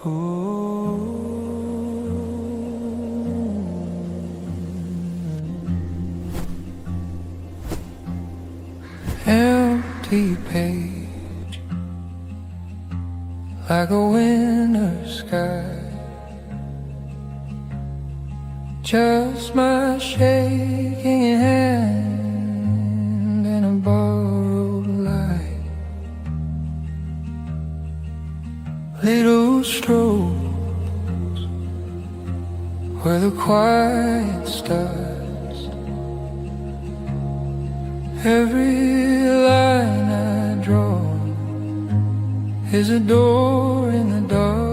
Ooh. Empty page, like a winter sky. Just my shaking hand and a borrowed light. Little strokes where the quiet starts. Every line I draw is a door in the dark.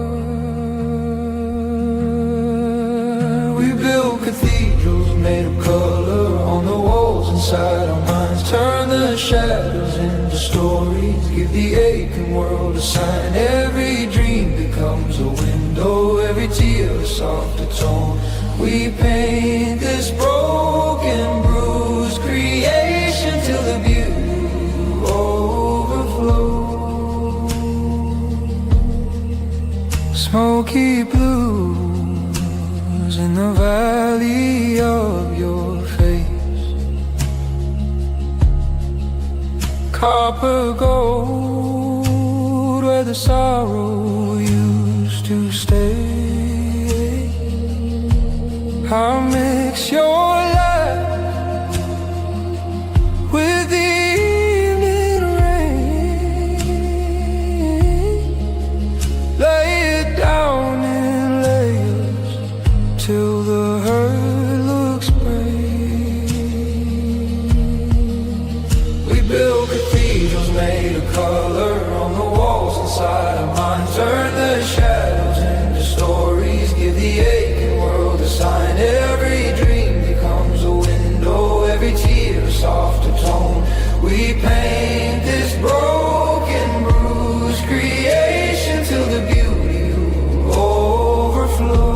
We build cathedrals made of color on the walls inside our minds. Turn the shadows into stories, give the aching world a sign. Every dream becomes a window, every tear a softer tone. We paint this broken, bruised creation till the beauty overflows. Smoky blues in the valley of your face. Copper gold where the sorrow used to stay. I'll mix your light with the evening rain. Lay it down in layers till the hurt looks brave. We build cathedrals made of color on the walls inside our minds. Turn the shadows into stories, give the aching world a sign. Every dream becomes a window, every tear a softer tone. We paint this broken, bruised creation till the beauty overflows.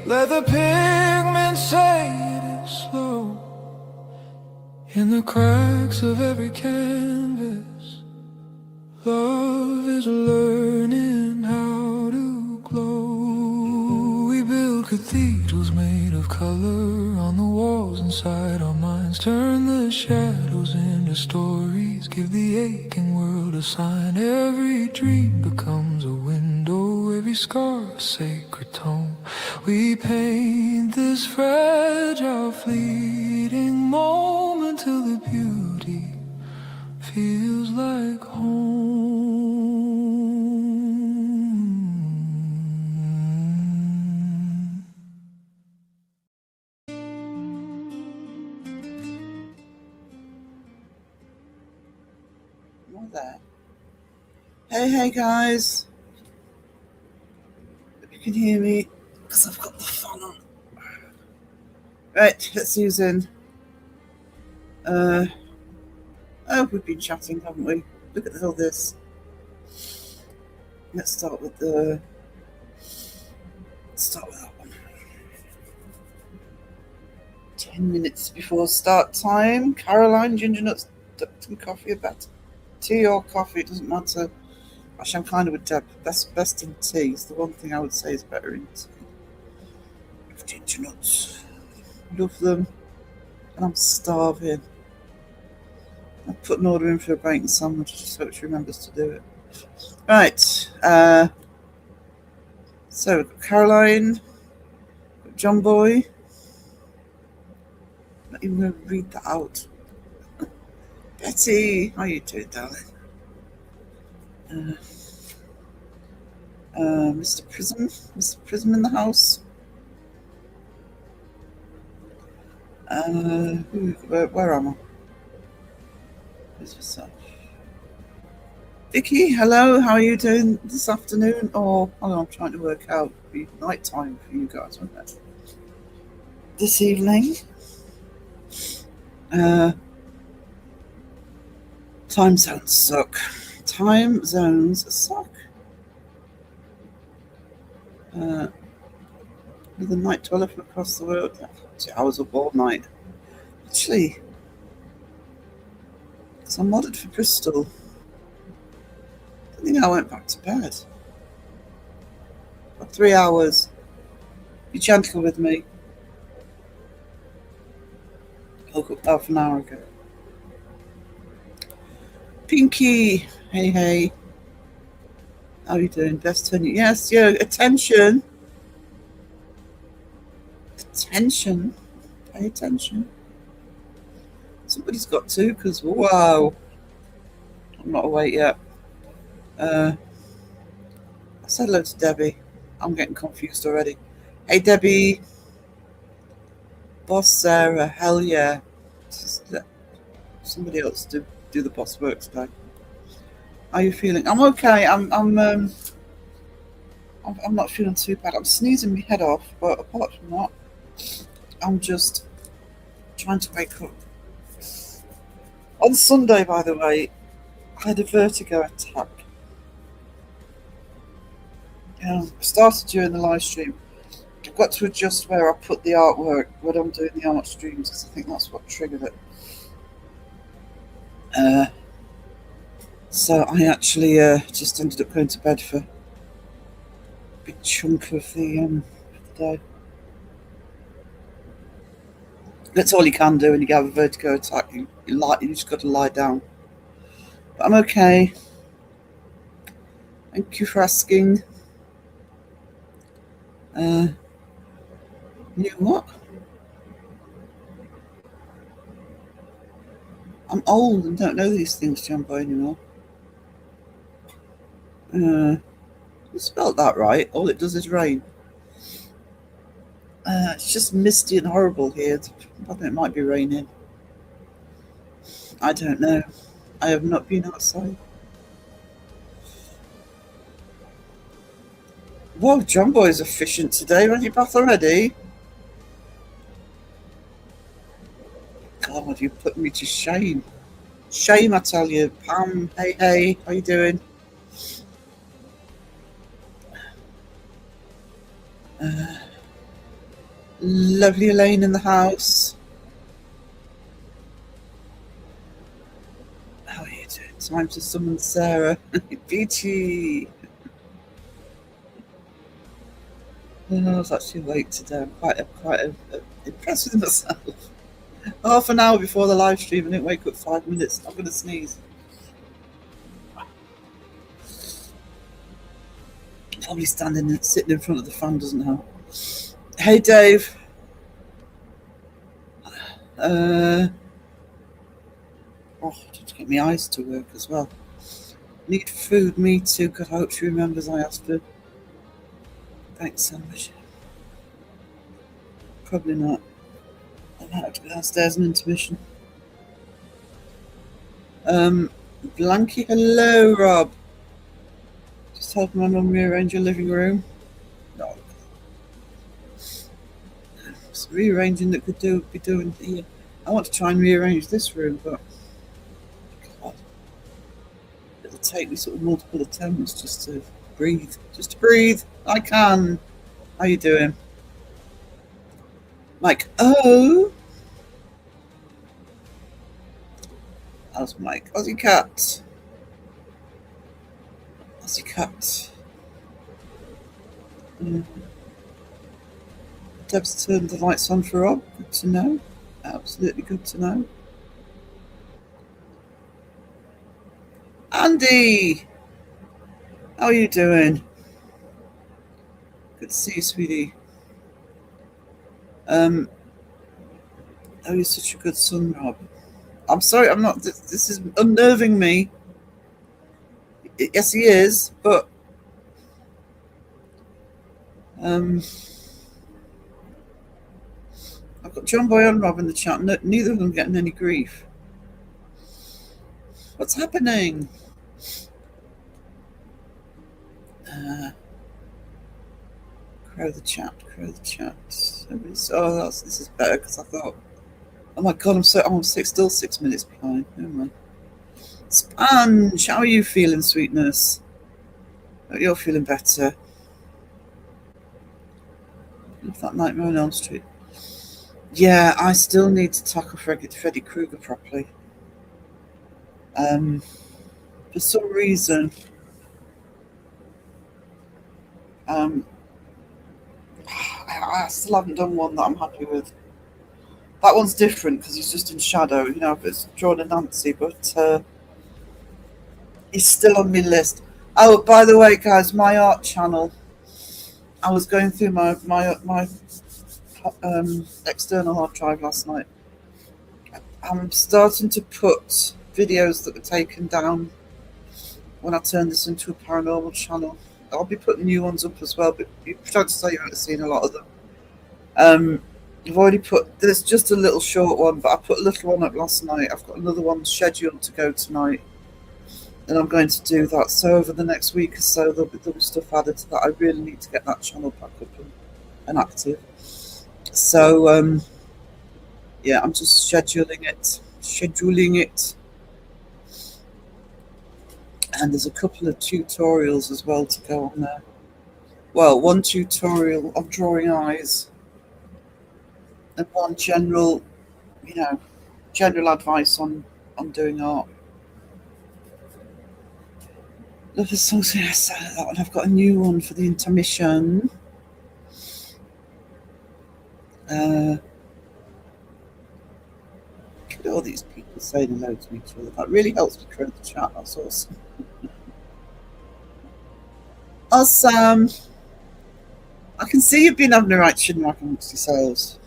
Let the pigment say it slow in the cracks of every canvas. Love is learning how to glow. We build cathedrals made of color on the walls inside our minds. Turn the shadows into stories, give the aching world a sign. Every dream becomes a window, every scar a sacred tone. We paint this fragile, fleeting moment till the beauty feels like home. More there. Hey guys. Hope you can hear me because I've got the fan on. Right, let's use in. Oh, we've been chatting, haven't we? Look at all this. Let's start with that one. 10 minutes before start time. Caroline, ginger nuts, ducked and coffee, about tea or coffee, it doesn't matter. Actually, I'm kind of with Deb. Best in tea. It's the one thing I would say is better in tea. Ginger nuts. Love them. And I'm starving. I put an order in for a bacon sandwich, just hope she remembers to do it. Right. So we've got Caroline, we've got John Boy. I'm not even going to read that out. Betty, how you doing, darling? Mr. Prism in the house. Where am I? Who's yourself? Vicky, hello. How are you doing this afternoon? Or I'm trying to work out the night time for you guys, isn't it? This evening. Uh, time zones suck. Time zones suck. With a night to elephant across the world. 2 hours up all night. Actually, because I'm modded for Bristol. I think I went back to bed. For 3 hours. Be gentle with me. Woke up half an hour ago. Pinky, hey hey. How are you doing? Best turn. Yes, yeah. Attention. Attention. Pay attention. Somebody's got to, because wow. I'm not awake yet. I said hello to Debbie. I'm getting confused already. Hey Debbie. Boss Sarah, hell yeah. Just let somebody else do the boss work today. How are you feeling? I'm okay. I'm not feeling too bad. I'm sneezing my head off, but apart from that, I'm just trying to wake up. On Sunday, by the way, I had a vertigo attack. I started during the live stream. I've got to adjust where I put the artwork when I'm doing the art streams, because I think that's what triggered it. So I actually just ended up going to bed for a big chunk of the day. That's all you can do when you have a vertigo attack. You just got to lie down. But I'm okay. Thank you for asking. You know what? I'm old and don't know these things, Jumbo, anymore. You spelled that right. All it does is rain. It's just misty and horrible here. I think it might be raining. I don't know. I have not been outside. Whoa, Jumbo is efficient today. Ready bath already? God, you put me to shame. Shame, I tell you. Pam, hey, hey, how you doing? Lovely Elaine in the house. How are you doing? Time to summon Sarah. Beachy. I was actually late today. I'm quite impressed with myself. Half an hour before the live stream, I didn't wake up 5 minutes. I'm going to sneeze. Probably sitting in front of the fan doesn't help. Hey, Dave. Just to get my eyes to work as well. Need food, me too. God, I hope she remembers I asked for. Thanks so much. Probably not. I might have to go downstairs and intermission. Blanky, hello, Rob. Just helping my mum rearrange your living room. No. It's rearranging that could be doing here. I want to try and rearrange this room, but God, it'll take me sort of multiple attempts just to breathe. Just to breathe. I can. How you doing? Mike, oh. How's Mike? Aussie cat. Aussie cat. Deb's turned the lights on for Rob. Good to know. Absolutely good to know. Andy! How are you doing? Good to see you, sweetie. Oh, you're such a good son, Rob. I'm sorry, I'm not. This is unnerving me. Yes, he is, but I've got John Boy and Rob in the chat. No, neither of them getting any grief. What's happening? Crow the chat, crow the chat. Oh, this is better because I thought, oh my god, still 6 minutes behind. Never mind. Sponge, how are you feeling, sweetness? Hope you're feeling better. Love that Nightmare on Elm Street. Yeah, I still need to tackle Freddy Krueger properly. For some reason, I still haven't done one that I'm happy with. That one's different because he's just in shadow, if it's drawn a Nancy, but he's still on my list. Oh, by the way, guys, my art channel. I was going through my external hard drive last night. I'm starting to put videos that were taken down when I turn this into a paranormal channel. I'll be putting new ones up as well, but you tried to say you haven't seen a lot of them. I've already there's just a little short one, but I put a little one up last night. I've got another one scheduled to go tonight, and I'm going to do that. So over the next week or so, there'll be stuff added to that. I really need to get that channel back up and active. So, yeah, I'm just scheduling it. And there's a couple of tutorials as well to go on there. Well, one tutorial of drawing eyes and one general advice on doing art. Love the songs. Yes, that one. I've got a new one for the intermission. Look at all these people saying hello to each other. That really helps me create the chat. That's awesome. Awesome. I can see you've been having a right chin whack amongst yourselves.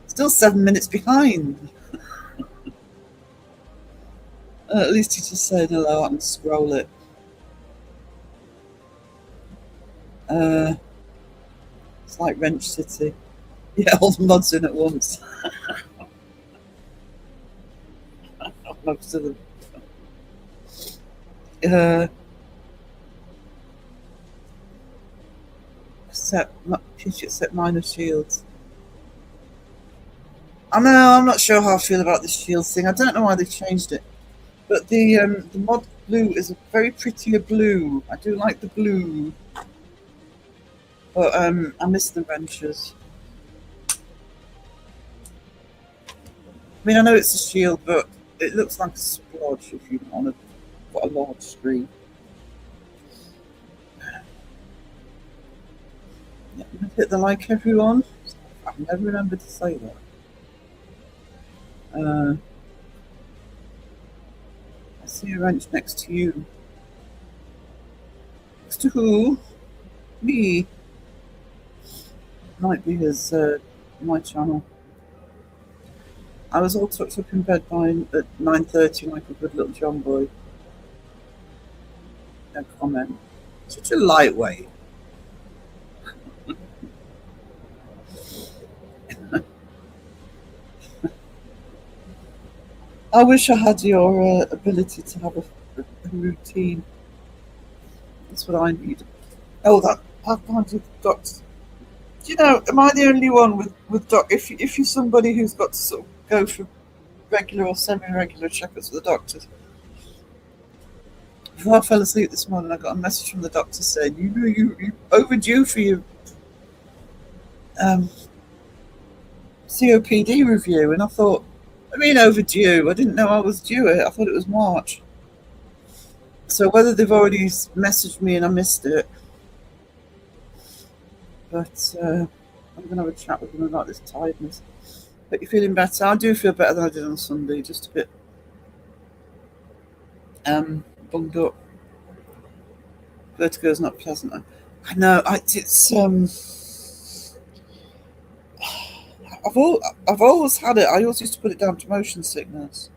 Still 7 minutes behind. At least you just said hello. I can scroll it. It's like Wrench City. Yeah, all the mods in at once. Most of them. Except minor shields. I know, I'm not sure how I feel about this shields thing. I don't know why they've changed it. But the mod blue is a very prettier blue. I do like the blue. But I miss the wrenches. I mean, I know it's a shield, but it looks like a splodge if you want a large screen. Yeah, hit the like, everyone. I've never remembered to say that. I see a wrench next to you. Next to who? Me. Might be his my channel. I was all tucked up in bed at 9:30 like a good little John boy. No comment. Such a lightweight. I wish I had your ability to have a routine. That's what I need. Oh, I've found you, doctor. Do you know? Am I the only one with doc? If you're somebody who's got to sort of go for regular or semi-regular checkups with the doctors. Before I fell asleep this morning, I got a message from the doctor saying, "You overdue for your COPD review," and I thought, I mean, overdue. I didn't know I was due it. I thought it was March. So whether they've already messaged me and I missed it, but I'm going to have a chat with them about this tiredness. But you're feeling better? I do feel better than I did on Sunday, just a bit bunged up. Vertigo is not pleasant. I know. I've always had it. I always used to put it down to motion sickness.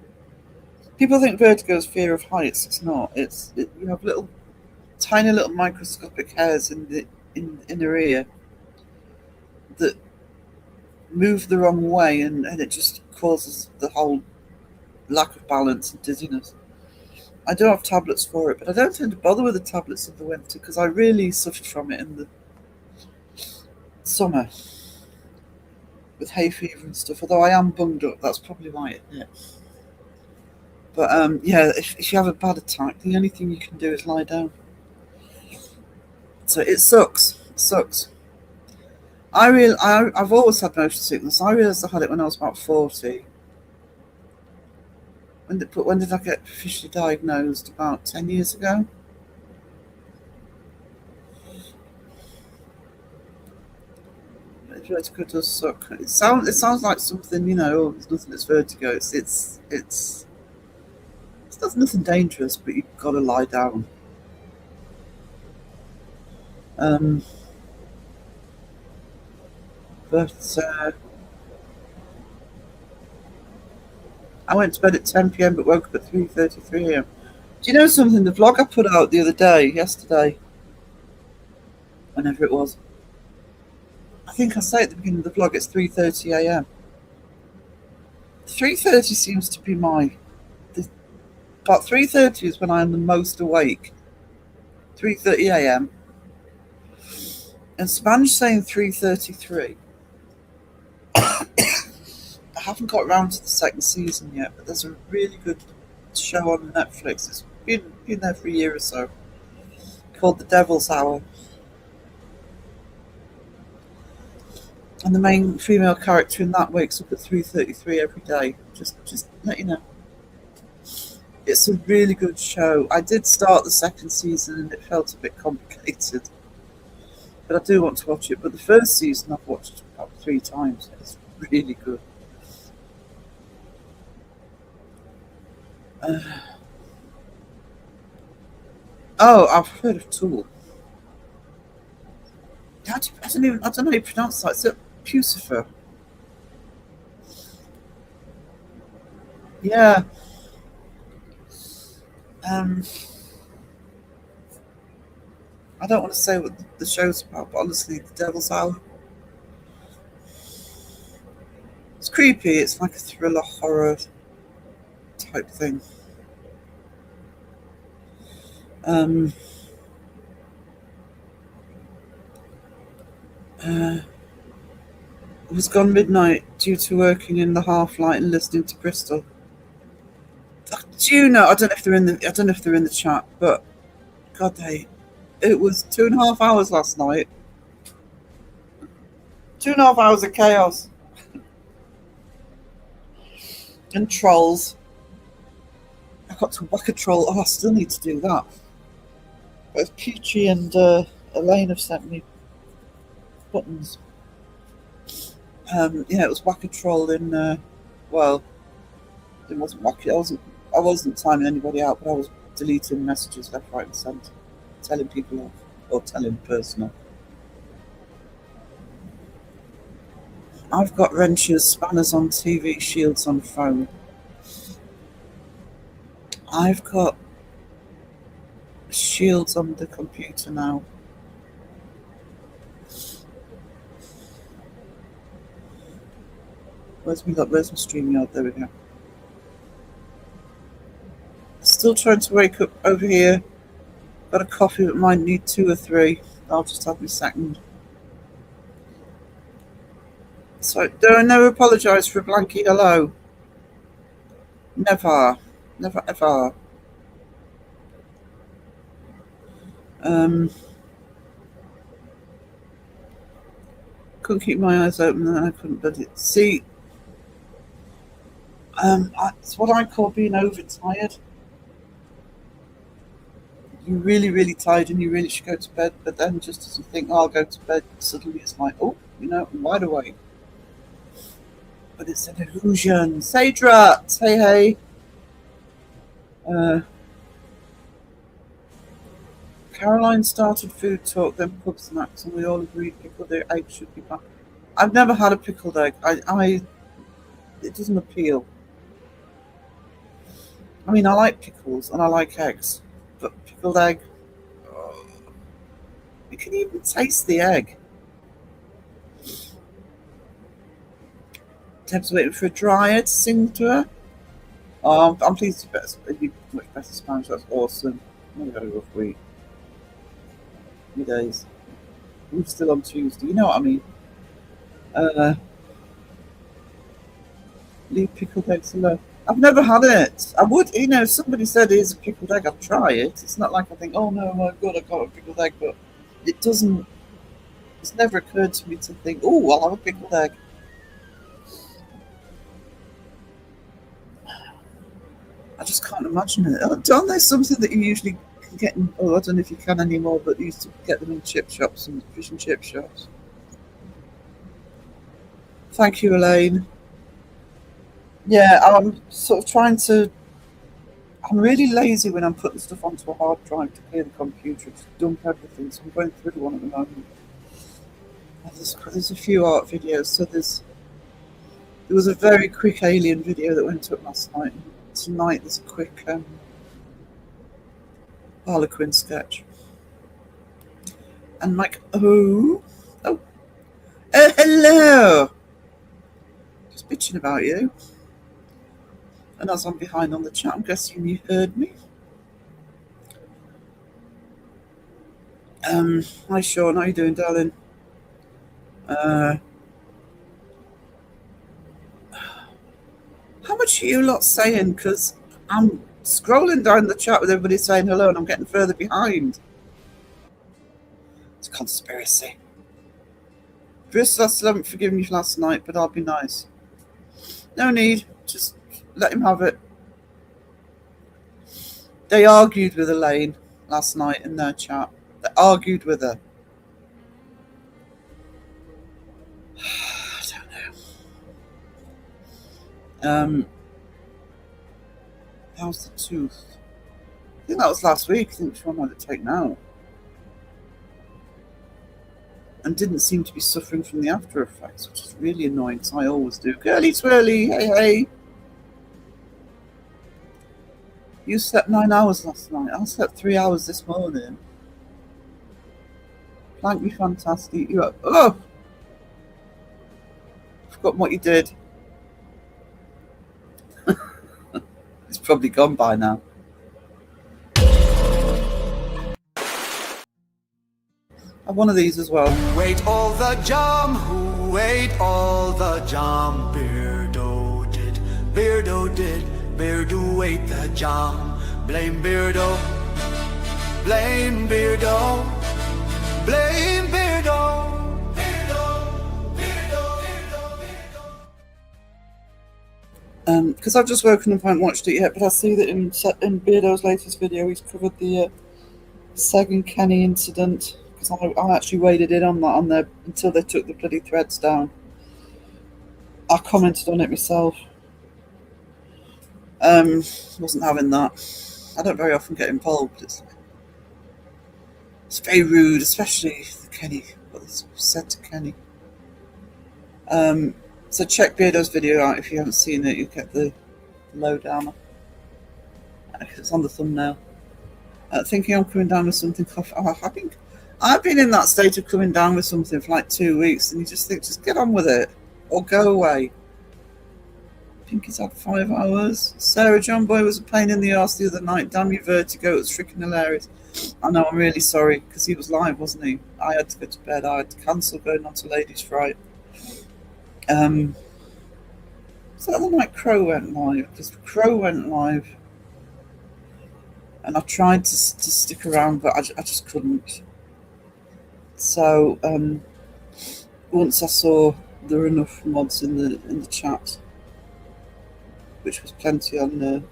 People think vertigo is fear of heights. It's not. You have tiny little microscopic hairs in your ear that move the wrong way, and it just causes the whole lack of balance and dizziness. I do have tablets for it, but I don't tend to bother with the tablets in the winter because I really suffered from it in the summer with hay fever and stuff. Although I am bunged up, that's probably why it did. But yeah, if you have a bad attack, the only thing you can do is lie down. So it sucks. It sucks. I've always had motion sickness. I realised I had it when I was about 40. When did I get officially diagnosed? About 10 years ago. Vertigo does suck. It sounds like something, oh, there's nothing that's vertigo. It's nothing dangerous, but you've got to lie down. Um, but I went to bed at 10 p.m. but woke up at 3:33 a.m. Do you know something? The vlog I put out the other day, yesterday, whenever it was, I think I say at the beginning of the vlog it's 3:30 a.m. 3:30 seems to be about 3:30 is when I am the most awake. 3:30 a.m. And Spanish saying 3:33. I haven't got around to the second season yet, but there's a really good show on Netflix. It's been there for a year or so, called The Devil's Hour. And the main female character in that wakes up at 3:33 every day. Just let you know. It's a really good show. I did start the second season and it felt a bit complicated. But I do want to watch it. But the first season I've watched about 3 times. It's really good. Oh, I've heard of Tool. I don't know how you pronounce that. It's a Pucifer. Yeah. I don't want to say what the show's about, but honestly, The Devil's Hour. It's creepy. It's like a thriller horror type thing. It was gone midnight due to working in the half light and listening to Bristol. Do you know? I don't know if they're in the chat, but God, it was 2.5 hours last night. 2.5 hours of chaos and trolls. I got to whack a troll. Oh, I still need to do that. Both Peachy and Elaine have sent me buttons. Yeah, it was whack a troll in. Well, it wasn't wacky. I wasn't timing anybody out, but I was deleting messages left, right, and centre, telling people off or telling personal. I've got wrenches, spanners on TV, shields on phone. I've got shields on the computer now. Where's my StreamYard? There we go. Still trying to wake up over here. Got a coffee, but might need 2 or 3. I'll just have my second. So, do I never apologise for a blanky hello? Never. Never ever. Couldn't keep my eyes open and I couldn't but it. See, it's what I call being overtired. You're really, really tired and you really should go to bed, but then just as you think, oh, I'll go to bed, suddenly it's like, oh, I'm wide awake. But it's an illusion. Sadra, hey. Caroline started food talk, then pub snacks, and we all agreed pickled egg should be back. I've never had a pickled egg. It doesn't appeal. I mean, I like pickles and I like eggs, but pickled egg, you can even taste the egg. Deb's waiting for a dryer to sing to her. I'm pleased you much better Spanish. That's awesome. I've had a rough week. Few days. We're still on Tuesday. You know what I mean? Uh, leave pickled eggs alone. I've never had it. I would, if somebody said here's a pickled egg, I'd try it. It's not like I think, oh no, my God, I've got a pickled egg, but it doesn't, it's never occurred to me to think, oh, I'll have a pickled egg. I just can't imagine it. Aren't they something that you usually can get in, oh, I don't know if you can anymore, but you used to get them in chip shops and fish and chip shops. Thank you, Elaine. Yeah, I'm sort of trying to. I'm really lazy when I'm putting stuff onto a hard drive to clear the computer, to dump everything. So I'm going through one at the moment. There's a few art videos. So there was a very quick alien video that went up last night. Tonight there's a quick Harlequin sketch. And Mike, oh, hello. Just bitching about you. And as I'm behind on the chat, I'm guessing you heard me. Hi Sean, how you doing, darling? How much are you lot saying? Because I'm scrolling down the chat with everybody saying hello, and I'm getting further behind. It's a conspiracy. Bristol, I still haven't forgiven you for last night, but I'll be nice. No need. Just let him have it. They argued with Elaine last night in their chat. They argued with her. I don't know. How's the tooth? I think that was last week. I think Sean had it taken out. And didn't seem to be suffering from the after effects, which is really annoying because I always do. Girly twirly, hey, hey. You slept 9 hours last night. I slept 3 hours this morning. Plank me fantastic. You up? Oh! Forgotten what you did. It's probably gone by now. I have one of these as well. Who ate all the jam? Who ate all the jam? Beardo did, Beardo did, Beardo ate the jam. Blame Beardo, blame Beardo, blame Beardo. Because I've just woken up, I haven't watched it yet, but I see that in Beardo's latest video, he's covered the Seg and Kenny incident. Because I actually waded in on that on there until they took the bloody threads down. I commented on it myself. Wasn't having that. I don't very often get involved. It's very rude, especially Kenny. What was said to Kenny. So check Beardo's video out if you haven't seen it. You'll get the lowdown. It's on the thumbnail. Thinking I'm coming down with something. I've been in that state of coming down with something for like 2 weeks, and you just think, just get on with it or go away. Pinky's had 5 hours. Sarah John Boy was a pain in the arse the other night. Damn you, Vertigo. It was freaking hilarious. I know, I'm really sorry because he was live, wasn't he? I had to go to bed. I had to cancel going on to Ladies' Fright. So the other night Crow went live. Because Crow went live. And I tried to stick around, but I just couldn't. So once I saw there were enough mods in the chat, which was plenty on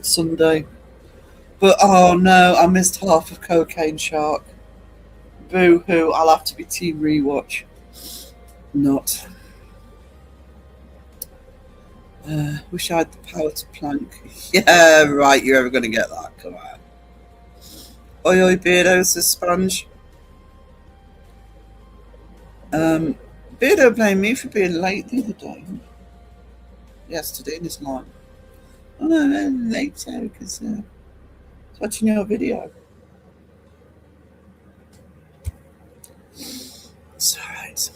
Sunday. But oh no, I missed half of Cocaine Shark. Boo hoo! I'll have to be team rewatch. Not. Wish I had the power to plank. Yeah, right. You're ever going to get that? Come on. Oi, oi, Beardo, says Sponge. Beardo blamed me for being late the other day. Yesterday in his live. Oh no, later because I was watching your video. It's alright.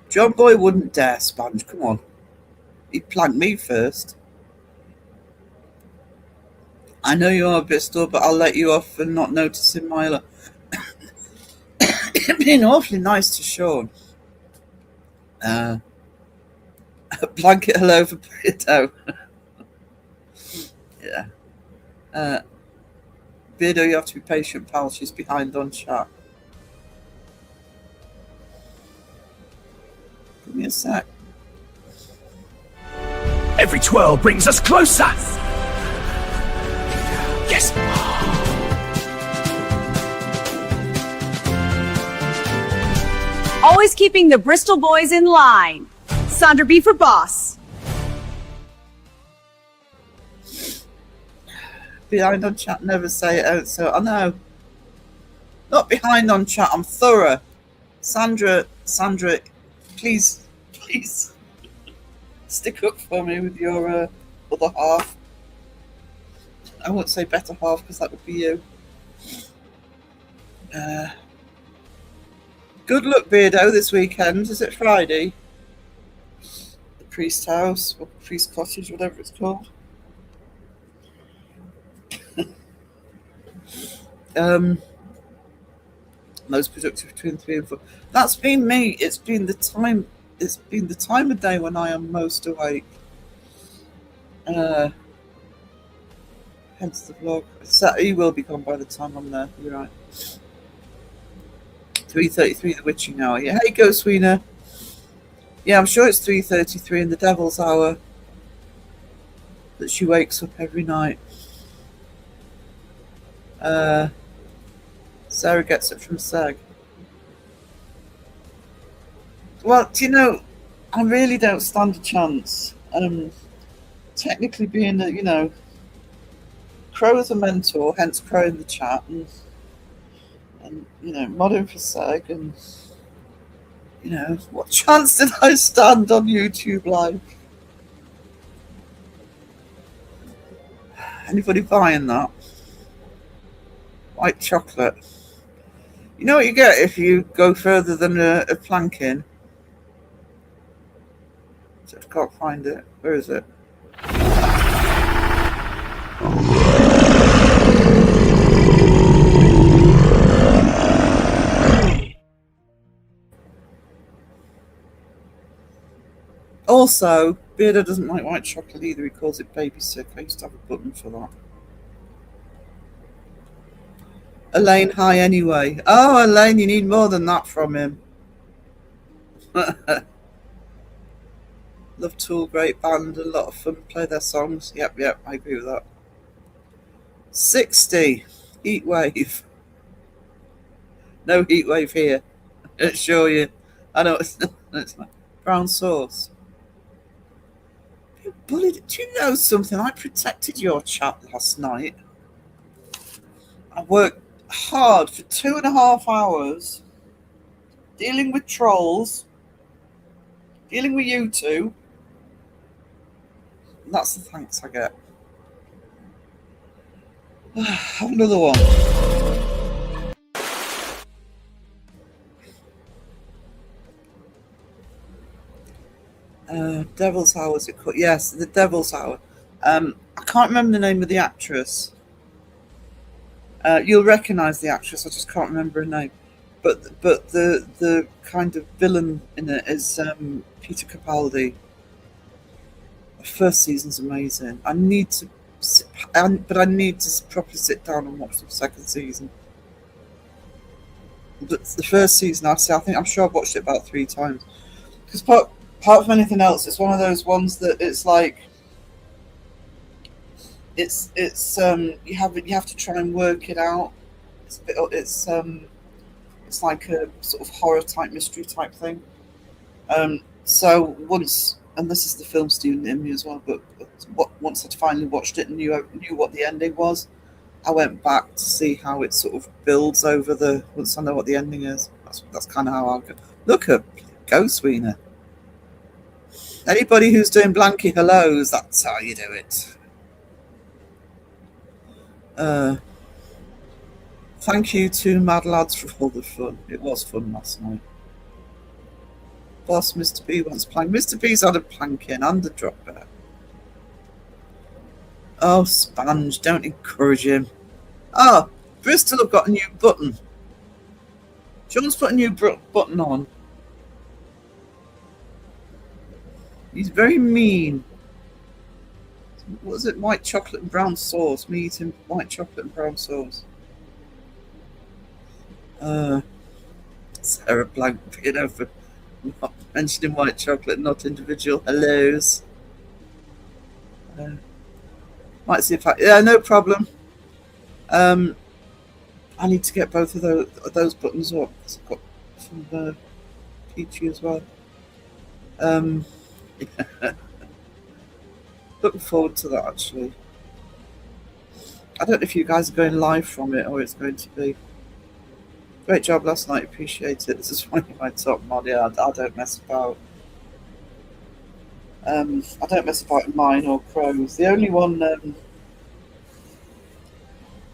John Boy wouldn't dare, Sponge. Come on. He'd plank me first. I know you are Bristol, but I'll let you off for not noticing my... It'd been awfully nice to Sean. A blanket hello for Beardo. Yeah. Beardo, you have to be patient, pal. She's behind on chat. Give me a sec. Every twirl brings us closer. Yes. Always keeping the Bristol boys in line. Sandra B for boss. Behind on chat, never say it out. So I know. Not behind on chat. I'm thorough. Sandra, please stick up for me with your other half. I won't say better half because that would be you. Good luck, Beardo, this weekend. Is it Friday? The Priest House or Priest Cottage, whatever it's called. Most productive between 3 and 4. That's been me. It's been the time of day when I am most awake. Hence the vlog. He will be gone by the time I'm there. You're right. 3:33, the witching hour. Yeah, hey, Ghost Wiener. Yeah, I'm sure it's 3:33 in the Devil's Hour that she wakes up every night. Sarah gets it from Seg. Well, do you know, I really don't stand a chance. Technically being a, Crow is a mentor, hence Crow in the chat, and modding for Seg, and what chance did I stand on YouTube Live? Anybody buying that? White chocolate. You know what you get if you go further than a planking? I can't find it. Where is it? Also, Beardo doesn't like white chocolate either. He calls it baby sick. I used to have a button for that. Elaine, hi anyway. Oh, Elaine, you need more than that from him. Love Tool, great band, a lot of fun. Play their songs. Yep, I agree with that. 60. Heat wave. No heat wave here. I assure you. I know it's like brown sauce. You bullied. Do you know something? I protected your chat last night. I worked hard for 2.5 hours dealing with trolls, dealing with you two. And that's the thanks I get. Have another one. Devil's Hour, was it called? Yes, the Devil's Hour. I can't remember the name of the actress. You'll recognise the actress. I just can't remember her name. But the kind of villain in it is Peter Capaldi. The first season's amazing. I need to properly sit down and watch the second season. But the first season, I'm sure I've watched it about 3 times. Because apart from anything else, it's one of those ones that it's like it's you have to try and work it out. It's like a sort of horror type, mystery type thing. So once, and this is the film student in me as well, but once I'd finally watched it and knew what the ending was, I went back to see how it sort of builds over once I know what the ending is. That's kind of how I'll go. Look at Ghost Wiener. Anybody who's doing blanky hellos, that's how you do it. Thank you to Mad Lads for all the fun. It was fun last night. Boss, Mr. B wants plank. Mr. B's had a planking and a drop bear. Oh, Sponge, don't encourage him. Oh, Bristol have got a new button. John's put a new button on. He's very mean. What is it? White chocolate and brown sauce. Me eating white chocolate and brown sauce. Sarah Blank, for not mentioning white chocolate, not individual hellos. Might see if I... Yeah, no problem. I need to get both of those buttons up. I've got some peachy as well. Yeah. Looking forward to that, actually. I don't know if you guys are going live from it or it's going to be. Great job last night, appreciate it. This is one of my top mod. Yeah, I don't mess about. I don't mess about in mine or Crows. The only one that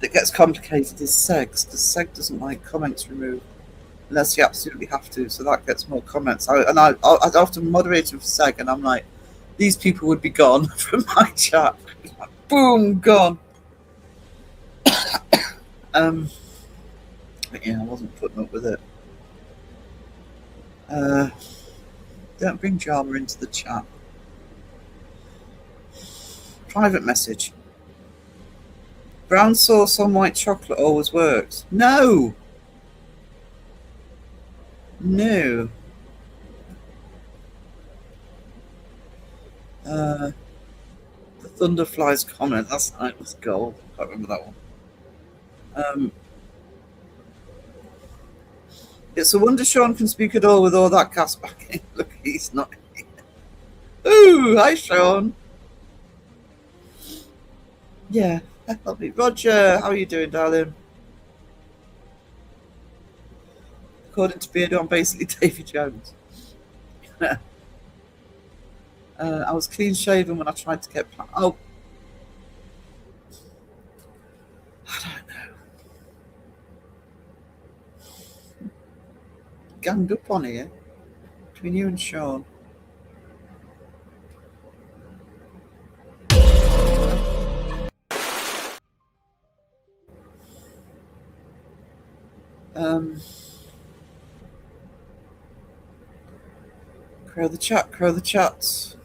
gets complicated is Segs, because Seg doesn't like comments removed unless you absolutely have to, so that gets more comments. I'd often moderate for Seg, and I'm like, these people would be gone from my chat. Boom, gone. But yeah, I wasn't putting up with it. Don't bring drama into the chat. Private message. Brown sauce on white chocolate always works. No! No. The Thunderflies comment. That's night was gold. I can't remember that one. It's a wonder Sean can speak at all with all that cast backing. Look, he's not here. Ooh, hi Sean. Yeah, that'll be Roger. How are you doing, darling? According to Beardo, I'm basically Davy Jones. I was clean shaven when I tried to get. Oh, I don't know. Ganged up on here between you and Sean. Crow the chat, crow the chats.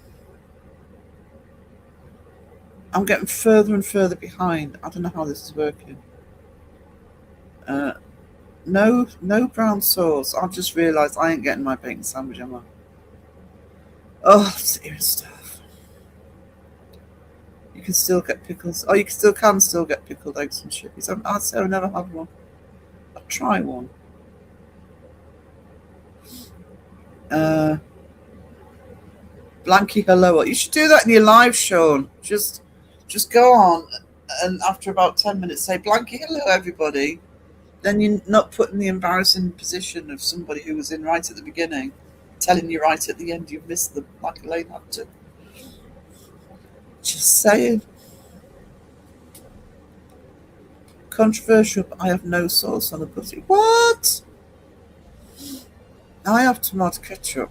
I'm getting further and further behind. I don't know how this is working. No brown sauce. I've just realised I ain't getting my bacon sandwich, am I? Oh, serious stuff. You can still get pickles. Oh, you can still get pickled eggs and chippies. I'd say I've never had one. I'll try one. Blanky hello. You should do that in your live, Sean. Just go on and after about 10 minutes say Blanky hello everybody. Then you're not put in the embarrassing position of somebody who was in right at the beginning, telling you right at the end you've missed them, like Elaine had to. Just saying. Controversial, but I have no sauce on a butty. What? I have tomato ketchup,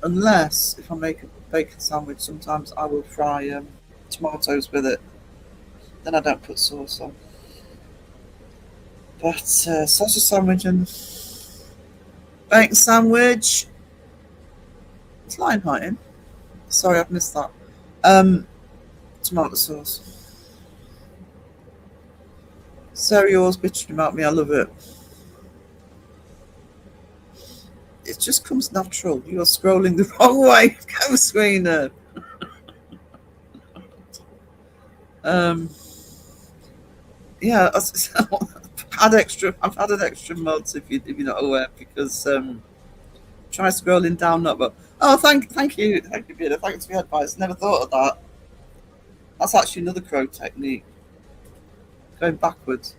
unless if I make a bacon sandwich, sometimes I will fry tomatoes with it. Then I don't put sauce on. But sausage sandwich and bacon sandwich. It's Lionheart in. Sorry, I've missed that. Tomato sauce. Sarah, you're always bitching about me. I love it. It just comes natural. You're scrolling the wrong way. Go, Sweeney. Yeah, I've added extra mods if you're not aware, because try scrolling down not but oh thank you Peter, thanks for your advice. Never thought of that. That's actually another crow technique, going backwards.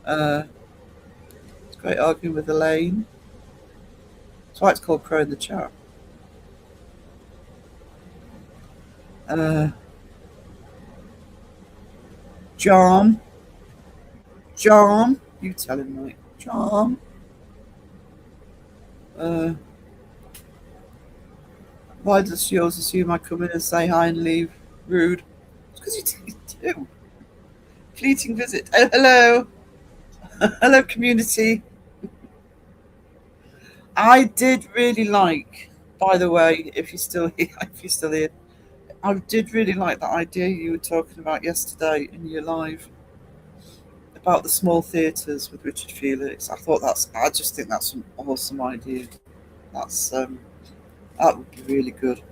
It's great arguing with Elaine. That's why it's called crow in the chat. John, you tell him, Mike. John. Why does she always assume I come in and say hi and leave? Rude. Because you do. Fleeting visit. Oh, hello. Hello, community. I did really like, by the way, if you're still here, I did really like that idea you were talking about yesterday in your live about the small theatres with Richard Felix. I just think that's an awesome idea. That would be really good.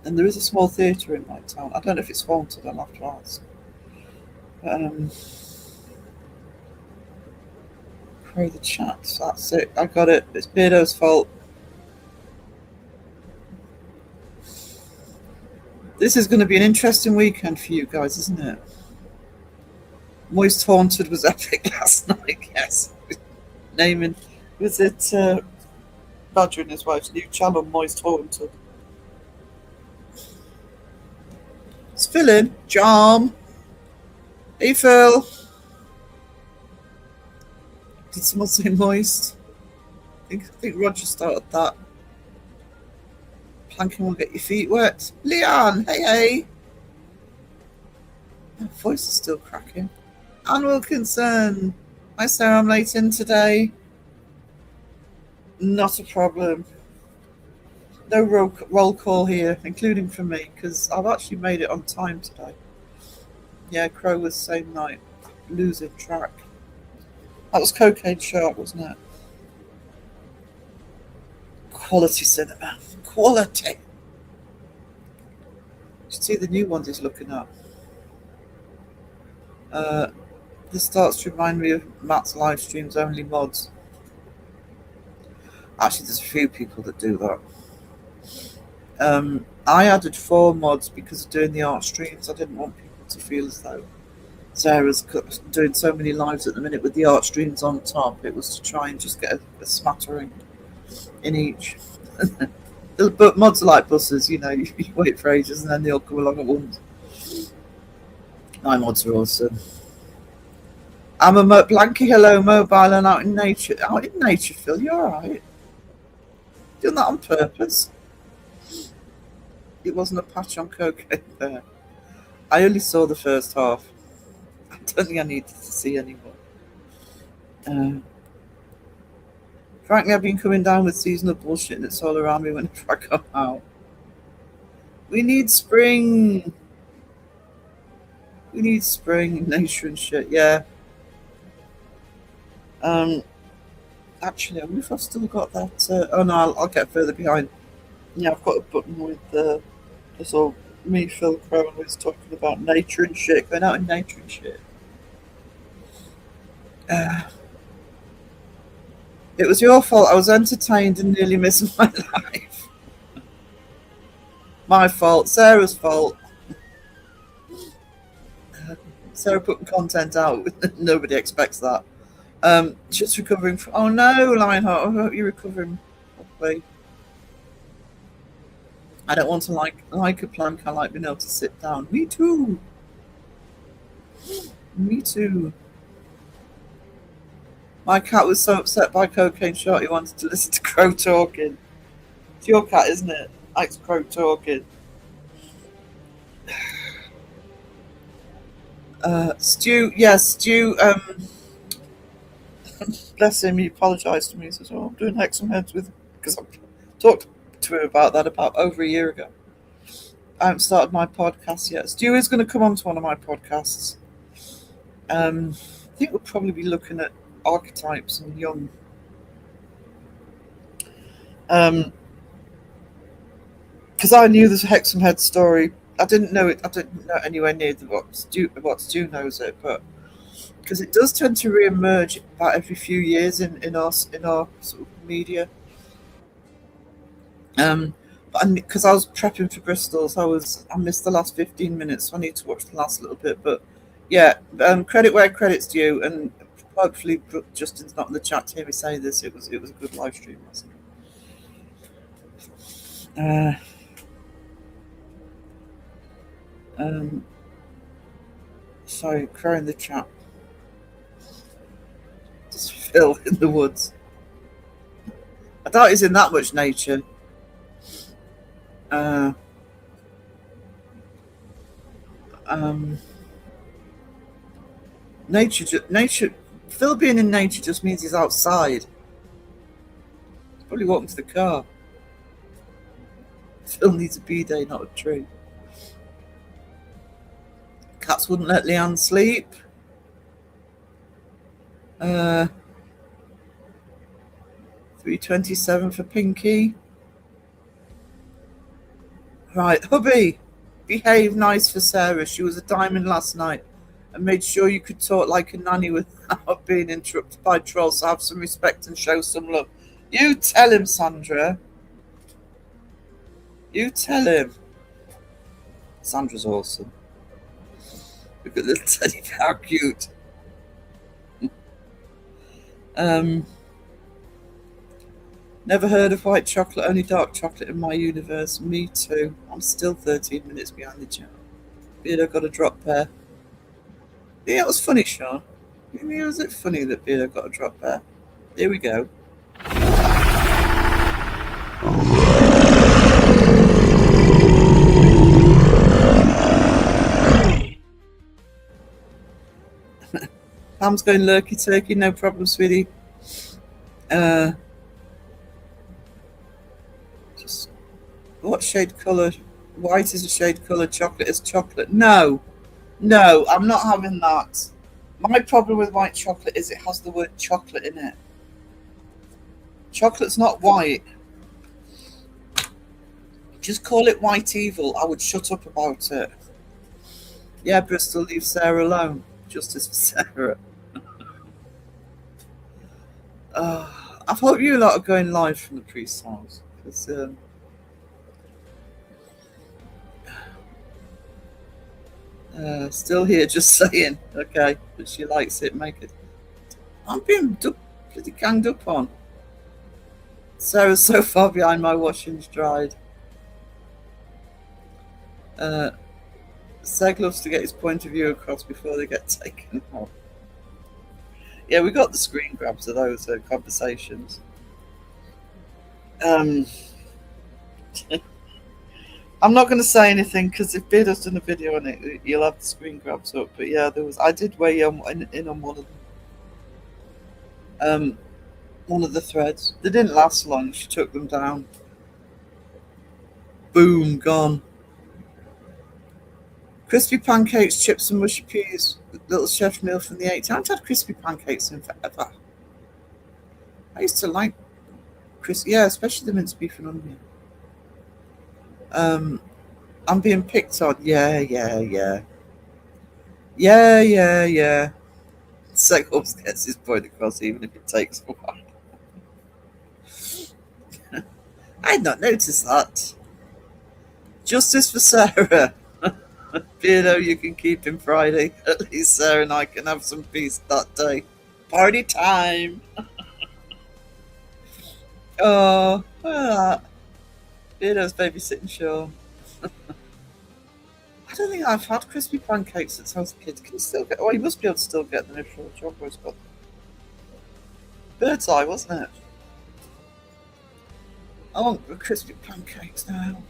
And there is a small theatre in my town. I don't know if it's haunted. I'll have to ask. Pray the chat. That's it. I got it. It's Beardo's fault. This is going to be an interesting weekend for you guys, isn't it? Moist Haunted was epic last night. Yes. Naming, was it Badger and his wife's new channel, Moist Haunted? It's Phil in. Jam. Hey, Phil. Did someone say moist? I think Roger started that. Planking will get your feet wet. Leon, hey. My voice is still cracking. Anne Wilkinson. Hi, Sarah, I'm late in today. Not a problem. No roll call here, including from me, because I've actually made it on time today. Yeah, Crow was same night. Losing track. That was Cocaine Shark, wasn't it? Quality cinema. Quality. You see the new ones he's looking at. This starts to remind me of Matt's live streams only mods. Actually, there's a few people that do that. I added 4 mods because of doing the art streams. I didn't want people to feel as though Sarah's doing so many lives at the minute with the art streams on top. It was to try and just get a smattering in each. But mods are like buses, you know, you wait for ages and then they all come along at once. My mods are awesome. I'm a Blanky hello mobile and out in nature. Out in nature, Phil, you alright? Doing that on purpose? It wasn't a patch on cocaine there. I only saw the first half. I don't think I needed to see any more. Frankly, I've been coming down with seasonal bullshit and it's all around me whenever I come out. We need spring. We need spring, nature and shit, yeah. Actually, I wonder if I've still got that. Oh no, I'll get further behind. Yeah, I've got a button with this old me, Phil Crow, was talking about nature and shit, going out in nature and shit. It was your fault. I was entertained and nearly missing my life. My fault. Sarah's fault. Sarah putting content out. Nobody expects that. Just recovering from. Oh no, Lionheart. I hope you're recovering properly. I don't want to like a plank. I like being able to sit down. Me too. Me too. My cat was so upset by Cocaine Shot he wanted to listen to Crow talking. It's your cat, isn't it? Likes Crow talking. Stu, yes, Stu, bless him, he apologised to me. He says, oh, I'm doing Hex and Heads with, because I talked to him about that about over a year ago. I haven't started my podcast yet. Stu is going to come on to one of my podcasts. I think we'll probably be looking at archetypes and young. Because I knew this Hexam Head story. I didn't know it. I didn't know anywhere near what Stu knows it, but because it does tend to re-emerge about every few years in our sort of media. But because I was prepping for Bristol, so I missed the last 15 minutes. So I need to watch the last little bit. But yeah, credit where credit's due, and hopefully Justin's not in the chat to hear me say this. It was a good live stream, wasn't it? Sorry, Crow in the chat. Just Phil in the woods. I doubt he's in that much nature. Uh, um, nature. Phil being in nature just means he's outside. He's probably walking to the car. Phil needs a B-day, not a tree. Cats wouldn't let Leanne sleep. 3:27 for Pinky. Right, hubby, behave nice for Sarah. She was a diamond last night and made sure you could talk like a nanny without being interrupted by trolls. So have some respect and show some love. You tell him, Sandra. You tell him. Sandra's awesome. Look at little teddy bear, how cute. Never heard of white chocolate, only dark chocolate in my universe. Me too. I'm still 13 minutes behind the chat. Beardo got a drop pair. Yeah, it was funny, Sean. Was it funny that Beardo got a drop pair? Here we go. Pam's going lurky turkey, no problem, sweetie. Just what shade colour? White is a shade colour, chocolate is chocolate. No, I'm not having that. My problem with white chocolate is it has the word chocolate in it. Chocolate's not white. Just call it white evil. I would shut up about it. Yeah, Bristol, leave Sarah alone. Justice for Sarah. I hope you lot are going live from the priest's house. Because, still here, just saying. Okay, but she likes it, make it. I'm being pretty ganged up on. Sarah's so far behind, my washing's dried. Seg loves to get his point of view across before they get taken off. Yeah, we got the screen grabs of those conversations. I'm not going to say anything because if Beardo's done a video on it, you'll have the screen grabs up. But yeah, I did weigh in on one of the threads. They didn't last long. She took them down. Boom, gone. Crispy pancakes, chips and mushy peas. Little chef meal from the 80s. I haven't had crispy pancakes in forever. I used to like crispy, yeah, especially the minced beef and onion. I'm being picked on. Yeah. Seg always gets his point across, even if it takes a while. I had not noticed that. Justice for Sarah. Beardo, you can keep him Friday. At least Sarah and I can have some peace that day. Party time! Oh, look at that. Beardo's babysitting Sean. I don't think I've had crispy pancakes since I was a kid. Can you still get? Oh, you must be able to still get them if your job was got them. Bird's eye, wasn't it? I want the crispy pancakes now.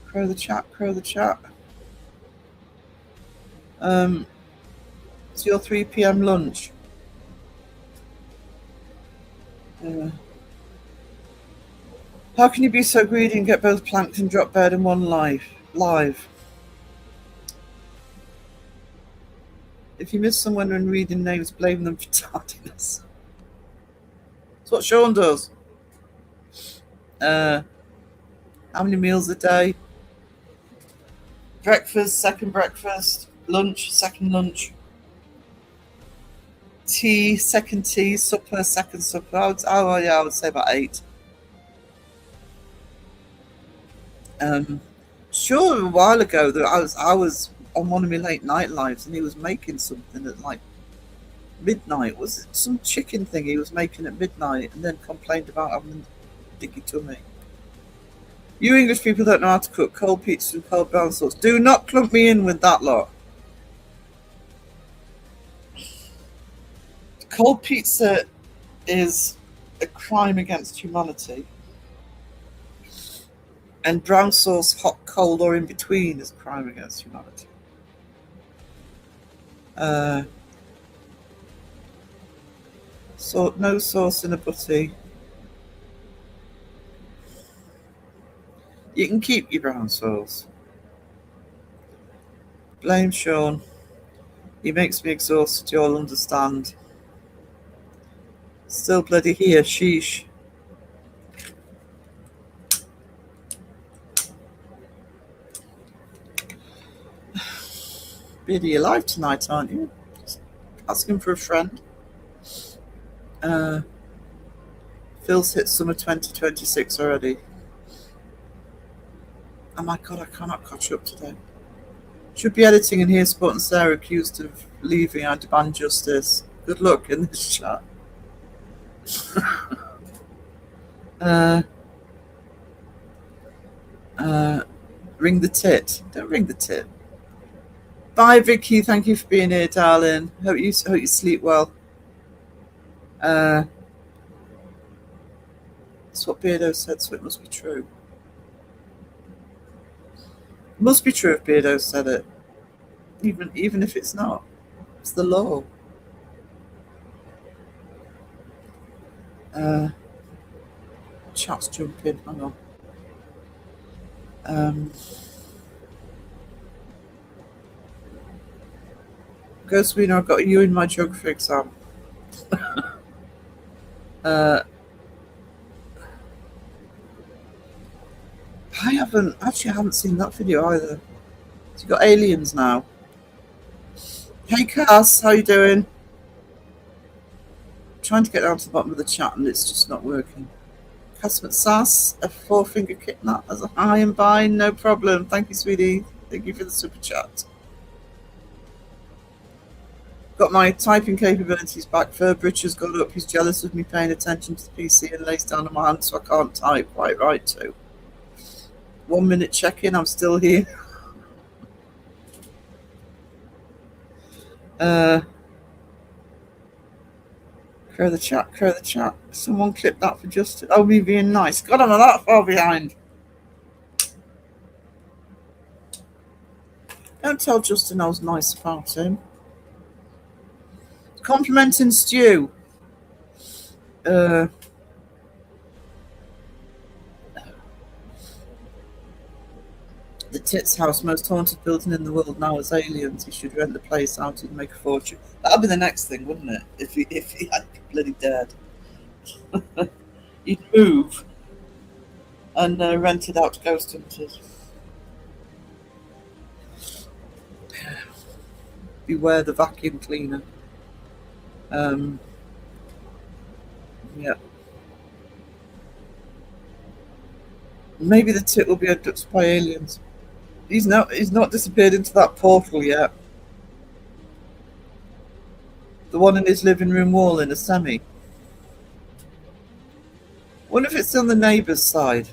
Crow the chat. It's your 3 p.m. lunch. How can you be so greedy and get both planked and drop bird in one live? If you miss someone when reading names, blame them for tardiness. That's what Sean does. How many meals a day? Breakfast, second breakfast, lunch, second lunch, tea, second tea, supper, second supper. I would say about 8. Sure, a while ago that I was on one of my late night lives and he was making something at like midnight. Was it some chicken thing he was making at midnight and then complained about having a dicky tummy? You English people don't know how to cook cold pizza and cold brown sauce. Do not clump me in with that lot. Cold pizza is a crime against humanity. And brown sauce, hot, cold, or in between is a crime against humanity. So no sauce in a butty. You can keep your brown sauce. Blame Sean. He makes me exhausted, you'll understand. Still bloody here, sheesh. Beardy, you're live tonight, aren't you? Just asking for a friend. Phil's hit summer 2026 already. Oh my god, I cannot catch up today. Should be editing and hear Spot and Sarah accused of leaving. I demand justice. Good luck in this chat. Ring the tit. Don't ring the tit. Bye, Vicky. Thank you for being here, darling. Hope you sleep well. That's what Beardo said, so it must be true. It must be true if Beardo said it. Even if it's not. It's the law. Chat's jumping. Hang on. Ghost Wiener, I've got you in my geography exam. I haven't seen that video either. So you've got aliens now. Hey Cass, how you doing? I'm trying to get down to the bottom of the chat and it's just not working. Cass McSass, a 4-finger kidnap as a high and by, no problem. Thank you, sweetie. Thank you for the super chat. Got my typing capabilities back. Furbridge has got up. He's jealous of me paying attention to the PC and lays down on my hand so I can't type. Quite right too. 1 minute check-in. I'm still here. Crow the chat. Crow the chat. Someone clip that for Justin. Oh, me being nice. God, I'm not that far behind. Don't tell Justin I was nice about him. Complimenting Stu. The Tits House, most haunted building in the world now as aliens. He should rent the place out and make a fortune. That'd be the next thing, wouldn't it? If he had bloody dead. He'd move and rent it out to ghost hunters. Beware the vacuum cleaner. Yeah. Maybe the tit will be abducted by aliens. He's not disappeared into that portal yet. The one in his living room wall in a semi. Wonder if it's on the neighbour's side.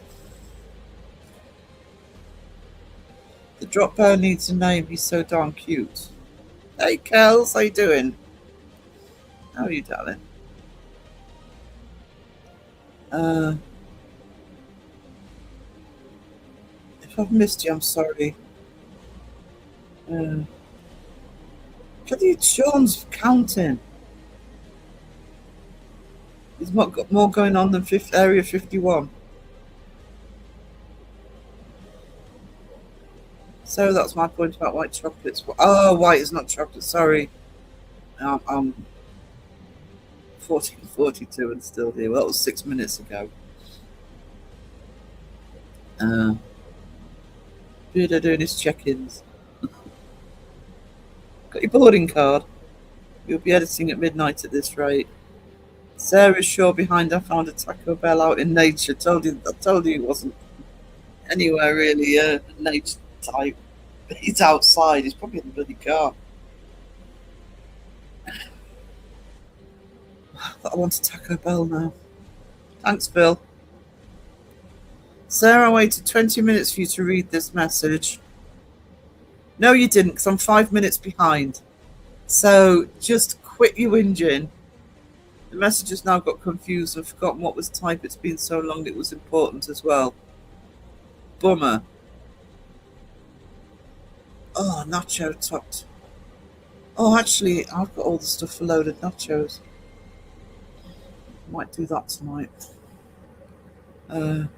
The drop bear needs a name. He's so darn cute. Hey, Kels, how you doing? How are you, darling? If I've missed you, I'm sorry. Bloody Sean's counting. He's got more going on than Area 51. So that's my point about white chocolates. Oh, white is not chocolate. Sorry. I'm 14:42 and still here. Well, that was 6 minutes ago. Weirdo doing his check-ins. Got your boarding card. You'll be editing at midnight at this rate. Sarah's sure behind. I found a Taco Bell out in nature. I told you it wasn't anywhere really nature type. He's outside. He's probably in the bloody car. I want a Taco Bell now. Thanks, Bill. Sarah, I waited 20 minutes for you to read this message. No, you didn't, because I'm 5 minutes behind. So just quit your whinging The message has now got confused and forgotten what was typed. It's been so long it was important as well. Bummer. Oh, nacho topped. Oh, actually, I've got all the stuff for loaded nachos. Might do that tonight. Don't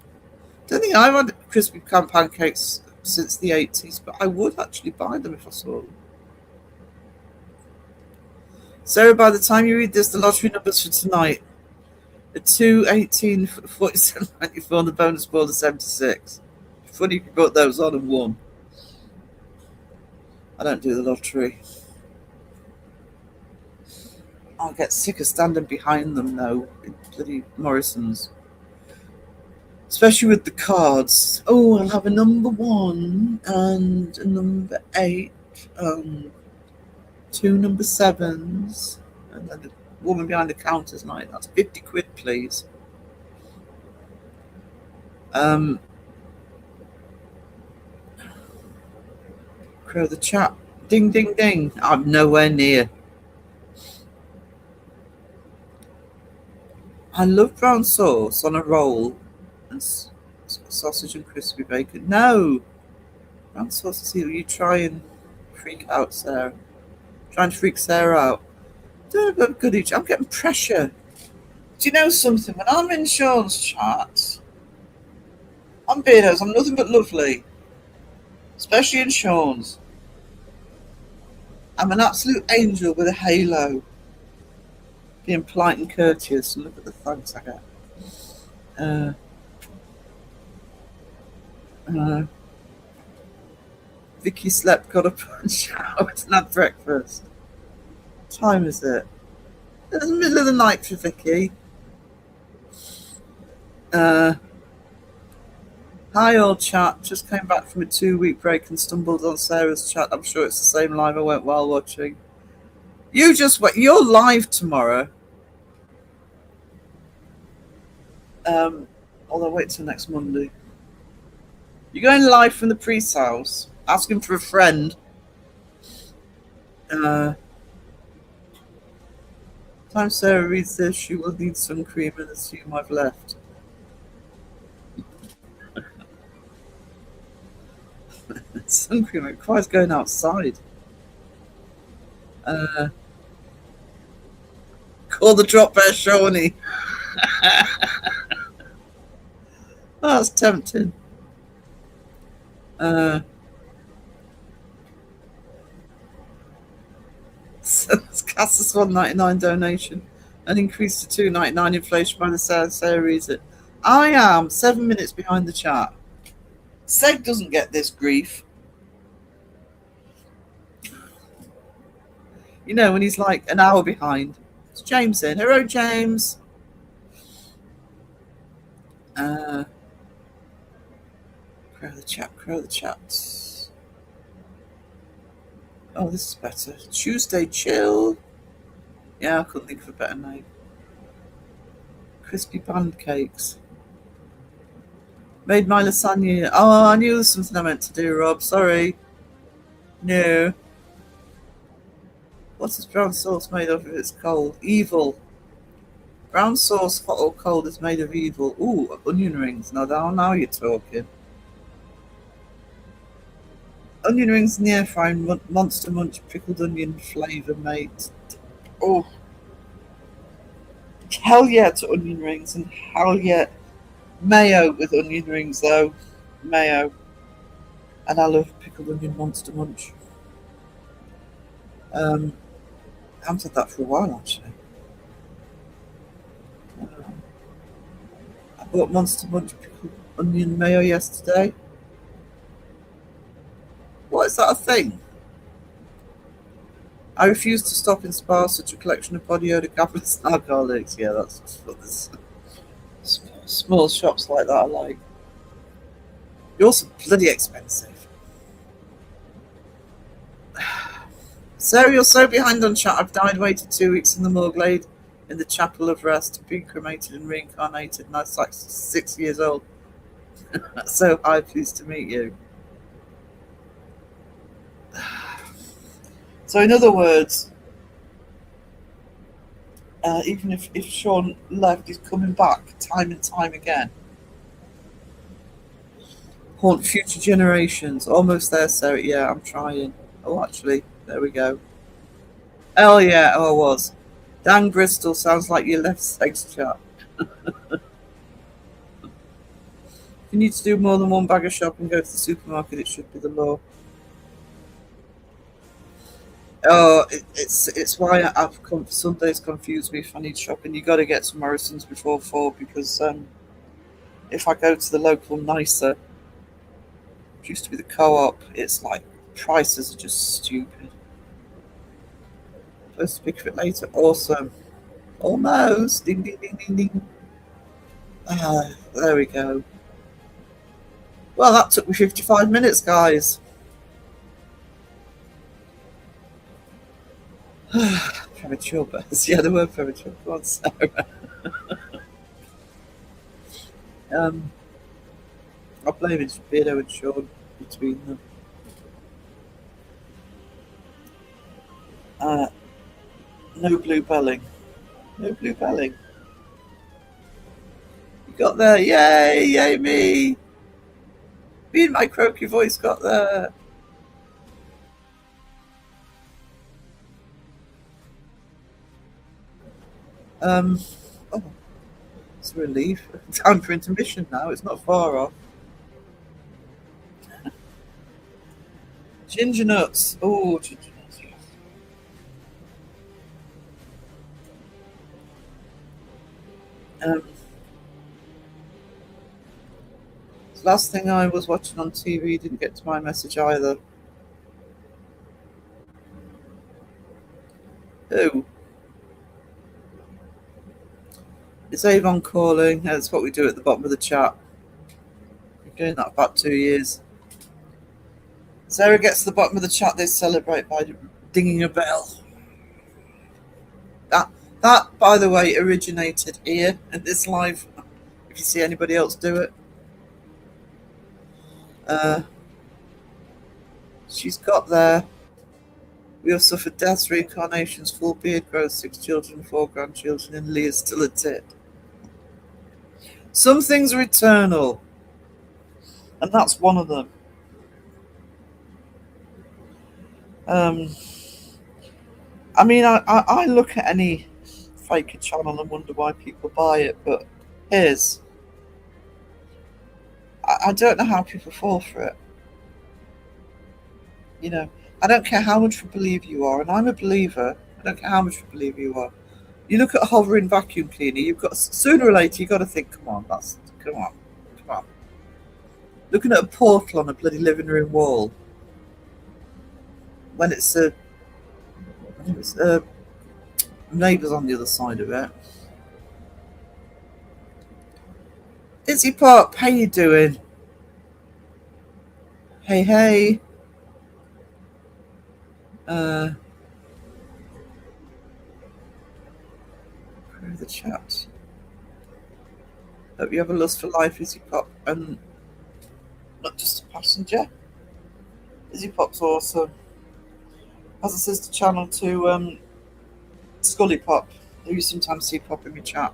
think I've had crispy pancakes since the 80s, but I would actually buy them if I saw them. Sarah, by the time you read this, the lottery numbers for tonight are 2, 18, 47, 94, and the bonus ball is 76. Funny if you put those on and won. I don't do the lottery. I'll get sick of standing behind them though, in bloody Morrison's. Especially with the cards. Oh, I'll have a number 1 and a number 8, 2 number 7s, and then the woman behind the counter's like, that's 50 quid, please. Crow the chat. Ding, ding, ding. I'm nowhere near. I love brown sauce on a roll and sausage and crispy bacon. No! Brown sauce is here. You try and freak out, Sarah. Trying to freak Sarah out. Don't have goodie. I'm getting pressure. Do you know something? When I'm in Sean's chat, I'm Beardos. I'm nothing but lovely. Especially in Sean's. I'm an absolute angel with a halo. Being polite and courteous, and look at the thanks I get. Vicky slept, got up and showered and had breakfast. What time is it? It's the middle of the night for Vicky. Hi old chat, just came back from a 2-week break and stumbled on Sarah's chat. I'm sure it's the same live I went while watching. You just wait. You're live tomorrow. Although wait till next Monday. You're going live from the priest's house, asking for a friend. Time Sarah reads this, she will need sun cream and assume I've left. Sun cream, it requires going outside. Call the drop bear Shawnee. Oh, that's tempting. So it's cast as $1.99 donation and increased to $2.99 inflation by the Sarah reads it. I am 7 minutes behind the chat. Seg doesn't get this grief. You know, when he's like an hour behind. It's James in. Hello, James. Crow the chat, crow the chat. Oh, this is better. Chewsday Chill. Yeah, I couldn't think of a better name. Crispy pancakes. Made my lasagna. Oh, I knew there was something I meant to do, Rob. Sorry. No. What is brown sauce made of if it's cold? Evil. Brown sauce, hot or cold, is made of evil. Ooh, onion rings. Now you're talking. Onion rings in the air frying, Monster Munch pickled onion flavour, mate. Oh. Hell yeah to onion rings, and hell yeah. Mayo with onion rings, though. Mayo. And I love pickled onion Monster Munch. I haven't had that for a while, actually. I bought Monster Munch pickled onion mayo yesterday. What is that a thing? I refuse to stop in Spa, such a collection of body odor capitalist alcoholics. Yeah, that's what this small shops like that are like. You're also bloody expensive. Sarah, you're so behind on chat. I've died, waited 2 weeks in the morgue, laid in the chapel of rest, been cremated and reincarnated, and I was like 6 years old. So hi, pleased to meet you. So in other words, Even if Sean left, he's coming back time and time again. Haunt future generations. Almost there, Sarah. Yeah, I'm trying. Oh, actually, there we go. Oh, yeah, I was. Dan Bristol sounds like you left sex chat. If you need to do more than one bag of shopping, go to the supermarket. It should be the law. Oh, it's why Sundays confuse me if I need shopping. You got to get to Morrison's before 4 because if I go to the local nicer, which used to be the co-op, it's like prices are just stupid. Supposed to pick of it later. Awesome. Almost. Ding ding ding ding ding. Ah, there we go. Well, that took me 55 minutes, guys. Premature births. Yeah, they were premature. Go on, Sarah. I blame it's Beardo and Sean between them. No blue belling. No blue belling. You got there. Yay, yay me. Me and my croaky voice got there. Oh, it's a relief. Time for intermission now. It's not far off. Ginger nuts. Oh, ginger nuts. Yes. Last thing I was watching on TV didn't get to my message either. Who? Is Avon calling? That's what we do at the bottom of the chat. We're doing that about 2 years. Sarah gets to the bottom of the chat, they celebrate by dinging a bell. That, by the way, originated here in this live. If you see anybody else do it. She's got there. We have suffered deaths, reincarnations, full beard growth, 6 children, 4 grandchildren, and Leah's still a tit. Some things are eternal, and that's one of them. I mean, I look at any faker channel and wonder why people buy it, but I don't know how people fall for it. You know, I don't care how much of a believer you are, and I'm a believer. I don't care how much of a believer you are. You look at a hovering vacuum cleaner, you've got sooner or later you've got to think, come on. Looking at a portal on a bloody living room wall when it's neighbours on the other side of it. Izzy Pop, how you doing? Hey. Through the chat. Hope you have a lust for life, Izzy Pop, and not just a passenger. Izzy Pop's awesome. Has a sister channel to Scully Pop, who you sometimes see pop in my chat.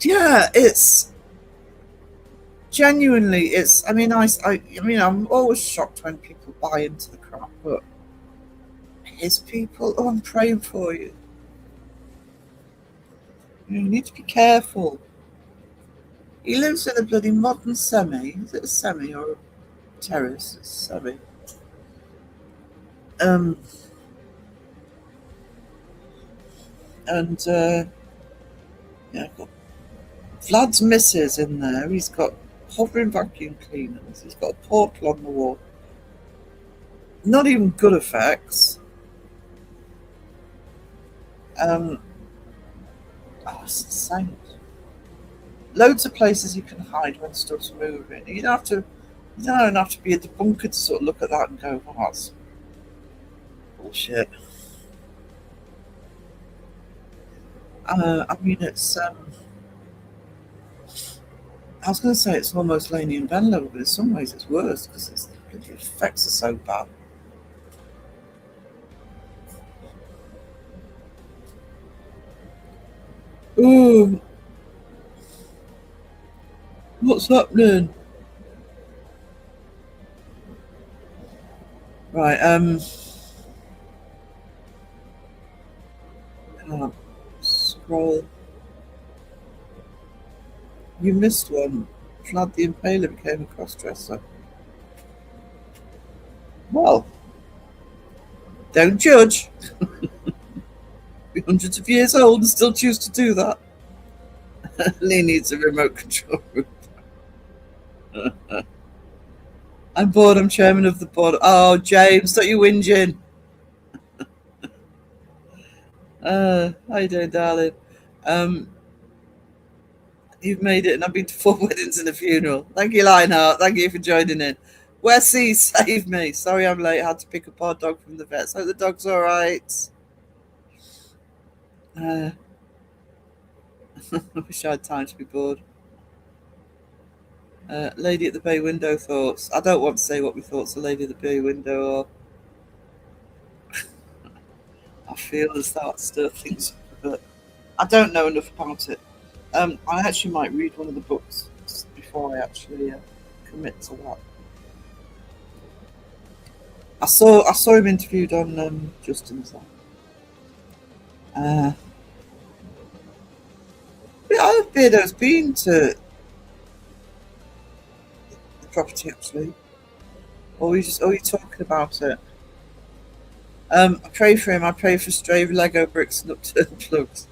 Yeah, it's genuinely. I mean, I'm always shocked when people buy into the crap, but his people. Oh, I'm praying for you. You need to be careful. He lives in a bloody modern semi. Is it a semi or a terrace? It's semi. Yeah, I've got Vlad's missus in there. He's got hovering vacuum cleaners. He's got a portal on the wall. Not even good effects. It's insane. Loads of places you can hide when stuff's moving. You don't have to be a debunker to sort of look at that and go, "Oh, that's bullshit." I mean, it's. I was going to say it's almost Laney and Ben level, but in some ways it's worse because the effects are so bad. Oh, what's happening? Right, can't scroll. You missed one. Vlad the Impaler became a crossdresser. Well, don't judge. Be hundreds of years old and still choose to do that. Lee needs a remote control room. I'm bored. I'm chairman of the board. Oh, James, don't you whinging? How you doing, darling? You've made it, and I've been to 4 weddings and a funeral. Thank you, Lionheart. Thank you for joining in. Wessie, save me. Sorry I'm late. I had to pick up our dog from the vet. So the dog's all right. I wish I had time to be bored. Lady at the bay window thoughts. I don't want to say what my thoughts of Lady at the bay window are. I feel as though I'd stir things up, but I don't know enough about it. I actually might read one of the books before I actually commit to that. I saw him interviewed on Justin's. Yeah, Beardo's been to the property actually. Or you talking about it? I pray for him. I pray for stray Lego bricks and upturned plugs.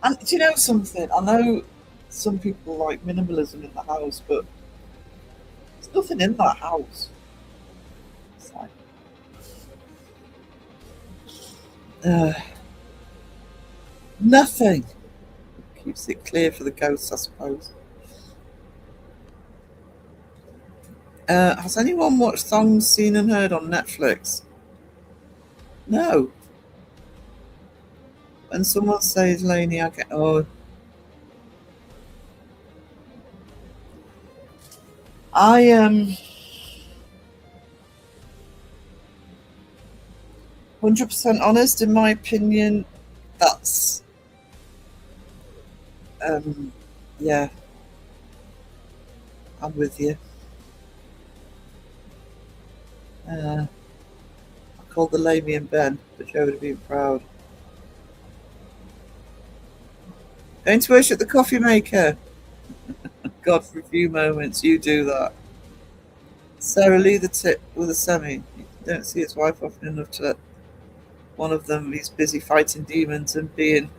And do you know something? I know some people like minimalism in the house, but there's nothing in that house. It's like, nothing. Keeps it clear for the ghosts, I suppose. Has anyone watched Songs Seen and Heard on Netflix? No. When someone says Laney, I get 100% honest, in my opinion, that's yeah, I'm with you. I called the Lamy and Ben, but Joe would have been proud. Going to worship the coffee maker. God, for a few moments, you do that. Sarah Lee the tip with a semi. You don't see his wife often enough to let one of them, he's busy fighting demons and being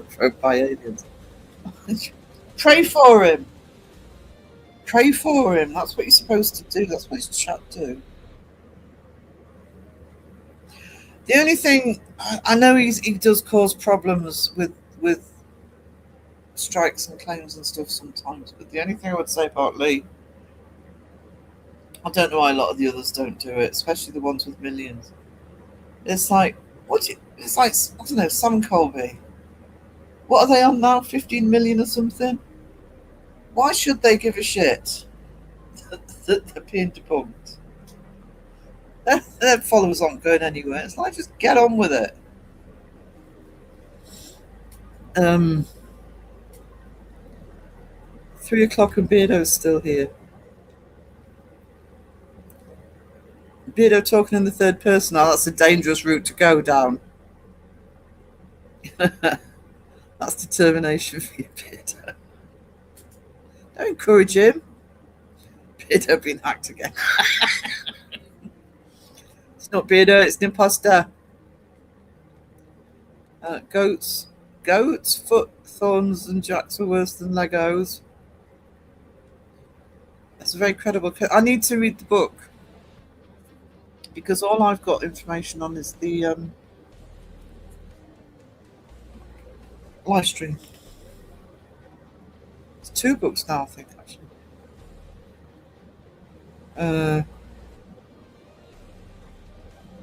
thrown by aliens. Pray for him. Pray for him. That's what you're supposed to do. That's what his chat do. The only thing I know he does cause problems with strikes and claims and stuff sometimes. But the only thing I would say about Lee, I don't know why a lot of the others don't do it, especially the ones with millions. It's like it's like, I don't know, Sam Colby. What are they on now? 15 million or something? Why should they give a shit that they're being debunked? Their followers aren't going anywhere. It's like, just get on with it. 3 o'clock and Beardo's still here. Beardo talking in the third person. Oh, that's a dangerous route to go down. That's determination for you, Beardo. Don't encourage him. Beardo being hacked again. It's not Beardo, it's an imposter. Goats, foot, thorns, and jacks are worse than Legos. That's a very credible. I need to read the book because all I've got information on is the live stream. It's 2 books now, I think, actually.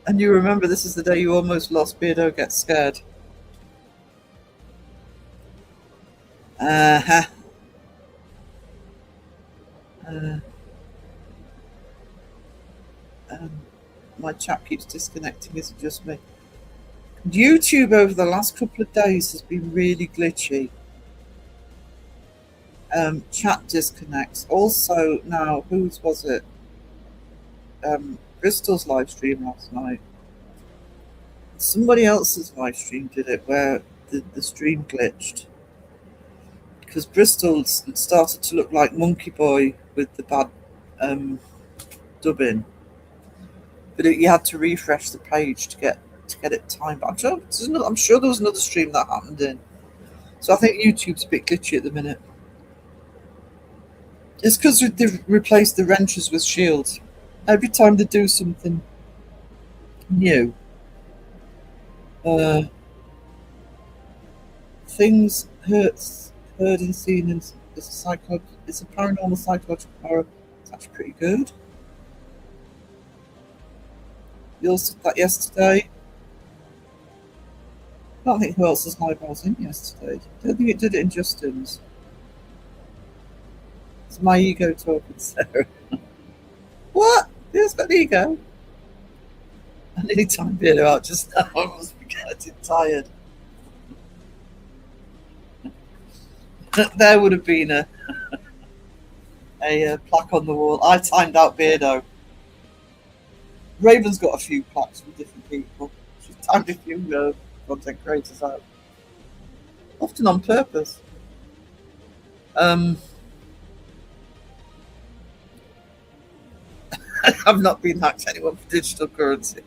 And you remember this is the day you almost lost. Beardo gets scared. My chat keeps disconnecting. Is it just me? YouTube over the last couple of days has been really glitchy. Chat disconnects. Also, now, whose was it? Bristol's live stream last night. Somebody else's live stream did it where the stream glitched. Because Bristol started to look like Monkey Boy with the bad dubbing. But you had to refresh the page to get it timed. I'm sure there was another stream that happened in. So I think YouTube's a bit glitchy at the minute. It's because they've replaced the wrenches with shields. Every time they do something new, things heard and seen is it's a paranormal psychological horror. It's actually pretty good. You also did that yesterday. I don't think who else's live I was in yesterday. I don't think it did it in Justin's. It's my ego talking, Sarah. What? Who's got ego? I nearly timed Beardo out just now. I must be getting tired. There would have been a plaque on the wall. I timed out Beardo. Raven's got a few plaques from different people. She's timed a few content creators out. Often on purpose. I've not been hacked anyone for digital currency.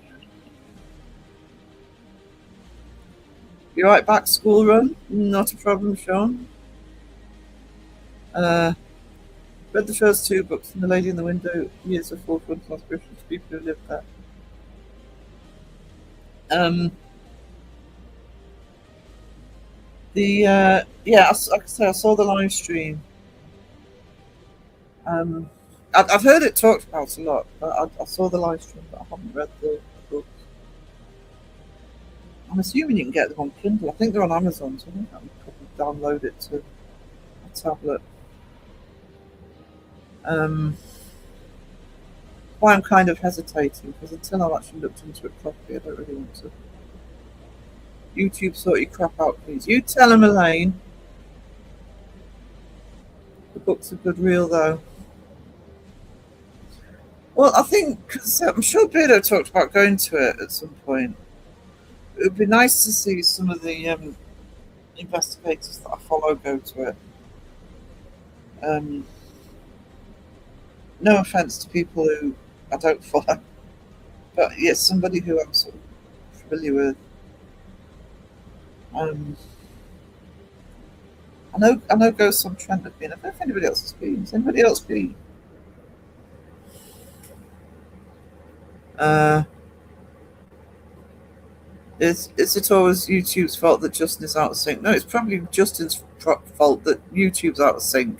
You right back, school run? Not a problem, Sean. Read the first two books from The Lady in the Window. Years of forefront conspirations to people who live there. I saw the live stream. I've heard it talked about a lot, but I saw the live stream, but I haven't read the book. I'm assuming you can get them on Kindle. I think they're on Amazon, so I think I can probably download it to a tablet. Why I'm kind of hesitating, because until I've actually looked into it properly, I don't really want to. YouTube, sort your crap out, please. You tell him, Elaine. The book's a good reel, though. Well, I think, because I'm sure Beardo talked about going to it at some point. It would be nice to see some of the investigators that I follow go to it. No offense to people who I don't follow, but yes, somebody who I'm sort of familiar with. I know Ghosts on Trent have been. I don't know if anybody else has been. Has anybody else been? Is it always YouTube's fault that Justin is out of sync? No, it's probably Justin's fault that YouTube's out of sync.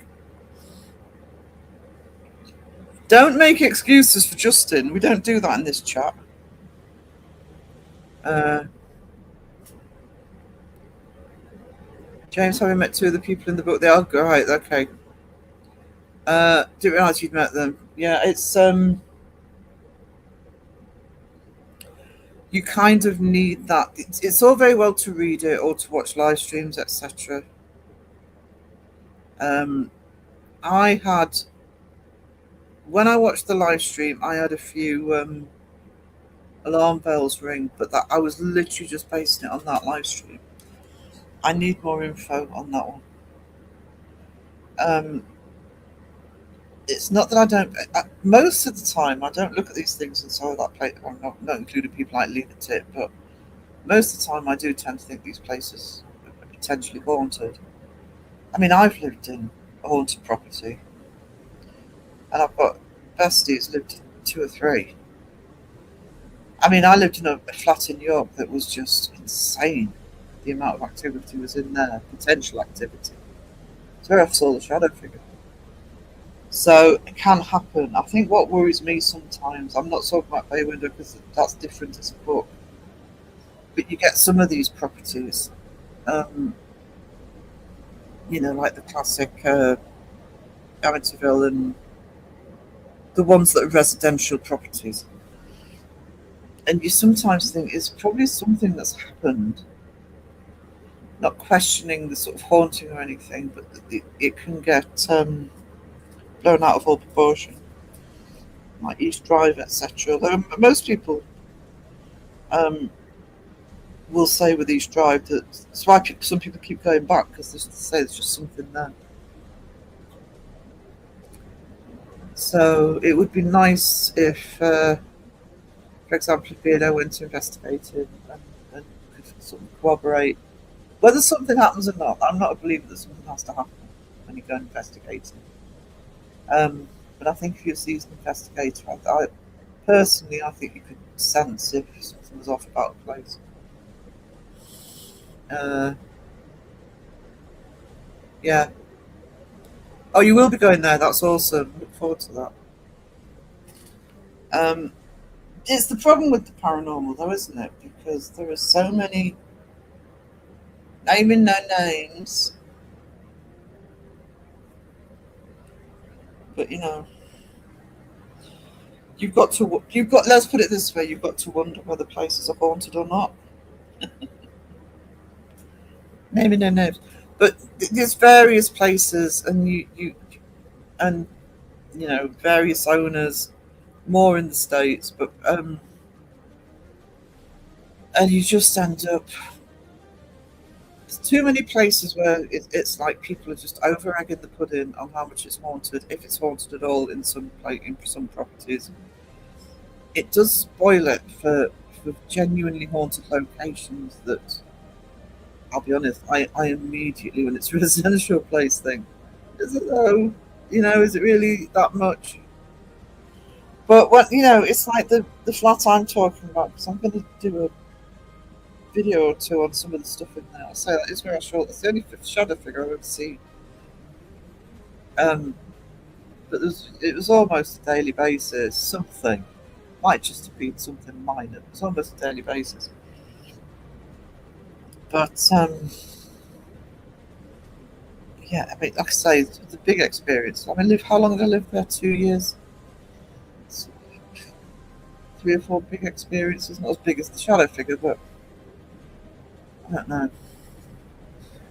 Don't make excuses for Justin. We don't do that in this chat. James, having met two of the people in the book, they are great. Okay. Didn't realise you'd met them. Yeah, it's you kind of need that. It's all very well to read it or to watch live streams, etc. I had, when I watched the live stream, I had a few alarm bells ring, but that I was literally just basing it on that live stream. I need more info on that one. It's not that I don't. Most of the time, I don't look at these things and say, that place. I'm not including people like Lee the Tip, but most of the time, I do tend to think these places are potentially haunted. I mean, I've lived in a haunted property, and I've got besties lived in 2 or 3. I mean, I lived in a flat in York that was just insane. The amount of activity was in there, potential activity. It's where I saw the shadow figure. So it can happen. I think what worries me sometimes, I'm not talking about Bay Window because that's different as a book, but you get some of these properties, like the classic Amityville and the ones that are residential properties. And you sometimes think it's probably something that's happened, not questioning the sort of haunting or anything, but it can get blown out of all proportion, like East Drive, etc. Although most people will say with East Drive that that's why some people keep going back, because they say there's just something there. So it would be nice if, for example, if BNO went to investigate it and could sort of corroborate whether something happens or not. I'm not a believer that something has to happen when you go investigating. But I think if you're a seasoned investigator, I personally, I think you could sense if something was off about the place. Yeah. Oh, you will be going there. That's awesome. Look forward to that. It's the problem with the paranormal, though, isn't it? Because there are so many naming no names, but you've got. Let's put it this way: you've got to wonder whether places are haunted or not. Naming no names, but there's various places, and and various owners, more in the States, but and you just end up. There's too many places where it's like people are just over egging the pudding on how much it's haunted, if it's haunted at all in some properties. It does spoil it for genuinely haunted locations that, I'll be honest, I immediately, when it's a residential place, think, is it though? Is it really that much? But it's like the flat I'm talking about, because I'm going to do a video or two on some of the stuff in there. I'll say that is where I saw. It's the only shadow figure I've ever seen. But it was almost a daily basis. Something might just have been something minor. It was almost a daily basis. But yeah, I mean, like I say, the big experience. I mean, how long did I live there? 2 years. 3 or 4 big experiences. Not as big as the shadow figure, but I don't know.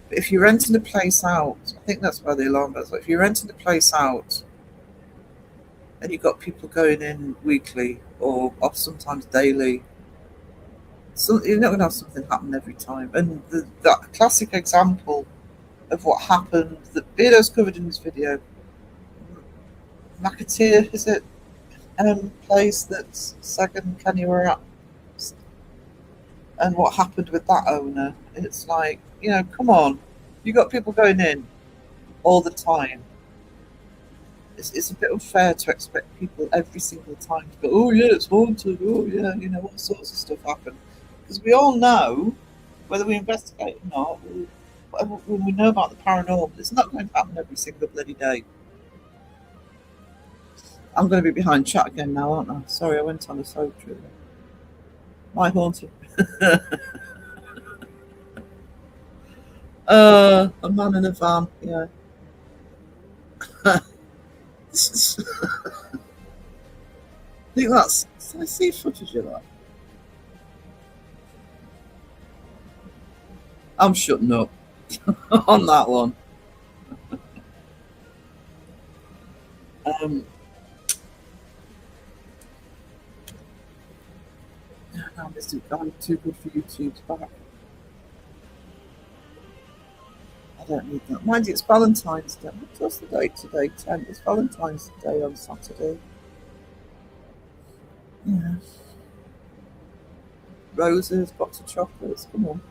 But if you're renting a place out, I think that's where the alarm bells are. If you're renting a place out and you've got people going in weekly or sometimes daily, so you're not going to have something happen every time. And that classic example of what happened that Beardo's covered in this video, McAteer, is it? Place that Sagan and Kenny were at, and what happened with that owner. It's like, come on, you got people going in all the time. It's a bit unfair to expect people every single time to go, oh yeah, it's haunted, oh yeah, all sorts of stuff happen. Because we all know, whether we investigate or not, when we know about the paranormal, it's not going to happen every single bloody day. I'm going to be behind chat again now, aren't I? Sorry, I went on a soap trip. My haunted. A man in a van, yeah. I think that's. Did I see footage of that? I'm shutting up on that one. No, this is too good for YouTube's back. I don't need that. Mind you, it's Valentine's Day. What's the date today? 10th. It's Valentine's Day on Saturday. Yeah. Roses, box of chocolates. Come on.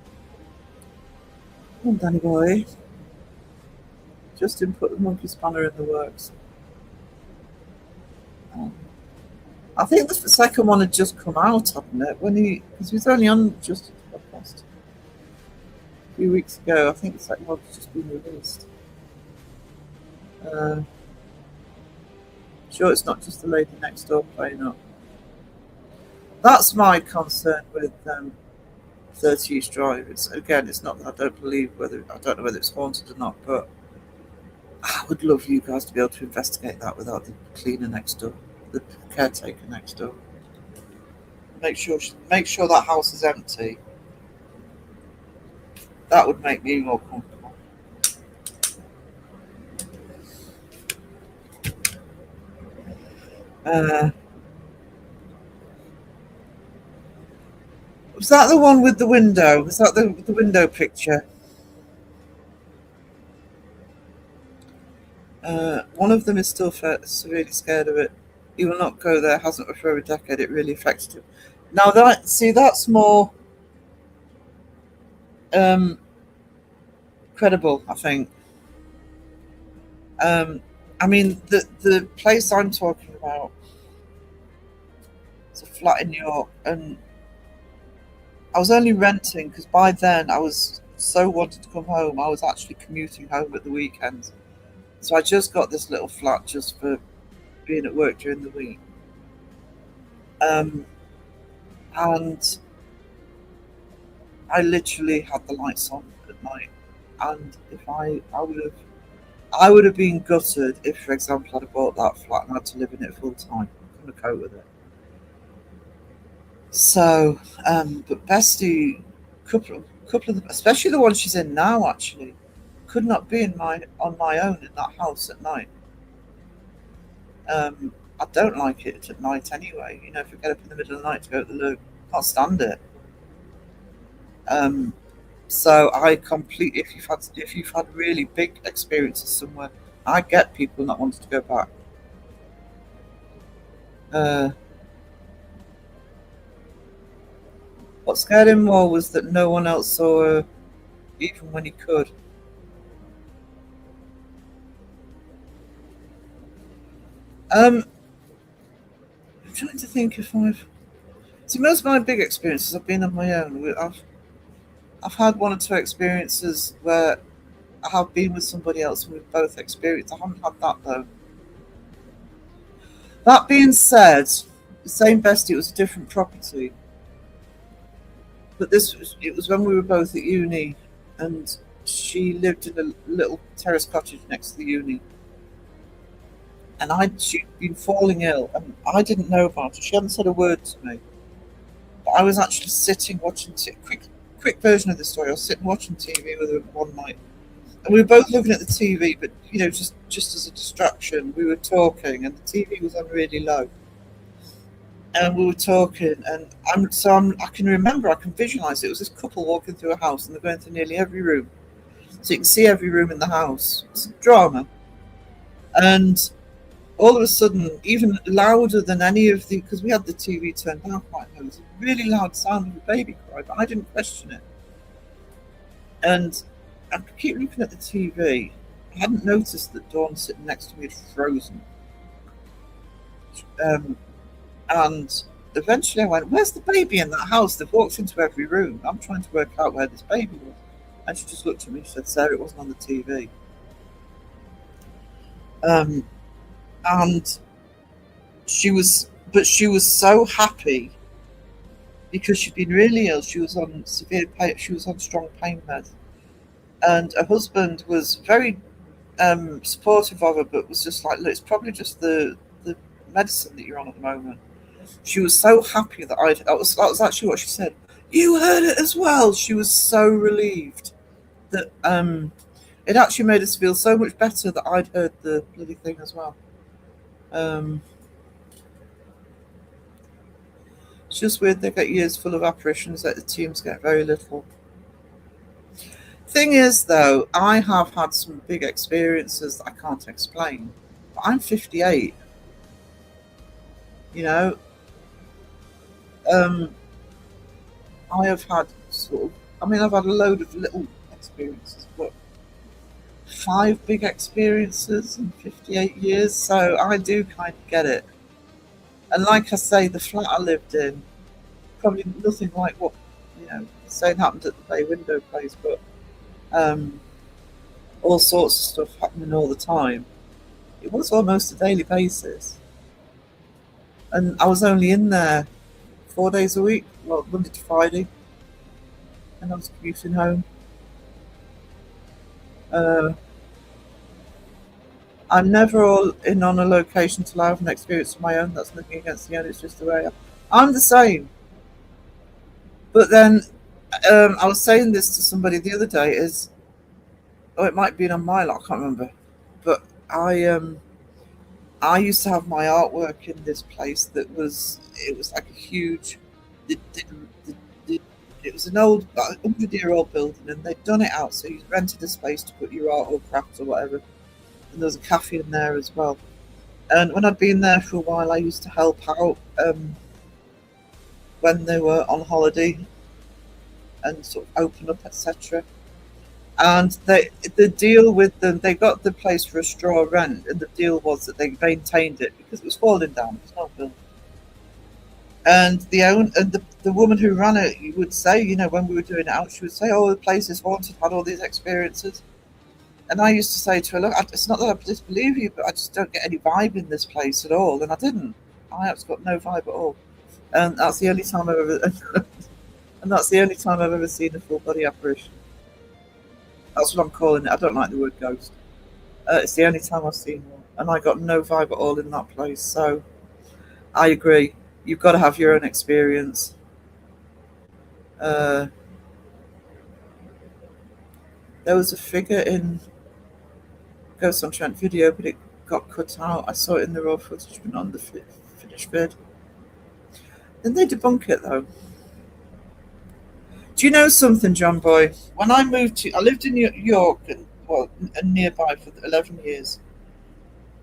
Come on, Danny boy. Justin put the monkey spanner in the works. I think the second one had just come out, hadn't it? Because he was only on Justin's podcast a few weeks ago. I think the second one had just been released. Sure, it's not just the lady next door playing up. That's my concern with 30 East Drive. It's not that I don't know whether it's haunted or not, but I would love you guys to be able to investigate that without the cleaner next door, the caretaker next door. make sure that house is empty. That would make me more comfortable. Was that the one with the window? Was that the window picture? One of them is still severely scared of it. He will not go there. Hasn't for over a decade. It really affected him. Now that's more credible, I think. I mean, the place I'm talking about, it's a flat in New York, and I was only renting because by then I was so wanted to come home. I was actually commuting home at the weekends, so I just got this little flat just for being at work during the week. And I literally had the lights on at night, and if I would have been gutted if, for example, I'd have bought that flat and had to live in it full time. I couldn't cope with it. So, but Bestie, couple of them, especially the one she's in now, actually, could not be on my own in that house at night. I don't like it at night anyway. You know, if I get up in the middle of the night to go to the loo, I can't stand it. So I completely, if you've had really big experiences somewhere, I get people not wanting to go back. What scared him more was that no one else saw her, even when he could. I'm trying to think if most of my big experiences have been on my own. I've had one or two experiences where I have been with somebody else and we've both experienced. I haven't had that though. That being said, the same bestie, it was a different property. But it was when we were both at uni, and she lived in a little terrace cottage next to the uni. And she'd been falling ill, and I didn't know about it. She hadn't said a word to me. But I was actually sitting watching quick version of the story. I was sitting watching TV with her one night, and we were both looking at the TV, but you know, just as a distraction, we were talking, and the TV was on really low. And we were talking, and I can remember, I can visualize it. It was this couple walking through a house, and they're going through nearly every room, so you can see every room in the house. It's a drama, and all of a sudden, even louder than any of because we had the TV turned down quite low, it was a really loud sound of a baby cry, but I didn't question it. And I keep looking at the TV. I hadn't noticed that Dawn sitting next to me had frozen. And eventually I went, "Where's the baby in that house? They've walked into every room. I'm trying to work out where this baby was." And she just looked at me and said, "Sarah, it wasn't on the TV." And she was so happy because she'd been really ill. She was on severe pain. She was on strong pain meds, and her husband was very supportive of her, but was just like, "Look, it's probably just the medicine that you're on at the moment." She was so happy that that was actually what she said. "You heard it as well." She was so relieved that it actually made us feel so much better that I'd heard the bloody thing as well. It's just weird they get years full of apparitions that the teams get very little. Thing is, though, I have had some big experiences that I can't explain. But I'm 58. You know, I have had I've had a load of little experiences, but 5 big experiences in 58 years, so I do kind of get it. And like I say, the flat I lived in, probably nothing like what, saying happened at the bay window place, but all sorts of stuff happening all the time. It was almost a daily basis. And I was only in there 4 days a week, well, Monday to Friday, and I was commuting home. I'm never all in on a location till I have an experience of my own. That's nothing against the own, it's just the way I'm the same. But then I was saying this to somebody the other day. It might have been on my lot, I can't remember. But I used to have my artwork in this place it was like a huge, it, it, it was an old, about 100-year-old building, and they'd done it out, so you rented a space to put your art or crafts or whatever. And there was a cafe in there as well. And when I'd been there for a while, I used to help out when they were on holiday and sort of open up, etc. And the deal with them, they got the place for a straw rent, and the deal was that they maintained it because it was falling down. It was not built. And the woman who ran it, you would say, you know, when we were doing it out, she would say, "Oh, the place is haunted. Had all these experiences." And I used to say to her, "Look, it's not that I disbelieve you, but I just don't get any vibe in this place at all." And I didn't. I just got no vibe at all. And that's the only time I've ever, and that's the only time I've ever seen a full body apparition. That's what I'm calling it. I don't like the word ghost. It's the only time I've seen one, and I got no vibe at all in that place. So I agree. You've got to have your own experience. There was a figure in Ghost on Trent video, but it got cut out. I saw it in the raw footage, but not on the finished vid. Then they debunk it, though. Do you know something, John Boy? When I lived in New York and nearby for 11 years.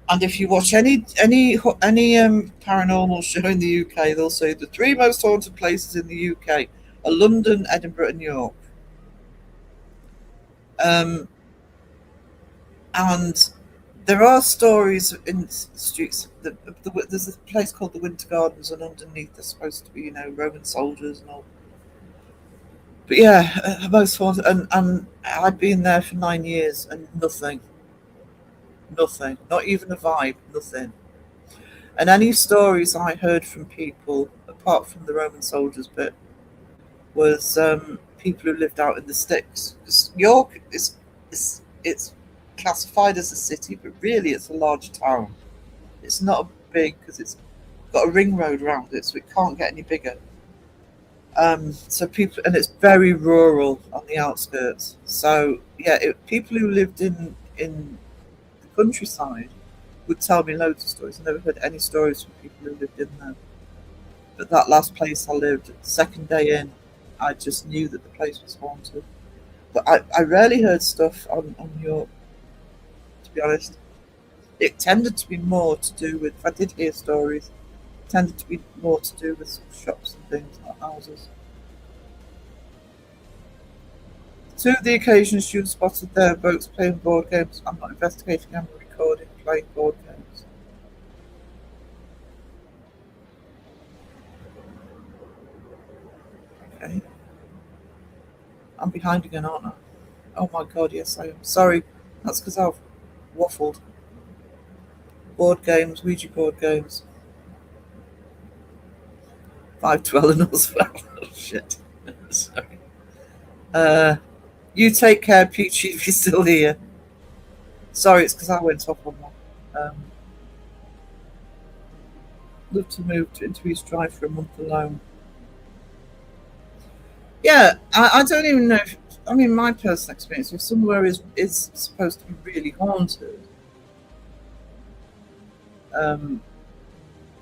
And if you watch any paranormal show in the UK, they'll say the 3 most haunted places in the UK are London, Edinburgh, and York. And there are stories in streets. There's a place called the Winter Gardens, and underneath there's supposed to be, you know, Roman soldiers and all. But yeah, most haunted, and I'd been there for 9 years and nothing, not even a vibe, nothing. And any stories I heard from people, apart from the Roman soldiers bit, was people who lived out in the sticks. Because York it's classified as a city, but really it's a large town. It's not big because it's got a ring road around it, so it can't get any bigger. So people, and it's very rural on the outskirts. So yeah, people who lived in the countryside would tell me loads of stories. I never heard any stories from people who lived in there. But that last place I lived, second day in, I just knew that the place was haunted. But I rarely heard stuff on York, to be honest. It tended to be more to do with, if I did hear stories, it tended to be more to do with shops and things, not houses. 2 of the occasions you spotted there, folks playing board games. I'm not investigating, I'm recording, playing board games. Okay. I'm behind again, aren't I? Oh my god, yes I am. Sorry, that's because I've waffled. Board games, Ouija board games. 5 dwelling as well. Oh shit. Sorry. You take care, Peachy, if you're still here. Sorry, it's because I went off on that. Love to move into East Drive for a month alone. Yeah, I don't even know if, I mean, my personal experience, if somewhere is supposed to be really haunted,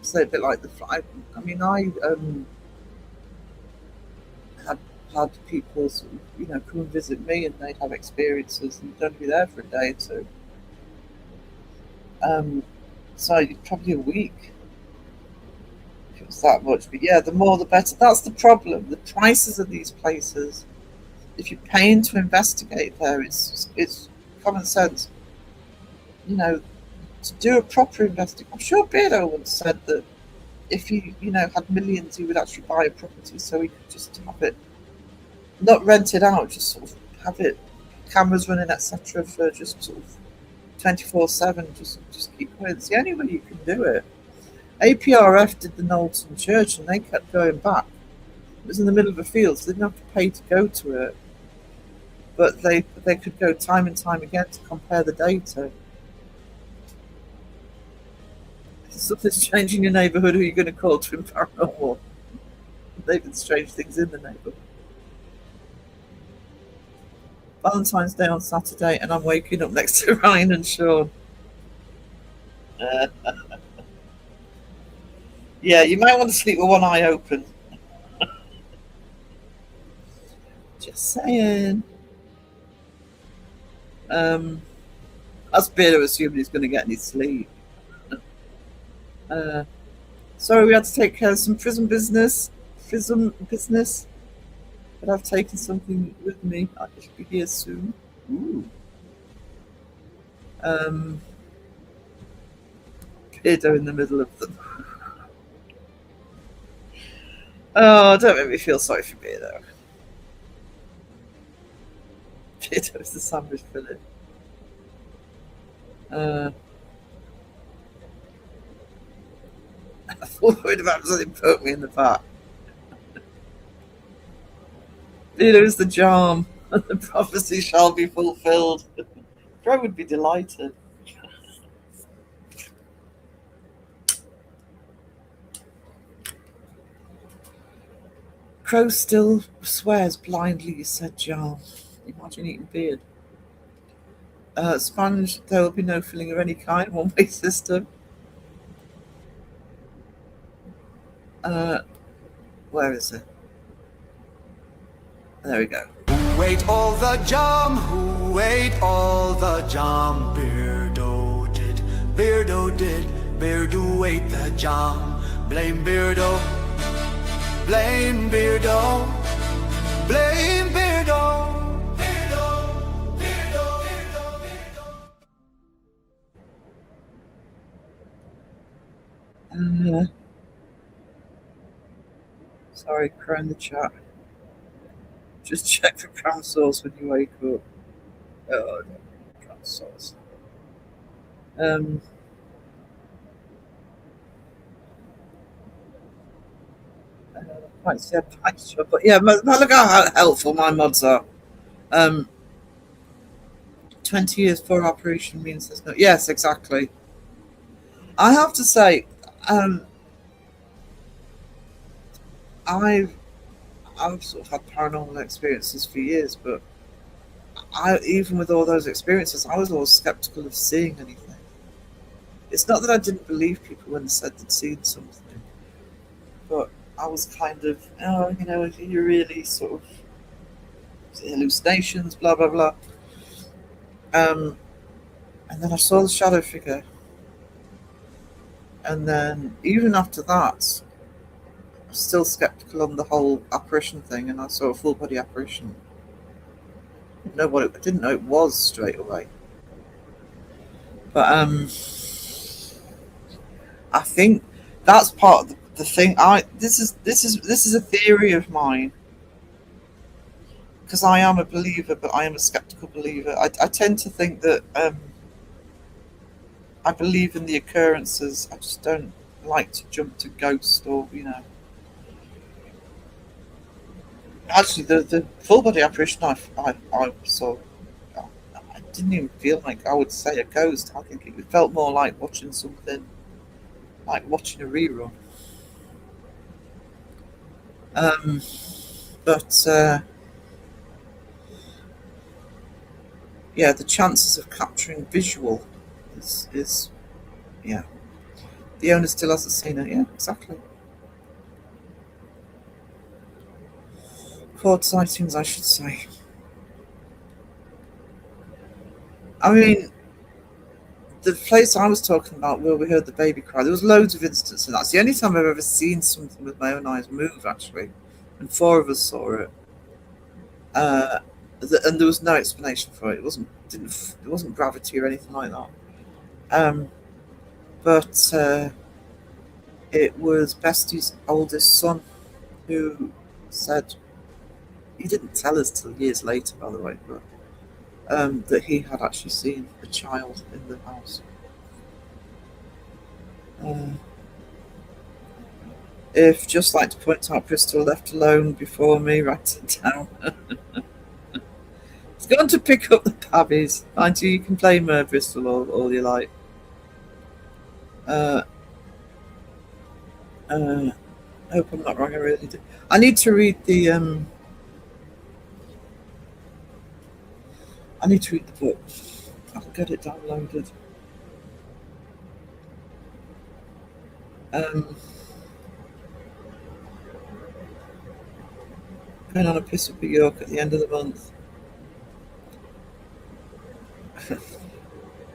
so a bit like the fly. I mean, I had people sort of, you know, come and visit me, and they'd have experiences, and you'd only be there for a day or two. So probably a week if it was that much. But yeah, the more the better. That's the problem. The prices of these places, if you're paying to investigate there, it's common sense. You know, to do a proper investigation. I'm sure Beardo once said that if he, you know, had millions, he would actually buy a property so he could just have it, not rent it out, just sort of have it, cameras running, etc., for just sort of 24/7. Just keep going. It's the only way you can do it. APRF did the Knowlton Church, and they kept going back. It was in the middle of a field, so they didn't have to pay to go to it, but they could go time and time again to compare the data. If something's changing your neighbourhood, who are you going to call to paranormal? They've strange things in the neighbourhood. Valentine's Day on Saturday, and I'm waking up next to Ryan and Sean. Yeah, you might want to sleep with one eye open. Just saying. That's Peter assuming he's going to get any sleep. Sorry, we had to take care of some prison business. But I've taken something with me. I should be here soon. Ooh. Peter in the middle of them. Oh, don't make me feel sorry for Peter. Peter is the sandwich villain. I thought we'd have absolutely poked me in the back. Peter is the charm, and the prophecy shall be fulfilled. Crow would be delighted. Crow still swears blindly, said Jar. Imagine eating beard. Sponge, there will be no filling of any kind, one-way system. Where is it? There we go. Who ate all the jam? Who ate all the jam? Beardo did, Beardo ate the jam. Blame Beardo, blame Beardo, blame Beardo. Sorry, Crow in the chat. Just check for crown sauce when you wake up. Oh, no, crown sauce. Quite see a picture, but yeah, look how helpful my mods are. 20 years for operation means there's no. Yes, exactly. I have to say, I've sort of had paranormal experiences for years, but even with all those experiences, I was always skeptical of seeing anything. It's not that I didn't believe people when they said they'd seen something, but I was kind of, you really sort of hallucinations, blah blah blah. And then I saw the shadow figure, and then even after that, I was still skeptical on the whole apparition thing, and I saw a full body apparition. I didn't know it was straight away, but I think that's part of the thing. This is a theory of mine, because I am a believer, but I am a skeptical believer. I tend to think that I believe in the occurrences. I just don't like to jump to ghost or Actually, the full body apparition I saw, I didn't even feel like I would say a ghost. I think it felt more like watching something, like watching a rerun. But yeah, the chances of capturing visual is yeah. The owner still hasn't seen it. Yeah, exactly. Quad sightings, I should say. I mean, the place I was talking about where we heard the baby cry, there was loads of instances, and that's the only time I've ever seen something with my own eyes move, actually. And 4 of us saw it. And there was no explanation for it. It wasn't gravity or anything like that. But it was Bestie's oldest son who said, he didn't tell us till years later, by the way, but that he had actually seen a child in the house. If just like to point out Bristol left alone before me, write it down. It's going to pick up the pabbies. Mind you, you can play Bristol all you like. I hope I'm not wrong. I really do. I need to read the book. I'll get it downloaded. Going on a piss up at York at the end of the month.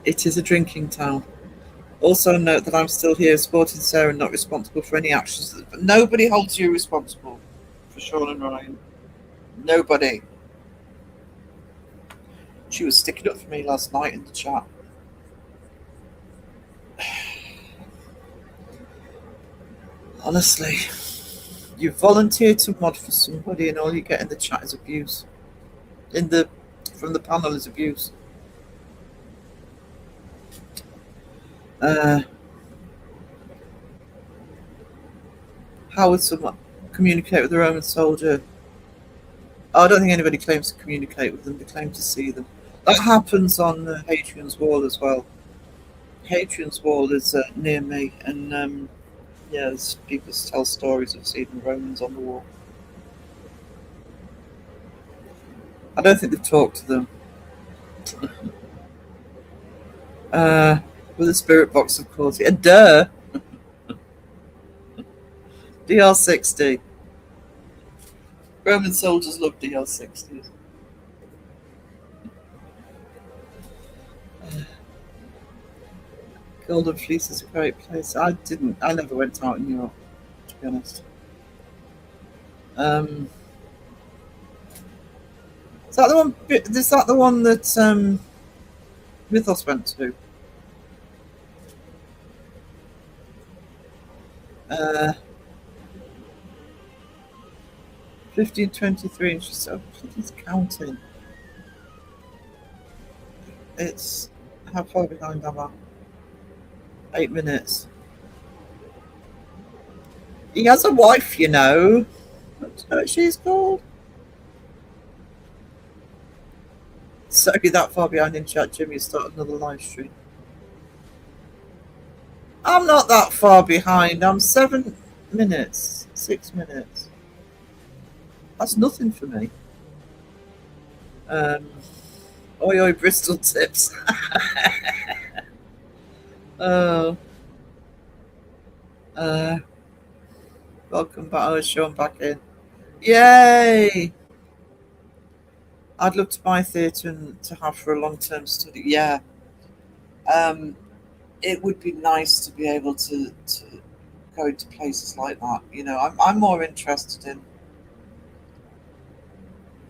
It is a drinking town. Also note that I'm still here supporting Sarah and not responsible for any actions. Nobody holds you responsible for Sean and Ryan. Nobody. She was sticking up for me last night in the chat. Honestly, you volunteer to mod for somebody and all you get in the chat is abuse. From the panel is abuse. How would someone communicate with a Roman soldier? Oh, I don't think anybody claims to communicate with them. They claim to see them. That happens on Hadrian's Wall as well. Hadrian's Wall is near me, and people tell stories of seeing the Romans on the wall. I don't think they've talked to them. With a spirit box, of course. Yeah, duh. DR60. Roman soldiers love DR60s. Golden Fleece is a great place. I never went out in New York, to be honest. Is that the one? Is that the one that Mythos went to? 15:23, and she's so please counting. It's how far behind am I? 8 minutes. He has a wife, you know. What's she's called? Sorry, that far behind in chat, Jimmy. Start another live stream. I'm not that far behind. I'm 7 minutes, 6 minutes. That's nothing for me. Oi, Bristol tips. Oh. Welcome back. Oh, Sean back in. Yay! I'd love to buy a theatre and to have for a long-term study. Yeah. It would be nice to be able to go to places like that. You know, I'm more interested in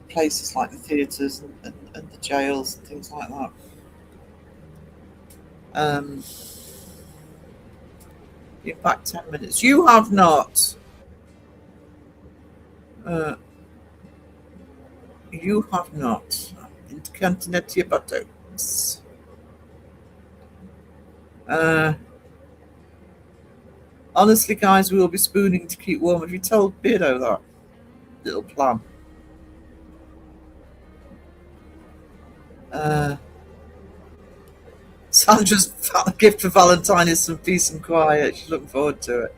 places like the theatres and the jails and things like that. You're back 10 minutes. You have not. You have not. Intercontinental your buttocks. Honestly, guys, we will be spooning to keep warm. Have you told Beardo that little plan? Sandra's gift for Valentine is some peace and quiet. She's looking forward to it.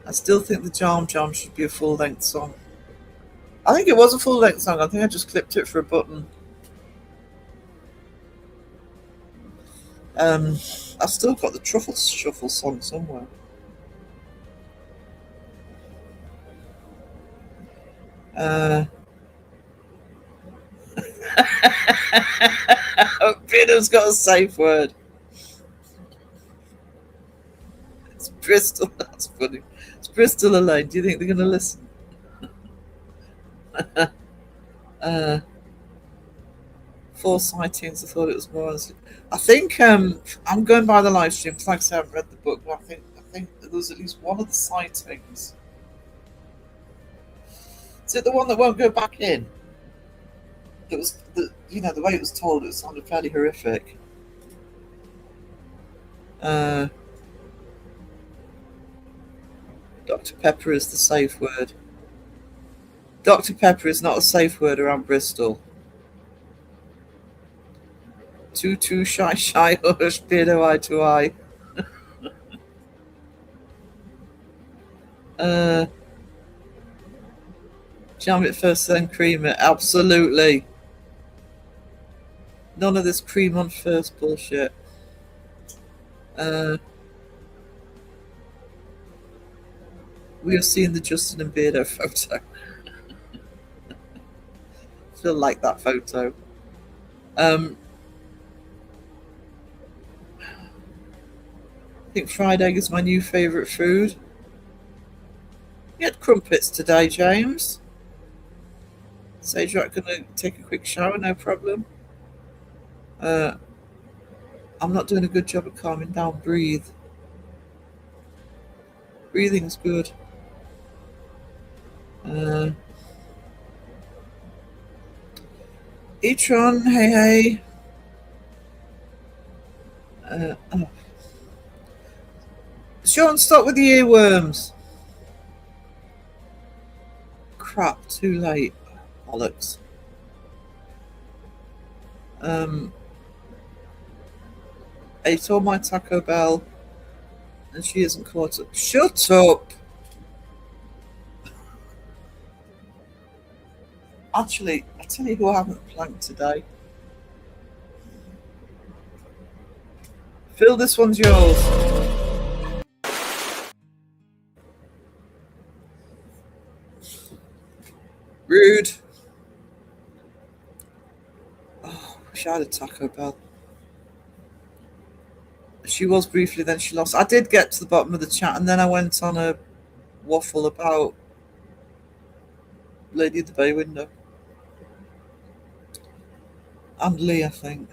I still think the Jam Jam should be a full-length song. I think it was a full-length song. I think I just clipped it for a button. I've still got the Truffle Shuffle song somewhere. Peter's got a safe word. It's Bristol. That's funny. It's Bristol Elaine. Do you think they're going to listen? 4 sightings. I thought it was more honestly. I think I'm going by the live stream because, like I said, I haven't read the book, but I think there was at least one of the sightings. Is it the one that won't go back in? It was the way it was told. It sounded fairly horrific. Dr. Pepper is the safe word. Dr. Pepper is not a safe word around Bristol. Too shy, hush, beardo eye to eye. Jam it first, then cream it. Absolutely. None of this cream on first bullshit. We have seen the Justin and Beardo photo. Still like that photo. I think fried egg is my new favourite food. You had crumpets today, James. Sage Rat gonna take a quick shower, no problem. I'm not doing a good job of calming down. Breathe. Breathing's good. E-tron, hey. Oh. Sean, stop with the earworms. Crap, too late. Bollocks. Ate all my Taco Bell and she isn't caught up. Shut up! Actually, I'll tell you who I haven't planked today. Phil, this one's yours. Rude. Oh, wish I had a Taco Bell. She was briefly, then she lost. I did get to the bottom of the chat, and then I went on a waffle about Lady of the Bay Window. And Lee, I think.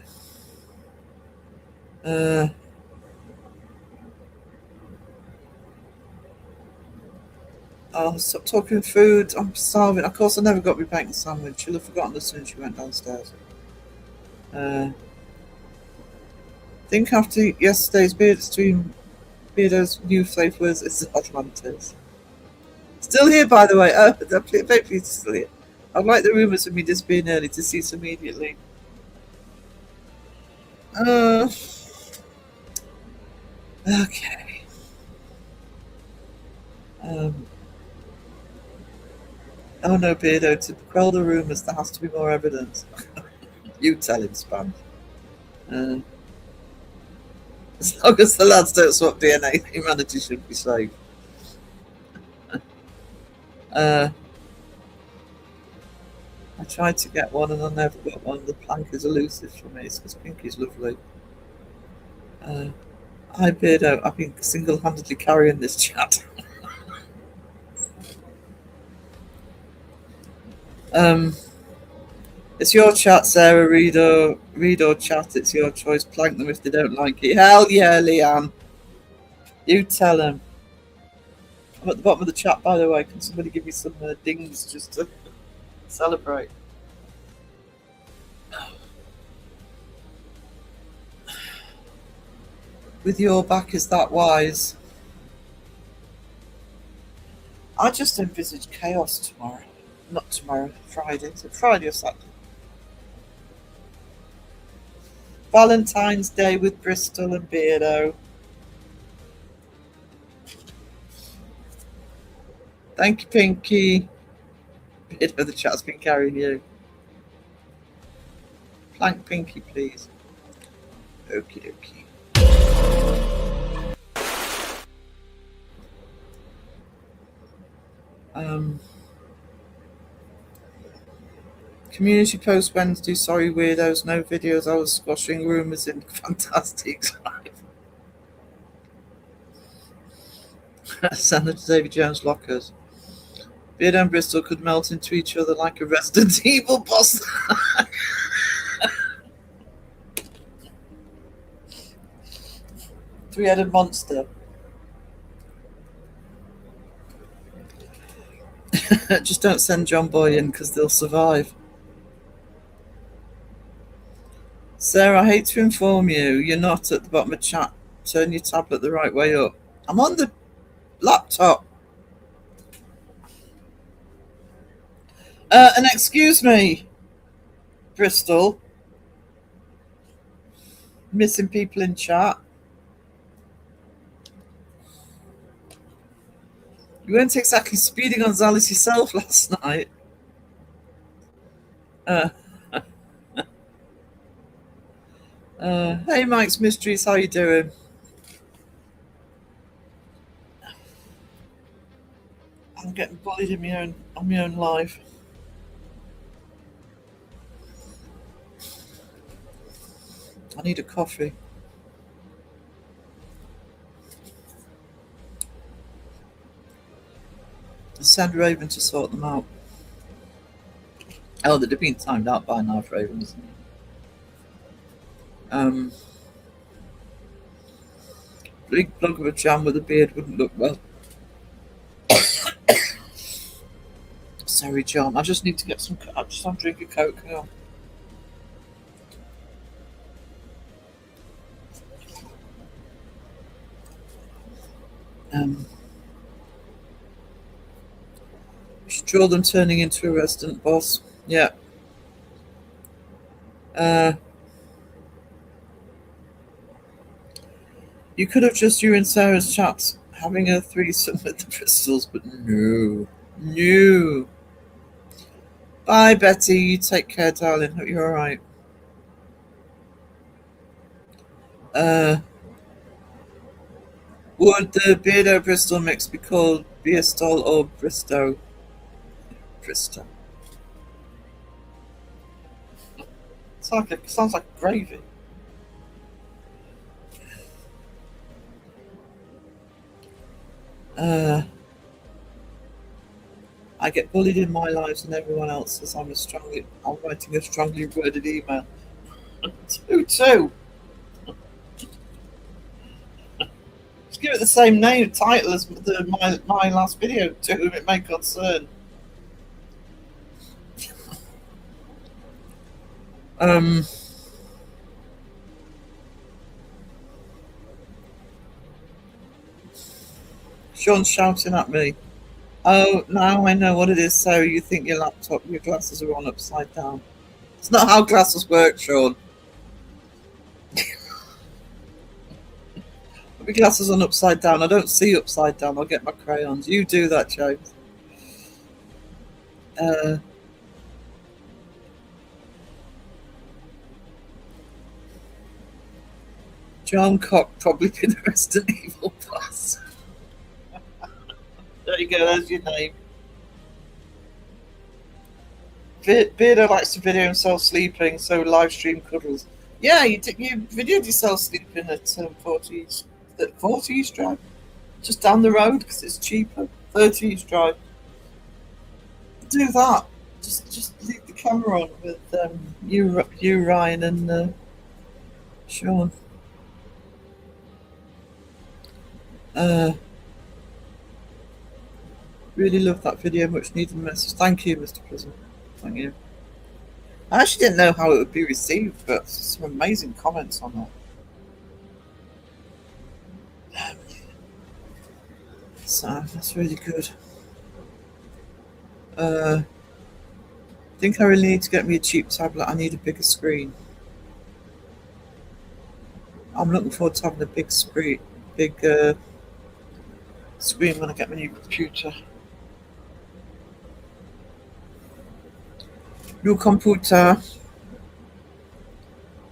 Oh, stop talking food. I'm starving. Of course, I never got my bacon sandwich. She'll have forgotten as soon as she went downstairs. Think after yesterday's beard stream, Beardo's new flavours is Atlantis. Still here, by the way. Hopefully still here. I'd like the rumours of me disappearing early to cease immediately. Okay. Oh no, Beardo, to quell the rumours, there has to be more evidence. You tell him, Spam. As long as the lads don't swap DNA, humanity should be safe. I tried to get one and I never got one. The plank is elusive for me. It's because Pinky's lovely. Hi, Beardo. I've been single-handedly carrying this chat. It's your chat, Sarah. Read or chat. It's your choice. Plank them if they don't like it. Hell yeah, Leanne. You tell them. I'm at the bottom of the chat, by the way. Can somebody give me some dings just to celebrate? With your back is that wise. I just envisage chaos tomorrow. Not tomorrow, Friday. Is it Friday or Saturday? Valentine's Day with Bristol and Beardo. Thank you, Pinky. Beardo, the chat's been carrying you. Plank Pinky, please. Okie dokie. Community post Wednesday. Sorry, weirdos. No videos. I was squashing rumours in Fantastic. Senator David Jones lockers. Beardo and Bristol could melt into each other like a Resident Evil boss. Three-headed monster. Just don't send John Boy in because they'll survive. Sarah, I hate to inform you, you're not at the bottom of chat. Turn your tablet the right way up. I'm on the laptop. And excuse me, Bristol. Missing people in chat. You weren't exactly speedy Gonzalez yourself last night. Hey, Mike's Mysteries, how you doing? I'm getting bullied in on my own live. I need a coffee. Send Raven to sort them out. Oh, they'd have been timed out by now for Raven, isn't it? Big bloke of a jam with a beard wouldn't look well. Sorry, John. I just need to get some. I'm drinking Coke now. We should draw them turning into a resident boss. Yeah. You could have just you and Sarah's chat having a threesome with the Bristol, but no. No. Bye, Betty. You take care, darling. Hope you're alright. Would the Beardo Bristol mix be called Beerstol or Bristow? Bristow. Sounds like gravy. I get bullied in my lives and everyone else's. I'm writing a strongly worded email. Too. Just give it the same title as my last video, to whom it may concern. Sean's shouting at me. Oh, now I know what it is, Sarah. You think your glasses are on upside down. It's not how glasses work, Sean. My glasses on upside down. I don't see upside down. I'll get my crayons. You do that, James. John Cock probably be the Resident Evil boss. There you go, there's your name. Beardo likes to video himself sleeping, so live stream cuddles. Yeah, you videoed yourself sleeping at 40 East Drive. Just down the road, because it's cheaper. 30 East Drive. Do that. Just leave the camera on with you, Ryan, and Sean. Really love that video. Much needed message. Thank you, Mr. Prism. Thank you. I actually didn't know how it would be received, but some amazing comments on that. So that's really good. I think I really need to get me a cheap tablet. I need a bigger screen. I'm looking forward to having a big screen when I get my new computer. New computer.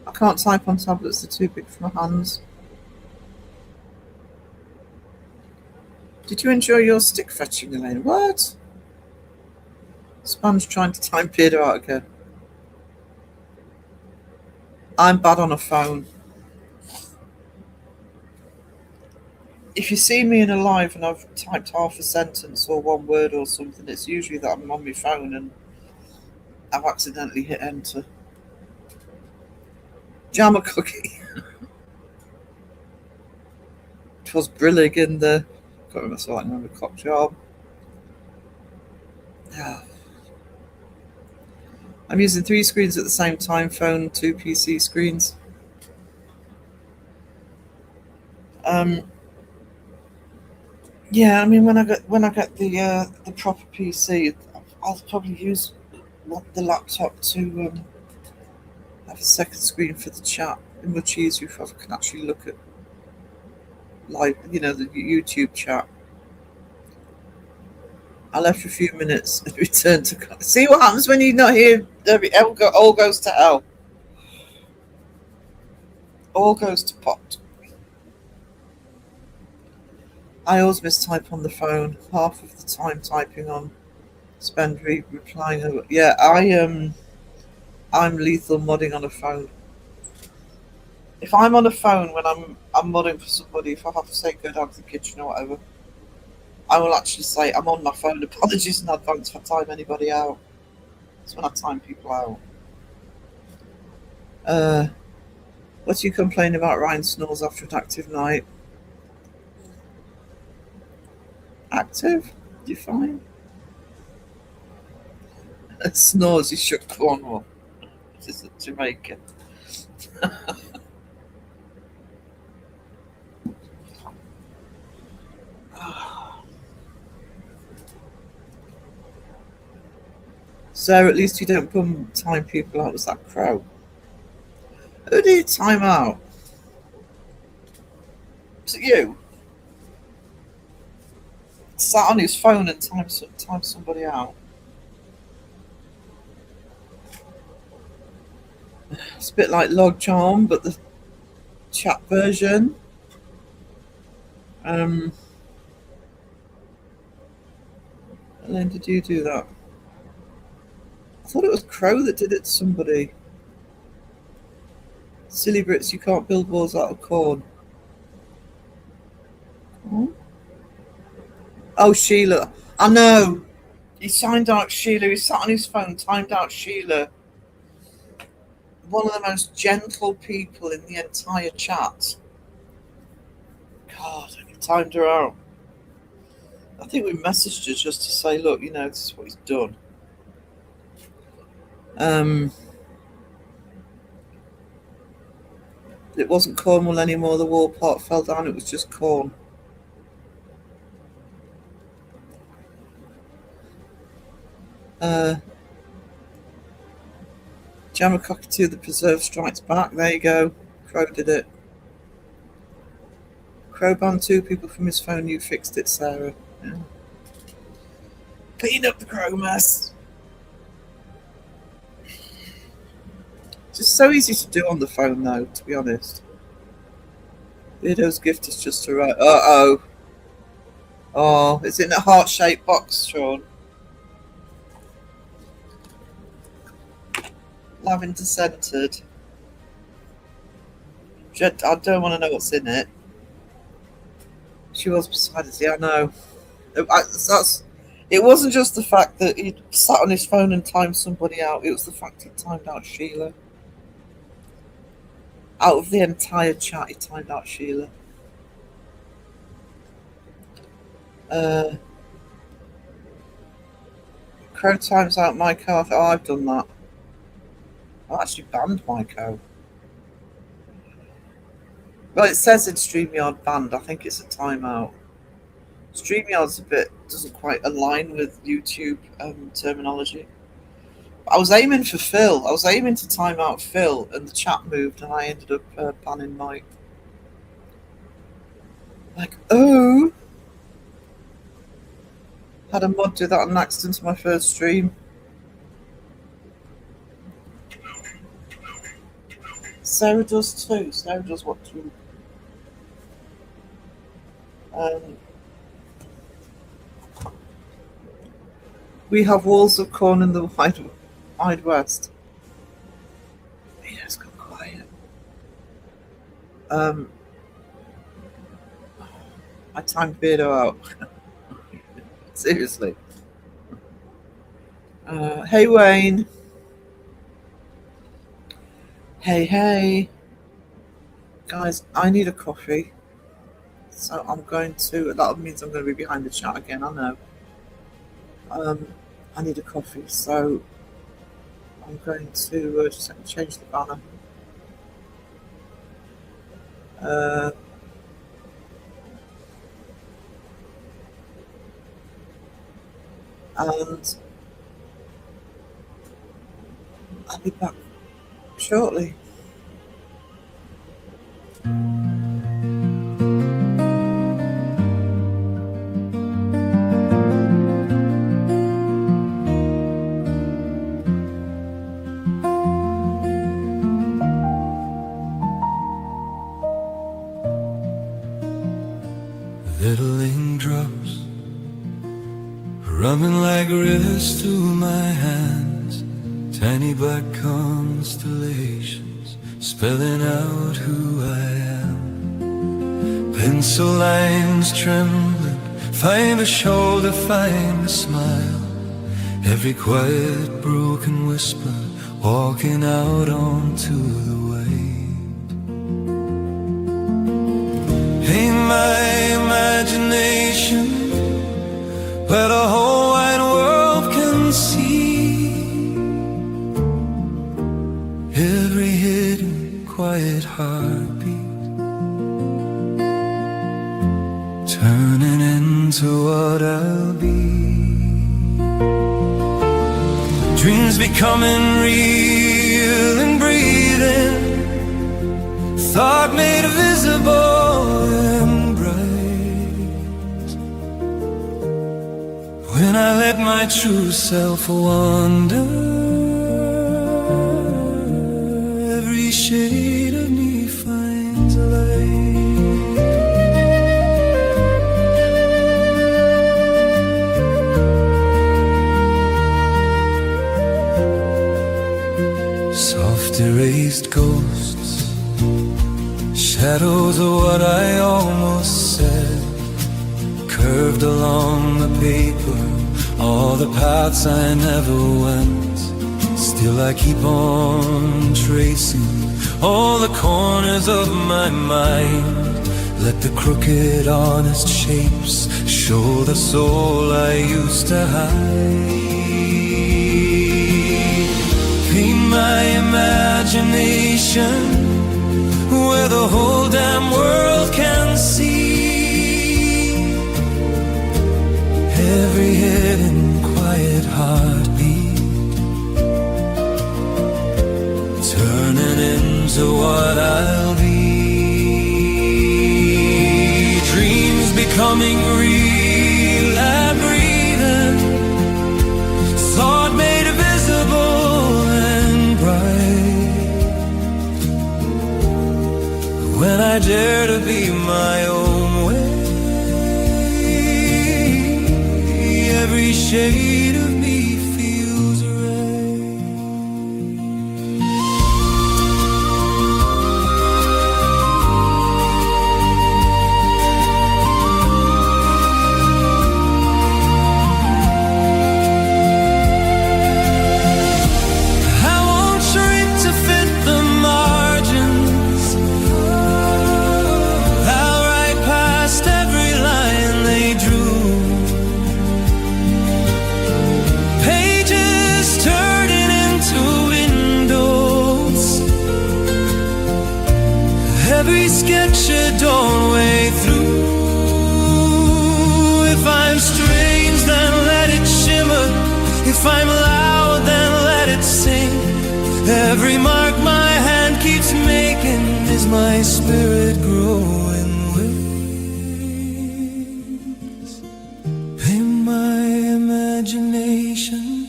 I can't type on tablets, they're too big for my hands. Did you enjoy your stick fetching, Elaine? What? Sponge trying to time Peter out again. I'm bad on a phone. If you see me in a live and I've typed half a sentence or one word or something, it's usually that I'm on my phone and I've accidentally hit enter. Jam a cookie. It was brillig in the... I can't remember, so I remember cock job. Yeah. I'm using 3 screens at the same time, phone, 2 PC screens. Yeah, I mean, when I get the proper PC, I'll probably use the laptop to have a second screen for the chat. be much easier if I can actually look at live, the YouTube chat. I left for a few minutes and returned to. See what happens when you're not here? All goes to hell. All goes to pot. I always mistype on the phone. Half of the time typing on, spend replying. Yeah, I'm lethal modding on a phone. If I'm on a phone when I'm modding for somebody, if I have to say go down to the kitchen or whatever, I will actually say I'm on my phone. Apologies in advance if I time anybody out. That's when I time people out. What do you complain about? Ryan snores after an active night. Active? Define. Snores, he shook Cornwall. This is Jamaica. Sarah, at least you don't time people out. Was that Crow? Who do you time out? Is it you? Sat on his phone and time somebody out. It's a bit like Logjam, but the chat version. And then did you do that? I thought it was Crow that did it to somebody. Silly Brits, you can't build walls out of corn. Oh, Sheila. I know. He signed out Sheila. He sat on his phone, timed out Sheila. One of the most gentle people in the entire chat. God, he timed her out. I think we messaged her just to say, look, this is what he's done. It wasn't Cornwall anymore. The wall part fell down. It was just corn. Jammer Cockatoo, the preserve strikes back. There you go. Crow did it. Crow banned 2 people from his phone. You fixed it, Sarah. Yeah. Clean up the Crow mess. Just so easy to do on the phone, though, to be honest. Beardo's gift is just to write. Uh-oh. Oh, is it in a heart-shaped box, Sean? Lavender scented. I don't want to know what's in it. She was beside us. Yeah, I know. It wasn't just the fact that he sat on his phone and timed somebody out. It was the fact he timed out Sheila. Out of the entire chat, he timed out Sheila. Crow times out Myco. Oh, I've done that. I actually banned Myco. Well, it says in StreamYard banned. I think it's a timeout. StreamYard's doesn't quite align with YouTube terminology. I was aiming for Phil. I was aiming to time out Phil, and the chat moved, and I ended up banning Mike. Like, oh! Had a mod do that on accident to my first stream. Sarah does too. Sarah does what too. We have walls of corn in the wide west. Yeah, it's got quiet. I timed Beardo out. Seriously. Hey, Wayne. Hey. Guys, I need a coffee. So I'm going to... That means I'm going to be behind the chat again, I know. I need a coffee, so I'm going to just change the banner. And I'll be back shortly. Little ink drops running like rivers through my hands, tiny black constellations spelling out who I am. Pencil lines trembling, find a shoulder, find a smile. Every quiet broken whisper walking out onto the wave. Paint my imagination where the whole wide world can see every hidden quiet heartbeat, turning into what I'll be. Dreams becoming real and breathing, thought made visible and bright. When I let my true self wander, every shade of me finds light. Soft erased ghosts, shadows of what I almost said, curved along the paper, all the paths I never went. Still I keep on tracing all the corners of my mind. Let the crooked honest shapes show the soul I used to hide. Paint my imagination where the whole damn world can see every hidden quiet heartbeat, turning into what I'll be. Dreams becoming real and breathing, thought made visible and bright. When I dare to be my own way, every shade of me feels right. I won't shrink to fit the margins, I'll write past every line they drew. Pages turning into windows, every sketch a doorway through. If I'm strange, then let it shimmer. If I'm loud, then let it sing. Every mark my hand keeps making is my spirit growing wings. In my imagination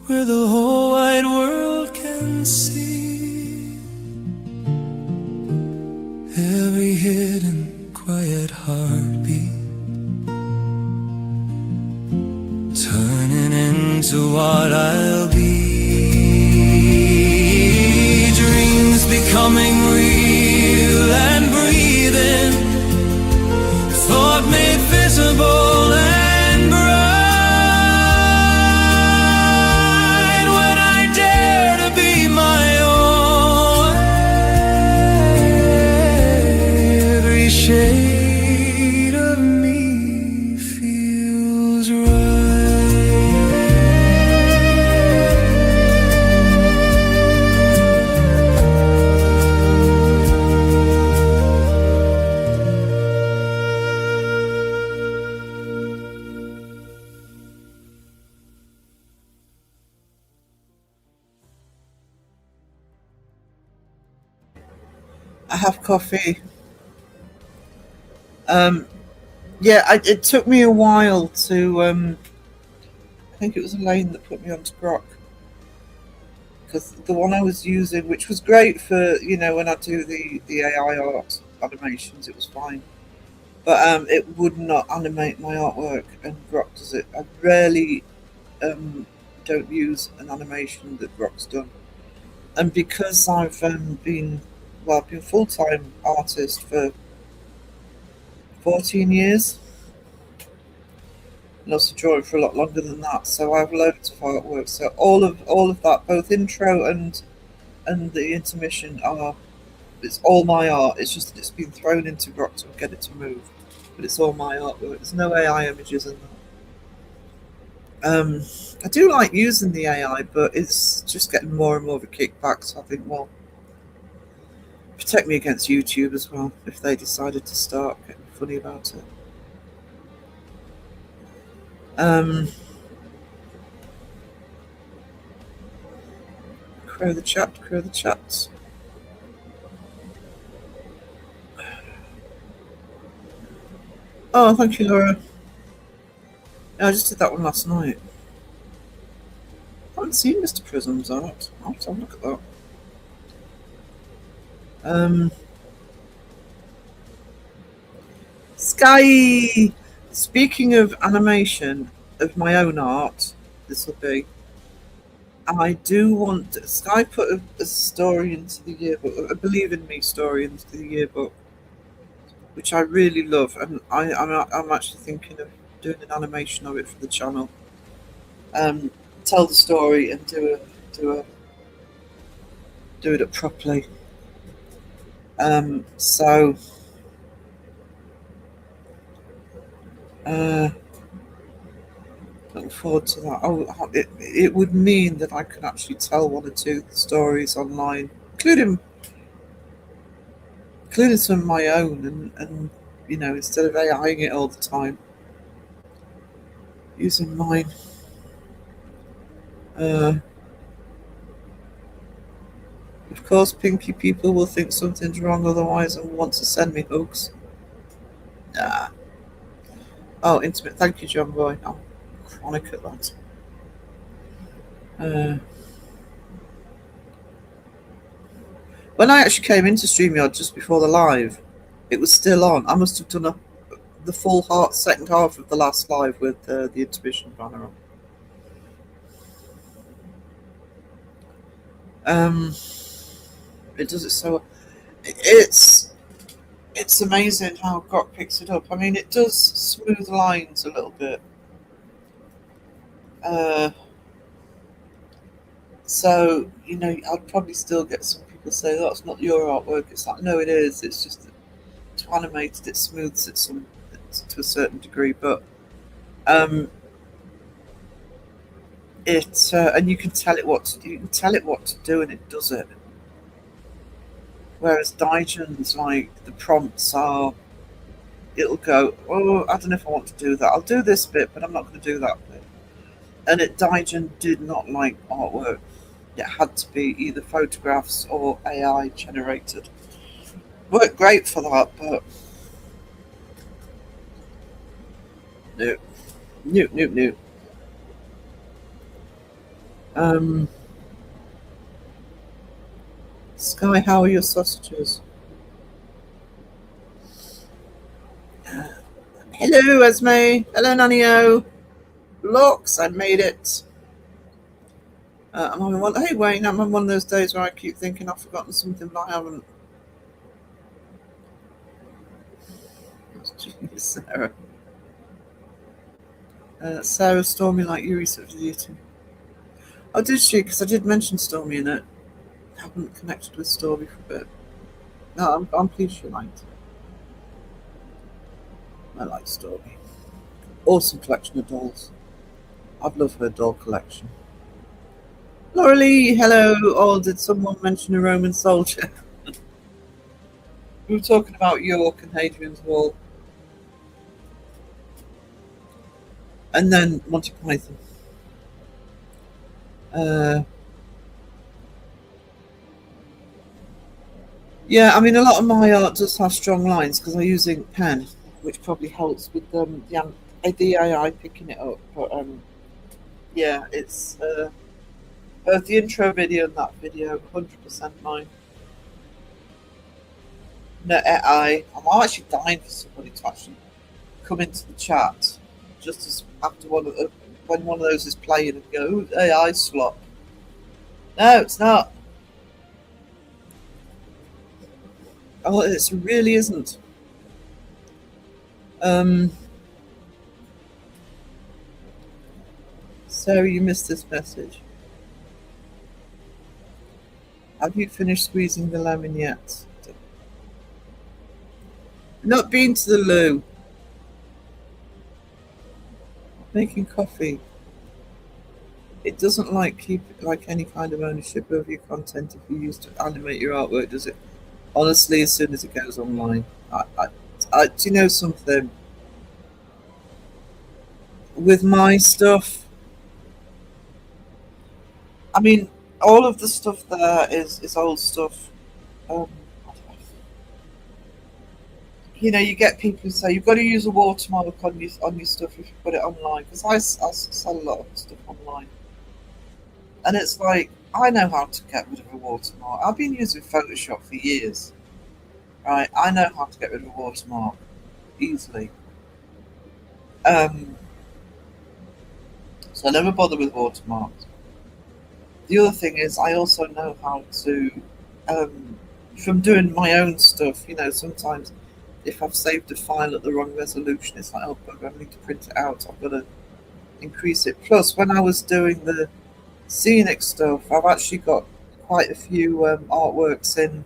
where the whole wide world can see every hidden quiet heartbeat, turning into what I'll be. Dreams becoming real and breathing, thought made visible and bright. When I dare to be my own, every shade of me feels right. I have coffee. It took me a while to. I think it was Elaine that put me onto Grok, because the one I was using, which was great for when I do the AI art animations, it was fine. but it would not animate my artwork, and Grok does it. I rarely don't use an animation that Grok's done, and because I've been full-time artist for 14 years, and also drawing for a lot longer than that. So I have loads of artwork. So all of that, both intro and the intermission, it's all my art. It's just that it's been thrown into Grok to get it to move, but it's all my artwork. There's no AI images in that. I do like using the AI, but it's just getting more and more of a kickback. So I think, well, protect me against YouTube as well if they decided to start getting funny about it. Crow the chat, crow the chat. Oh, thank you, Laura. Yeah, I just did that one last night. I haven't seen Mr. Prism's art. I'll have to have a look at that. Sky! Speaking of animation of my own art, this will be. I do want Sky put a story into the yearbook, a Believe in Me story into the yearbook, which I really love, and I'm actually thinking of doing an animation of it for the channel. Tell the story and do it up properly. So. Looking forward to that. Oh, it would mean that I could actually tell one or two stories online, including some of my own, and instead of AIing it all the time, using mine. Of course, Pinky people will think something's wrong otherwise and want to send me hugs. Nah. Oh, intimate. Thank you, John Boy. I'm chronic at that. When I actually came into StreamYard just before the live, it was still on. I must have done the full second half of the last live with the intermission banner on. It does it so. It's amazing how Grok picks it up. I mean, it does smooth lines a little bit. So, I'd probably still get some people say, that's not your artwork. It's like, no, it is. It's just that to animate it, it smooths it to a certain degree. But and you can tell it what to do. You can tell it what to do, and it does it. Whereas Daigen's, like, the prompts are, it'll go, oh, I don't know if I want to do that. I'll do this bit, but I'm not going to do that bit. And Daigen did not like artwork. It had to be either photographs or AI generated. Worked great for that, but no. Sky, how are your sausages? Hello, Esme. Hello, Nanio. Locks, I made it. Hey, Wayne, I'm on one of those days where I keep thinking I've forgotten something, but I haven't. Genius, Sarah. Sarah Stormy, like you researched the eating. Oh, did she? Because I did mention Stormy in it. I haven't connected with Stormy for a bit. No, I'm pleased she liked it. I like Stormy. Awesome collection of dolls. I've loved her doll collection. Laura Lee, hello. Oh, did someone mention a Roman soldier? We were talking about York and Hadrian's Wall. And then Monty Python. Yeah, I mean, a lot of my art does have strong lines because I'm using pen, which probably helps with the AI picking it up. But yeah, it's both the intro video and that video, 100% mine. No, I'm actually dying for somebody to actually come into the chat just as after when one of those is playing and go, AI slop. No, it's not. Oh, it really isn't. So you missed this message. Have you finished squeezing the lemon yet? Not been to the loo. Making coffee. It doesn't keep any kind of ownership over your content if you use to animate your artwork, does it? Honestly, as soon as it goes online, do you know something? With my stuff, I mean, all of the stuff there is old stuff. You know, you get people who say you've got to use a watermark on your stuff if you put it online, because I sell a lot of stuff online, and it's like I know how to get rid of a watermark. I've been using Photoshop for years, right? I know how to get rid of a watermark easily. So I never bother with watermarks. The other thing is I also know how to, from doing my own stuff, you know, sometimes if I've saved a file at the wrong resolution, it's like, oh, bugger, I need to print it out. I've got to increase it. Plus, when I was doing the scenic stuff, I've actually got quite a few artworks in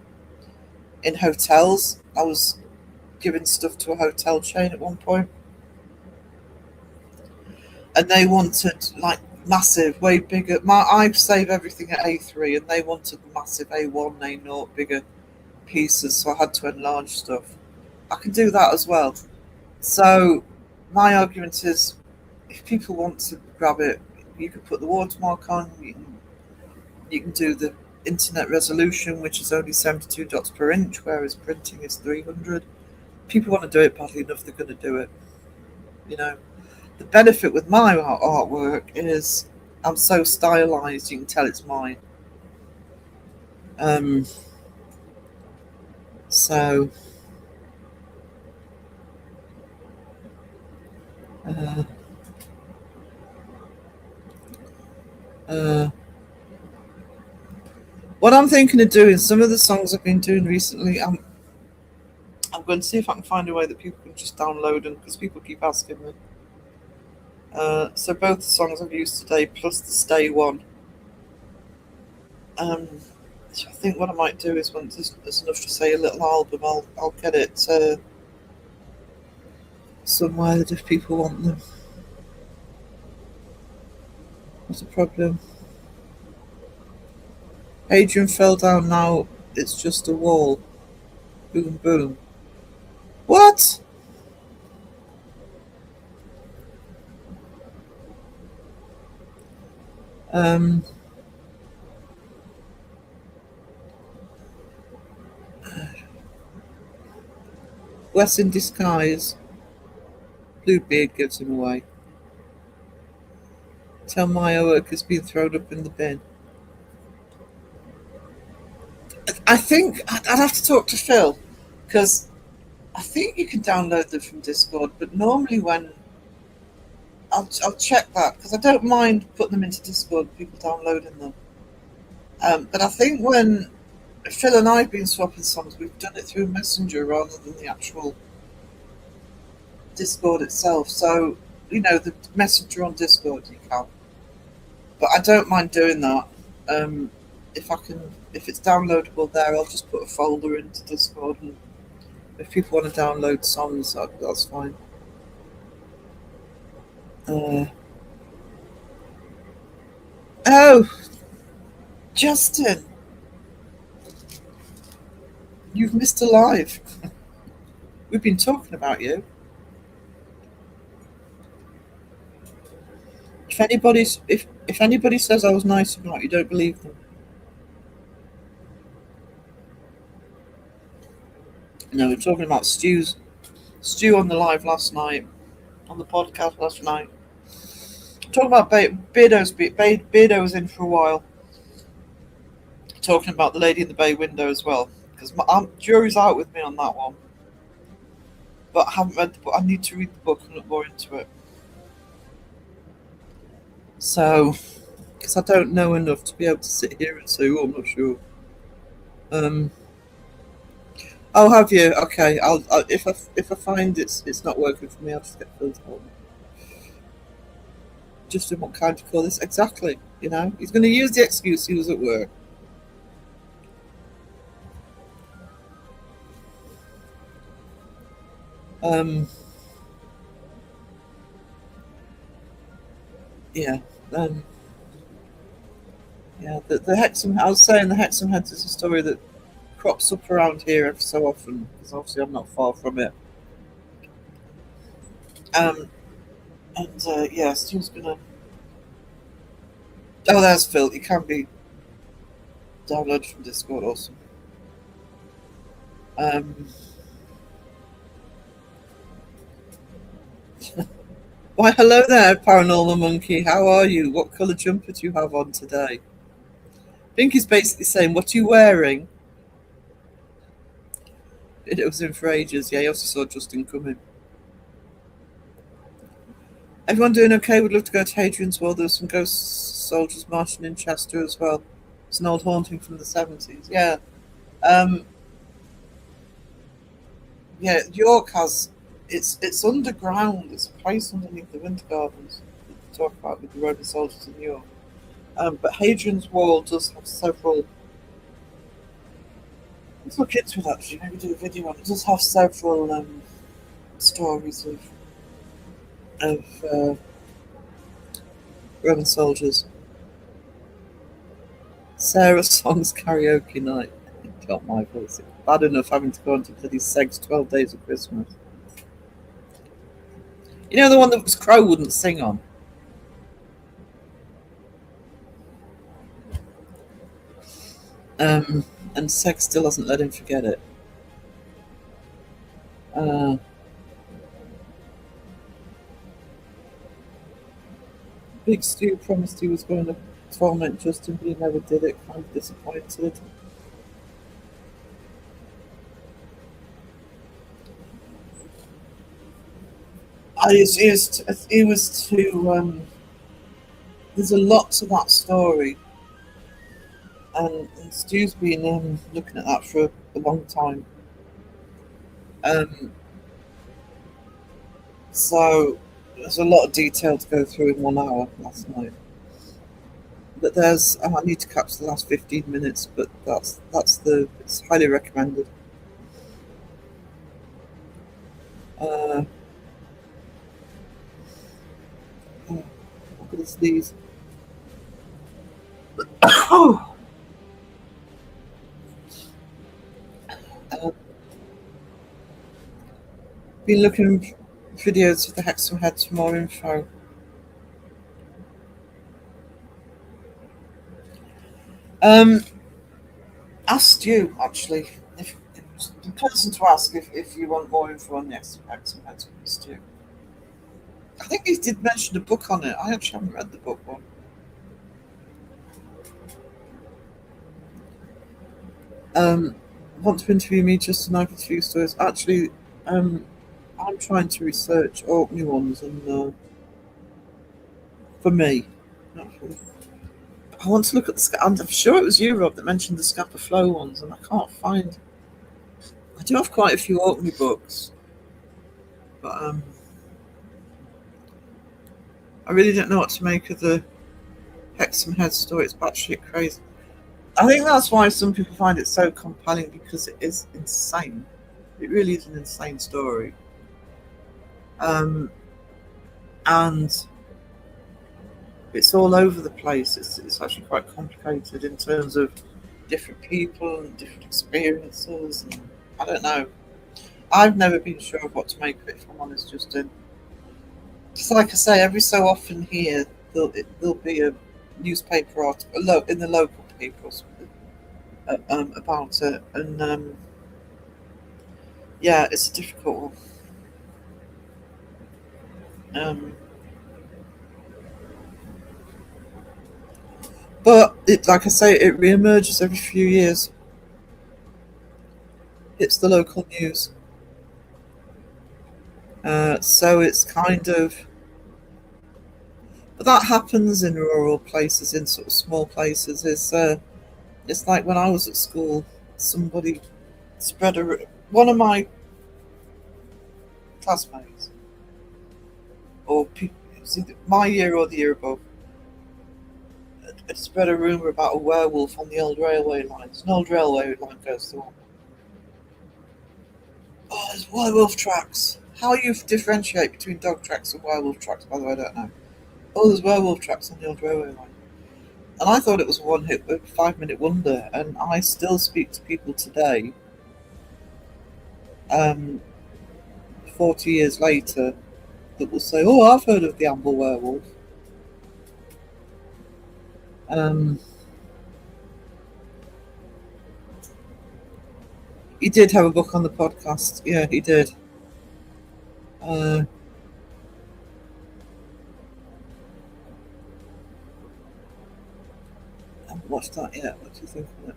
hotels. I was giving stuff to a hotel chain at one point, and they wanted massive, way bigger. I save everything at A3, and they wanted massive A1, A0, bigger pieces, so I had to enlarge stuff. I can do that as well. So my argument is, if people want to grab it, you can put the watermark on. You can do the internet resolution, which is only 72 dots per inch, whereas printing is 300. People want to do it badly enough, they're going to do it. You know, the benefit with my artwork is I'm so stylized, you can tell it's mine. So what I'm thinking of doing, some of the songs I've been doing recently, I'm going to see if I can find a way that people can just download them, because people keep asking me. So both the songs I've used today plus the Stay one. So I think what I might do is, once there's enough to say a little album, I'll get it somewhere that if people want them. What's the problem? Adrian fell down, now it's just a wall. Boom, boom. What? Wes in disguise. Bluebeard gives him away. Tell my work has been thrown up in the bin. I think I'd have to talk to Phil, because I think you can download them from Discord, but normally when I'll check that, because I don't mind putting them into Discord, people downloading them. But I think when Phil and I have been swapping songs, we've done it through Messenger rather than the actual Discord itself. So, you know, the Messenger on Discord you can. But I don't mind doing that. If it's downloadable there, I'll just put a folder into Discord, and if people want to download songs, that's fine. Oh, Justin, you've missed a live. We've been talking about you. If anybody says I was nice about you, don't believe them. No, we're talking about Stu on the live last night, on the podcast last night. Talking about Beardo was in for a while, talking about the lady in the bay window as well, because jury's out with me on that one. But I haven't read the book. I need to read the book and look more into it. So, because I don't know enough to be able to sit here and say, "Oh, I'm not sure." Oh, have you? Okay. I'll if I find it's not working for me, I'll just get Phil to help me. Just in what kind to call this exactly? You know, he's going to use the excuse he was at work. Yeah. Yeah. The Hexham. I was saying the Hexham Heads is a story that crops up around here every so often because obviously I'm not far from it. Yeah, Stu's gonna. Oh, there's Phil. He can be downloaded from Discord. Awesome. Why, hello there, Paranormal Monkey. How are you? What colour jumper do you have on today? Pinky's basically saying, "What are you wearing?" It was in for ages. Yeah, he also saw Justin coming. Everyone doing okay? Would love to go to Hadrian's Wall. There were some ghost soldiers marching in Chester as well. It's an old haunting from the 70s. Yeah. Yeah, York has it's underground. It's a place underneath the Winter Gardens that we talk about with the Roman soldiers in York. But Hadrian's Wall does have several. Let's look into it actually. Maybe do a video on it. It does have several stories of Roman soldiers. Sarah Song's karaoke night. Got my voice. It's bad enough having to go on to bloody Seg's 12 Days of Christmas. You know the one that was Crow wouldn't sing on? And Seg still hasn't let him forget it. Big Stu promised he was going to torment Justin, but he never did it. Kind of disappointed. He was too. There's a lot to that story, and Stu's been looking at that for a long time. So there's a lot of detail to go through in 1 hour last night. But I need to catch the last 15 minutes, but it's highly recommended. Look at this, these. Been looking at videos of the Hexham Heads for more info. Asked you actually if the person to ask if you want more info on the Hexham Heads would be Stu. I think he did mention a book on it. I actually haven't read the book one. Want to interview me just to know a few stories? Actually, I'm trying to research Orkney ones and for me, not for. I want to look at the. I'm sure it was you, Rob, that mentioned the Scapa Flow ones, and I can't find. I do have quite a few Orkney books, but I really don't know what to make of the Hexham Head story. It's batshit crazy. I think that's why some people find it so compelling, because it is insane. It really is an insane story. And it's all over the place. It's actually quite complicated in terms of different people and different experiences. And I don't know. I've never been sure of what to make of it, if I'm honest, Justin. Just like I say, every so often here, there'll be a newspaper article in the local paper or something about it. And yeah, it's a difficult one. But like I say, it re-emerges every few years. hits the local news. So it's kind of, but that happens in rural places, in sort of small places. It's like when I was at school, somebody spread one of my classmates, or people, it was either my year or the year above, had spread a rumour about a werewolf on the old railway lines. An old railway line goes through. Oh, there's werewolf tracks. How you differentiate between dog tracks and werewolf tracks, by the way, I don't know. Oh, there's werewolf tracks on the old railway line. And I thought it was a 5-minute wonder, and I still speak to people today, 40 years later, that will say, oh, I've heard of the Amble werewolf. He did have a book on the podcast. Yeah, he did. I haven't watched that yet. What do you think of it?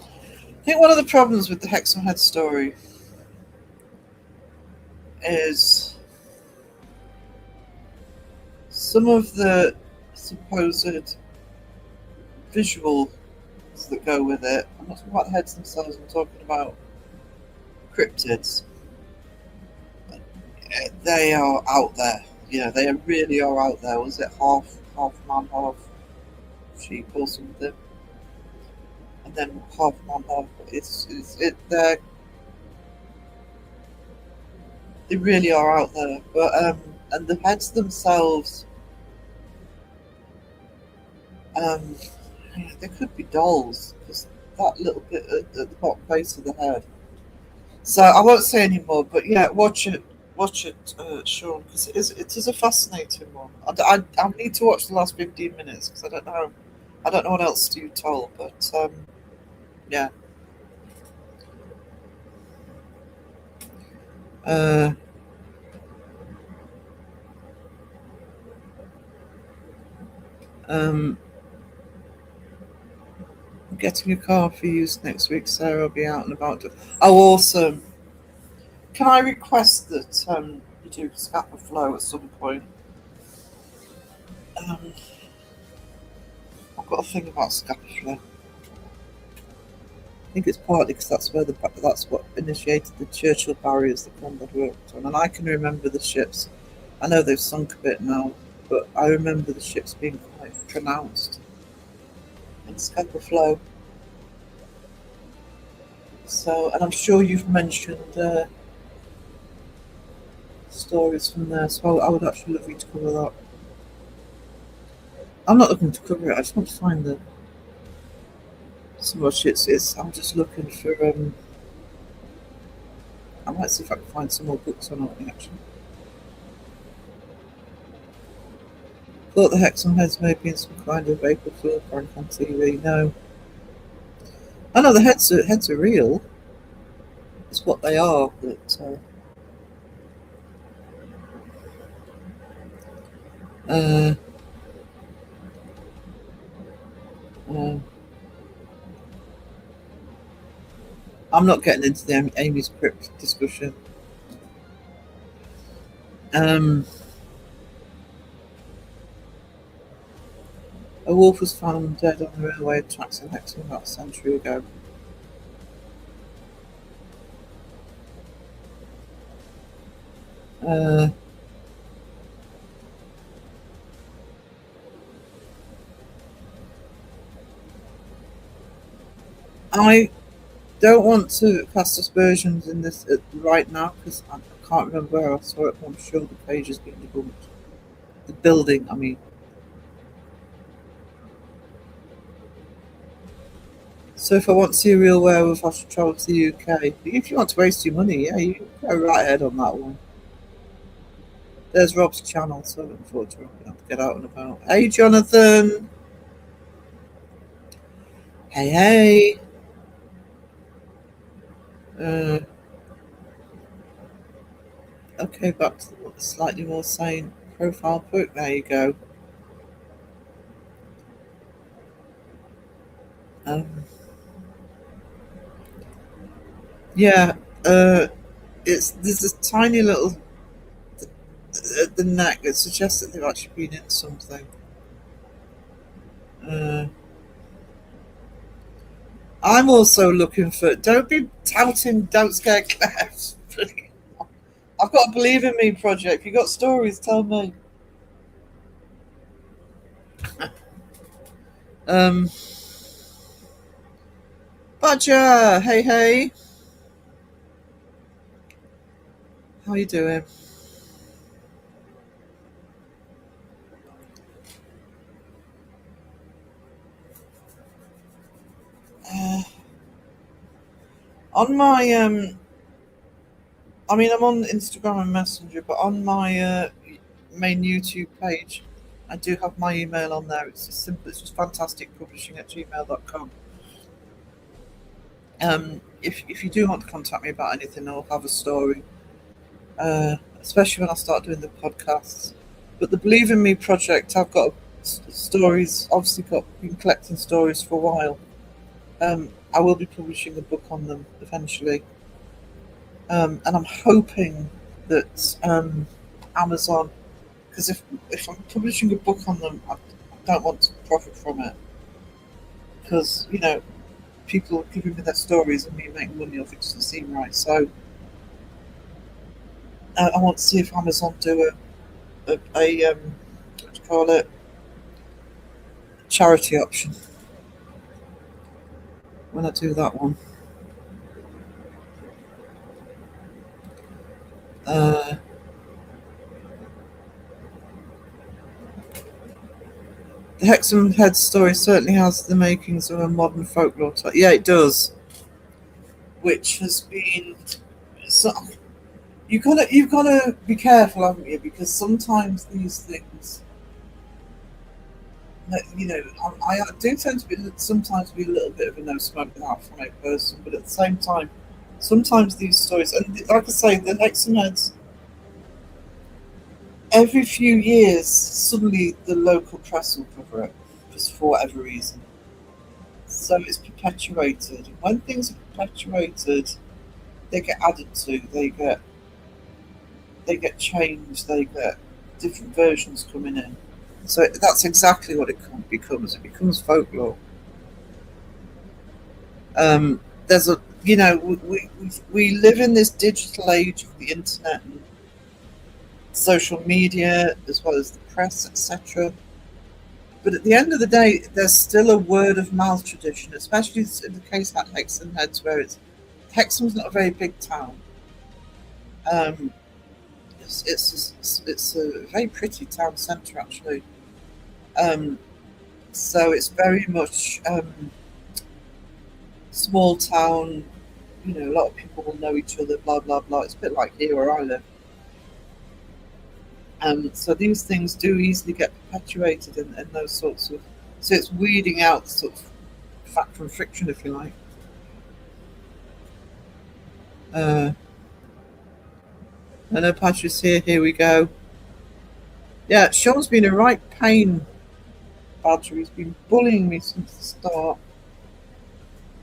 I think one of the problems with the Hexam Head story is some of the supposed visuals that go with it. I'm not talking about the heads themselves, I'm talking about cryptids. They are out there. Yeah, they really are out there. Was it half man, half sheep or something? And then half man, half. They really are out there. But and the heads themselves, they could be dolls, because that little bit at the bottom base of the head. So I won't say any more, but yeah, watch it, Sean, because it is a fascinating one. I need to watch the last 15 minutes because I don't know what else to tell, but yeah. I'm getting a car for use next week, Sarah. I'll be out and about. Oh, awesome! Can I request that you do Scapper Flow at some point? I've got a thing about Scapper Flow. I think it's partly because that's what initiated the Churchill barriers that Conrad worked on, and I can remember the ships. I know they've sunk a bit now, but I remember the ships being quite pronounced in Scapper Flow. So, and I'm sure you've mentioned stories from there, so I would actually love you to cover that. I'm not looking to cover it. I just want to find so much. I'm just looking for. I might see if I can find some more books on it actually. Thought the Hexam Heads may be in some kind of April Fool prank on TV. No. I know the heads are real. It's what they are, but I'm not getting into the Amy's crypt discussion. A wolf was found dead on the railway tracks in Hexham about a century ago. I don't want to cast aspersions in this right now because I can't remember where I saw it, but I'm sure the page has been debunked. The building, I mean. So if I want to see a real werewolf, I should travel to the UK. If you want to waste your money, yeah, you go right ahead on that one. There's Rob's channel, so I look forward to Rob being able to get out and about. Hey, Jonathan. Hey. Okay, back to the slightly more sane profile book. There you go. Yeah, there's this tiny little at the neck that suggests that they've actually been in something. I'm also looking for. Don't be touting. Don't scare Claire. I've got a Believe in Me project. If you got stories, tell me. Um, Badger, hey hey, how you doing? Uh, on my I mean, I'm on Instagram and Messenger, but on my main YouTube page, I do have my email on there. It's just simple. It's just fantasticpublishing@gmail.com. If you do want to contact me about anything or have a story, especially when I start doing the podcasts. But the Believe in Me project, I've got stories. Obviously, been collecting stories for a while. I will be publishing a book on them eventually, and I'm hoping that Amazon, because if I'm publishing a book on them, I don't want to profit from it, because people giving me their stories and me making money off it doesn't seem right. So I want to see if Amazon do a what do you call it, charity option when I do that one. Uh, the Hexham Head story certainly has the makings of a modern folklore type. Yeah, it does. Which has been so you've gotta be careful, haven't you? Because sometimes these things, I do tend to be sometimes be a little bit of a no smoke without fire person, but at the same time, sometimes these stories, and like I say, the Hexham Heads, every few years, suddenly the local press will cover it, just for whatever reason. So it's perpetuated. And when things are perpetuated, they get added to, they get changed, they get different versions coming in. So that's exactly what it becomes. It becomes folklore. There's a we live in this digital age of the internet and social media as well as the press, etc. But at the end of the day, there's still a word of mouth tradition, especially in the case at Hexham Heads, where Hexham's not a very big town. Um, it's a very pretty town centre actually. Um, so it's very much small town. A lot of people will know each other. Blah blah blah. It's a bit like here where I live. So these things do easily get perpetuated in those sorts of. So it's weeding out the sort of fact from fiction, if you like. I know Patrick's here. Here we go. Yeah, Sean's been a right pain, Badger. He's been bullying me since the start.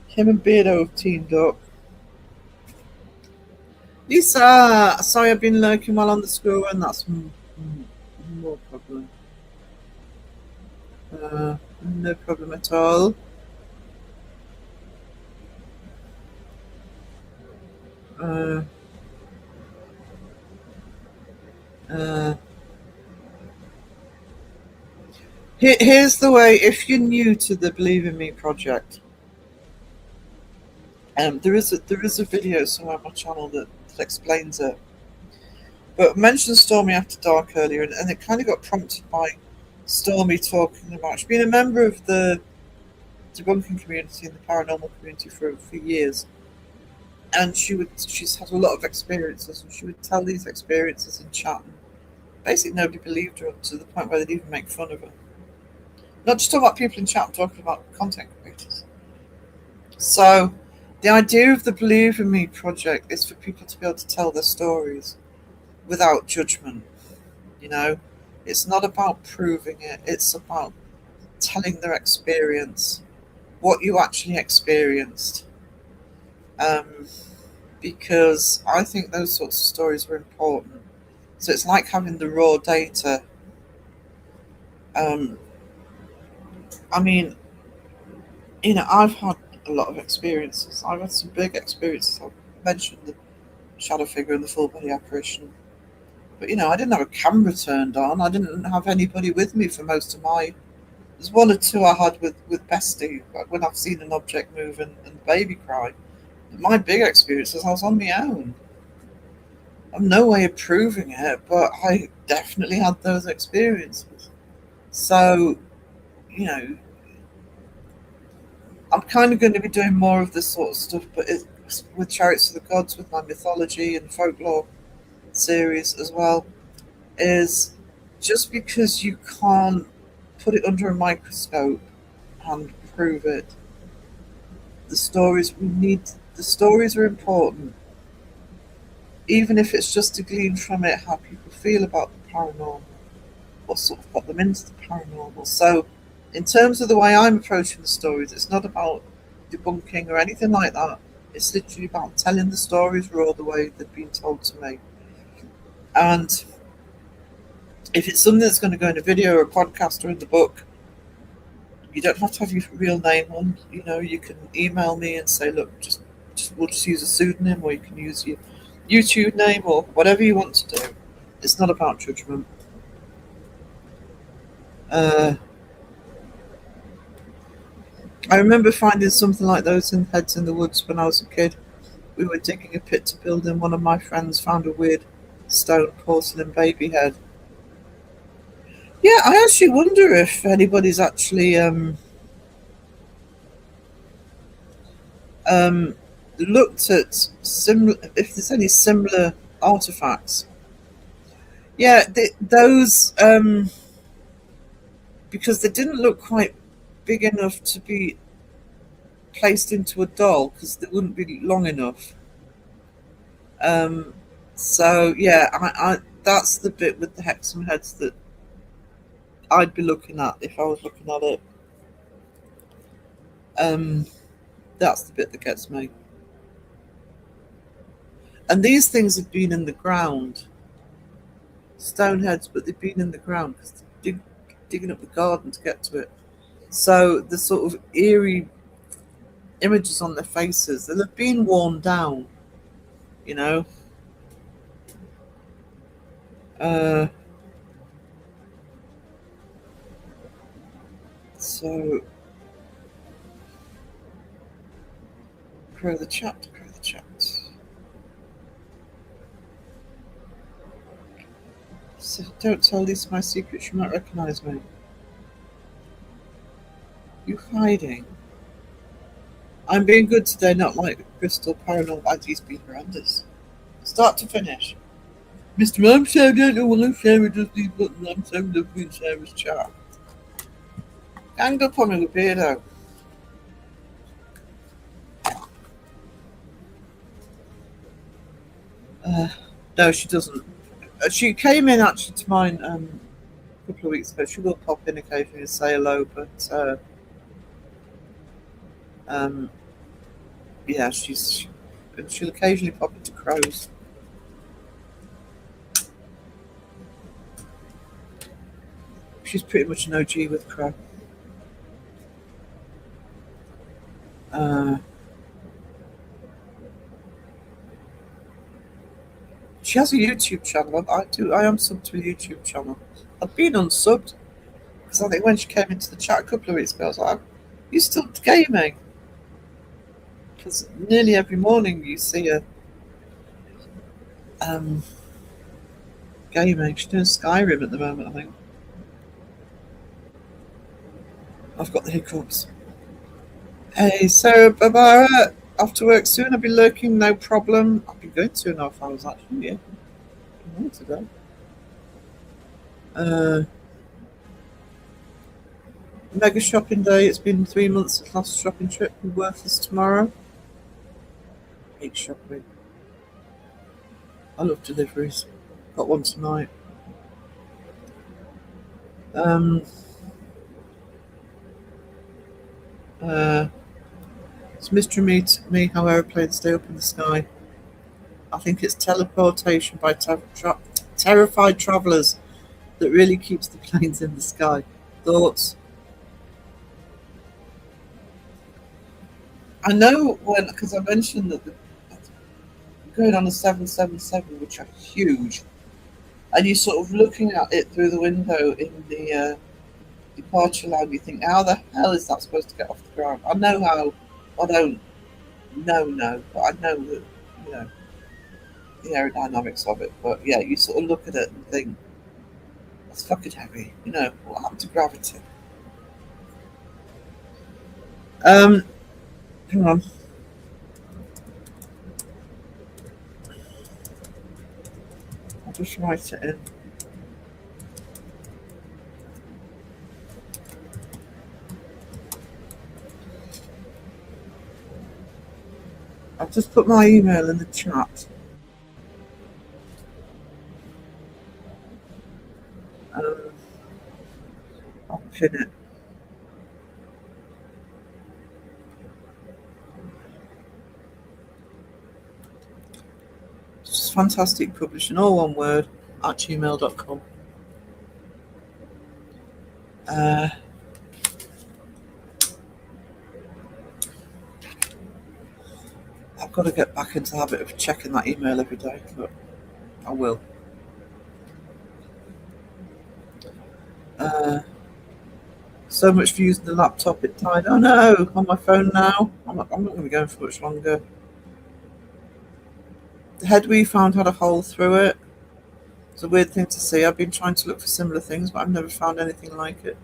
Him and Beardo have teamed up. Lisa, sorry I've been lurking while on the school and that's more problem. No problem at all. Here's the way, if you're new to the Believe in Me project, there is a video somewhere on my channel that explains it. But I mentioned Stormy After Dark earlier, and it kind of got prompted by Stormy talking about she's been a member of the debunking community and the paranormal community for years, and she's had a lot of experiences, and she would tell these experiences in chat, and basically nobody believed her, to the point where they'd even make fun of her. Not just talking about people in chat, I'm talking about content creators. So the idea of the Believe in Me project is for people to be able to tell their stories without judgment. It's not about proving it, it's about telling their experience, what you actually experienced. because I think those sorts of stories are important. So it's like having the raw data. I mean, I've had a lot of experiences. I've had some big experiences. I mentioned the shadow figure and the full body apparition. But, I didn't have a camera turned on. I didn't have anybody with me for most of my... There's one or two I had with Bestie, like when I've seen an object move and the baby cry. But my big experiences, I was on my own. I'm no way of proving it, but I definitely had those experiences. So, I'm kind of going to be doing more of this sort of stuff, but with Chariots of the Gods, with my mythology and folklore series as well, is just because you can't put it under a microscope and prove it. The stories are important, even if it's just to glean from it how people feel about the paranormal, what sort of got them into the paranormal. So, in terms of the way I'm approaching the stories, it's not about debunking or anything like that. It's literally about telling the stories raw the way they've been told to me. And if it's something that's going to go in a video or a podcast or in the book, you don't have to have your real name on. You can email me and say, look, we'll just use a pseudonym, or you can use your YouTube name or whatever you want to do. It's not about judgment. I remember finding something like those in Heads in the Woods when I was a kid. We were digging a pit to build in. One of my friends found a weird stone porcelain baby head. Yeah, I actually wonder if anybody's actually looked at if there's any similar artifacts. Yeah, those because they didn't look quite big enough to be placed into a doll, because they wouldn't be long enough. So yeah, I that's the bit with the Hexam heads that I'd be looking at if I was looking at it. That's the bit that gets me. And these things have been in the ground, stone heads, but they've been in the ground because they're digging up the garden to get to it. So the sort of eerie images on their faces, they'll have been worn down, So grow the chat. So don't tell Lisa my secret, she might recognise me. You hiding? I'm being good today, not like Crystal Paranormal. ID's been horrendous. Start to finish. Mr. I'm so don't know why Sarah does these buttons. I'm so lovely in Sarah's chat. Gang up on me, weirdo. No, she doesn't. She came in actually to mine a couple of weeks ago. She will pop in occasionally and say hello, but yeah, she'll occasionally pop into Crows. She's pretty much an OG with Crow. She has a YouTube channel. I am subbed to a YouTube channel. I've been unsubbed because I think when she came into the chat a couple of weeks ago, I was like, "You still gaming?" Because nearly every morning you see her gaming. She's doing Skyrim at the moment, I think. I've got the hiccups. Hey, Sarah Barbara, off to work soon. I'll be lurking, no problem. I'll be going 2.5 hours actually, yeah. Today. Mega shopping day. It's been 3 months since last shopping trip. Be worthless tomorrow. Hate shopping. I love deliveries. Got one tonight. It's mystery me how aeroplanes stay up in the sky. I think it's teleportation by terrified travellers that really keeps the planes in the sky. Thoughts? I know when, because I mentioned that going on a 777, which are huge, and you're sort of looking at it through the window in the departure line, you think, how the hell is that supposed to get off the ground? I know how, I don't know, but I know that, you know, the aerodynamics of it. But yeah, you sort of look at it and think, that's fucking heavy, you know, what happened to gravity? Hang on. I'll just write it in. I've just put my email in the chat. I'll pin it. It's fantastic publishing, all one word, at gmail.com. I've got to get back into the habit of checking that email every day, but I will. So much for using the laptop, it died. Oh no, on my phone now. I'm not going to be going for much longer. The head we found had a hole through it. It's a weird thing to see. I've been trying to look for similar things, but I've never found anything like it.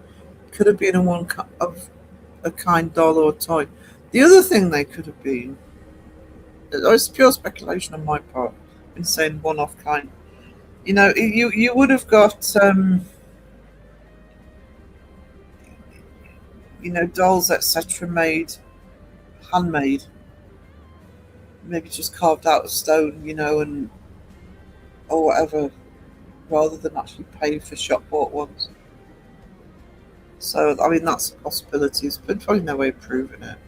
Could have been a kind doll or toy. The other thing they could have been, it's pure speculation on my part, in saying one-off kind. You know, you would have got, you know, dolls, etc., made, handmade, maybe just carved out of stone, you know, and or whatever, rather than actually pay for shop bought ones. So, I mean, that's a possibility. There's probably no way of proving it.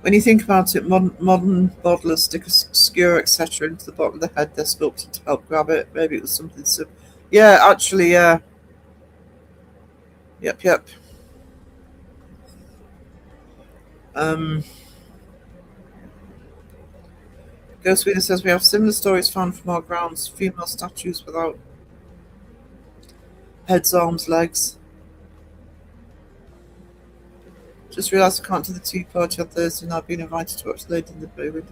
When you think about it, modern bottlers stick a skewer, etc., into the bottom of the head they're sculpted to help grab it. Maybe it was something so. Yeah, actually, yeah. Yep. Ghost Reader says we have similar stories found from our grounds. Female statues without heads, arms, legs. Just realised I can't do the tea party on Thursday and I've been invited to watch Lady in the Blue.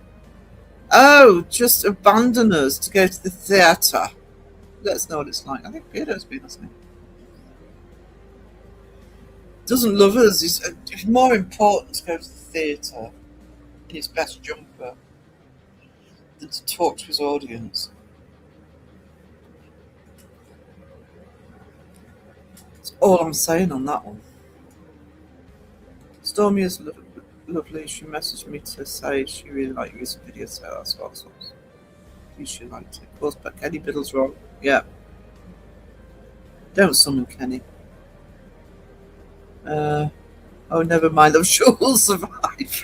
Oh, just abandon us to go to the theatre. Let us know what it's like. I think Peter's been, hasn't he? Doesn't love us. It's more important to go to the theatre in his best jumper than to talk to his audience. That's all I'm saying on that one. Stormy is lovely. She messaged me to say she really liked your recent video, so that's awesome. She liked it. Of course, but Kenny Biddle's wrong. Yeah. Don't summon Kenny. Oh, never mind. I'm sure we'll survive.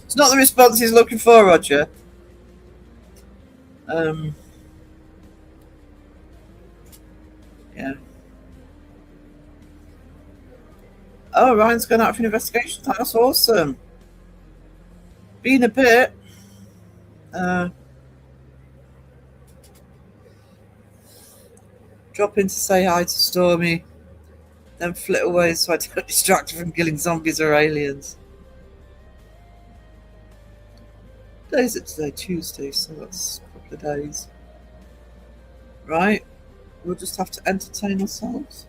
It's not the response he's looking for, Roger. Yeah. Oh, Ryan's going out for an investigation. That's awesome. Been a bit. Drop in to say hi to Stormy, then flit away so I don't distract her from killing zombies or aliens. What day is it today? Tuesday, so that's a couple of days. Right, we'll just have to entertain ourselves.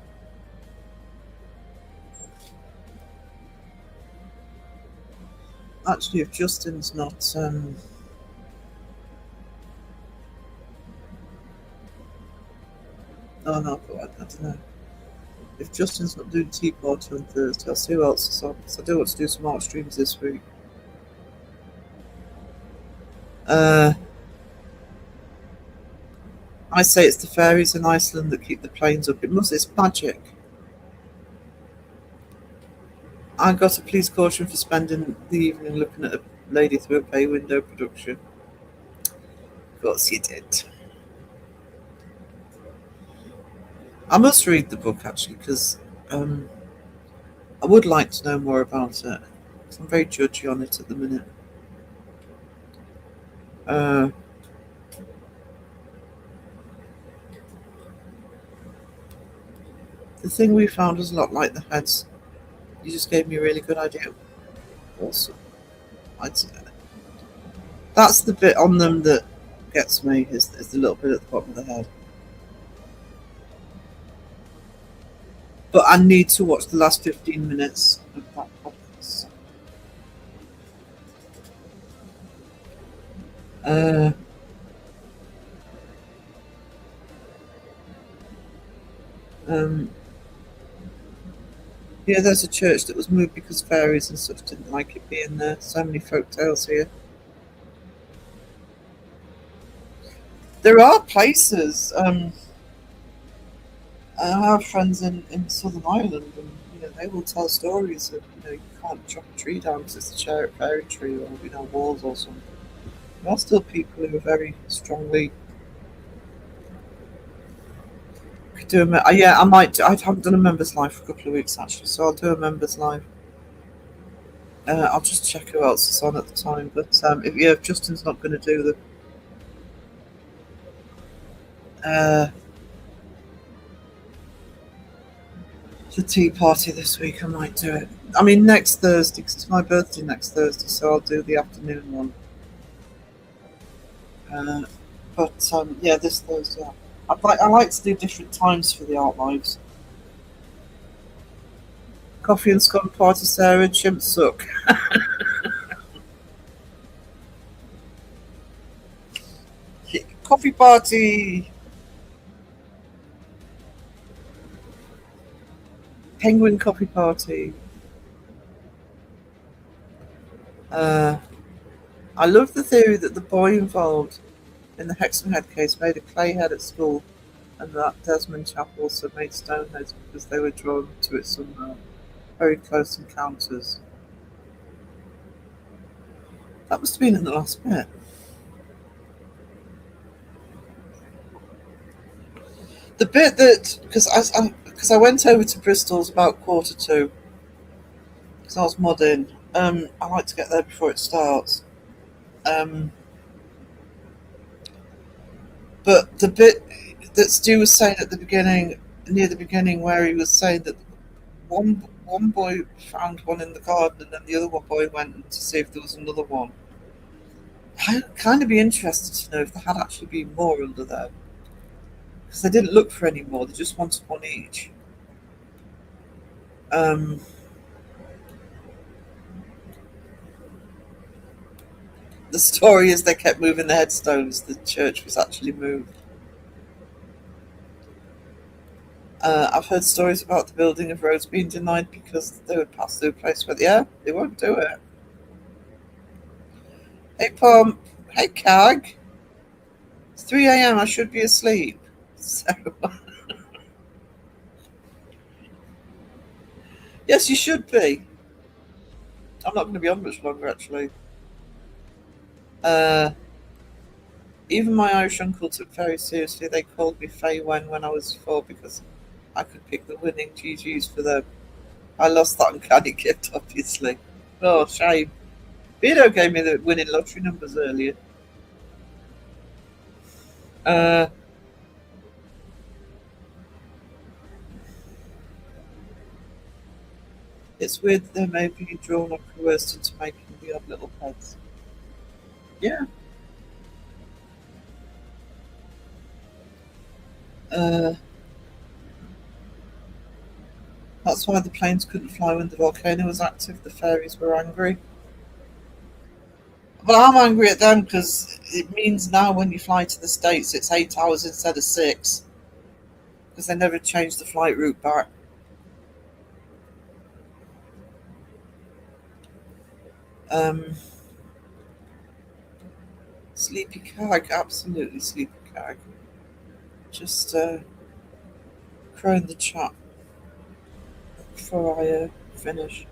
Actually, if Justin's not... Oh no, I don't know. If Justin's not doing Tea Party on Thursday, I'll see who else is on. Because I do want to do some art streams this week. I say it's the fairies in Iceland that keep the planes up. It's magic. I got a police caution for spending the evening looking at a lady through a pay window production. Of course you did. I must read the book actually because I would like to know more about it. I'm very judgy on it at the minute. The thing we found was a lot like the heads. You just gave me a really good idea. Awesome. That's the bit on them that gets me, is the little bit at the bottom of the head. But I need to watch the last 15 minutes of that podcast. Yeah, there's a church that was moved because fairies and such didn't like it being there. So many folk tales here. There are places. I have friends in Southern Ireland, and they will tell stories of you can't chop a tree down because it's a fairy tree, or walls or something. There are still people who are very strongly. Could do yeah, I might. I haven't done a members live for a couple of weeks actually, so I'll do a members live. I'll just check who else is on at the time. But if Justin's not going to do the tea party this week, I might do it. I mean, next Thursday, because it's my birthday next Thursday, so I'll do the afternoon one. Yeah, this Thursday. I like to do different times for the art lives. Coffee and scone party, Sarah. Chimp suck. Coffee party. Penguin coffee party. I love the theory that the boy involved in the Hexham Head case made a clay head at school, and that Desmond Chap also made stone heads because they were drawn to it somehow. Very close encounters. That must have been in the last bit. The bit that, because I went over to Bristol's about 1:45, because I was modding. I like to get there before it starts. But the bit that Stu was saying at the beginning, near the beginning, where he was saying that one boy found one in the garden, and then the other one boy went to see if there was another one. I'd kind of be interested to know if there had actually been more under there, because they didn't look for any more. They just wanted one each. The story is they kept moving the headstones. The church was actually moved. I've heard stories about the building of roads being denied because they would pass through a place where, they won't do it. Hey, Pom. Hey, Cag. It's 3 a.m. I should be asleep. So, yes, you should be. I'm not going to be on much longer, actually. Even my Irish uncle took very seriously. They called me Fay when I was 4 because I could pick the winning GGs for them. I lost that uncanny gift, obviously. Oh, shame. Beardo gave me the winning lottery numbers earlier. It's weird that they may be drawn or coerced into making the odd little heads. Yeah. That's why the planes couldn't fly when the volcano was active. The fairies were angry. But I'm angry at them because it means now when you fly to the States, it's 8 hours instead of 6. Because they never changed the flight route back. Sleepy Cag, absolutely Sleepy Cag. Just crow in the chat before I finish.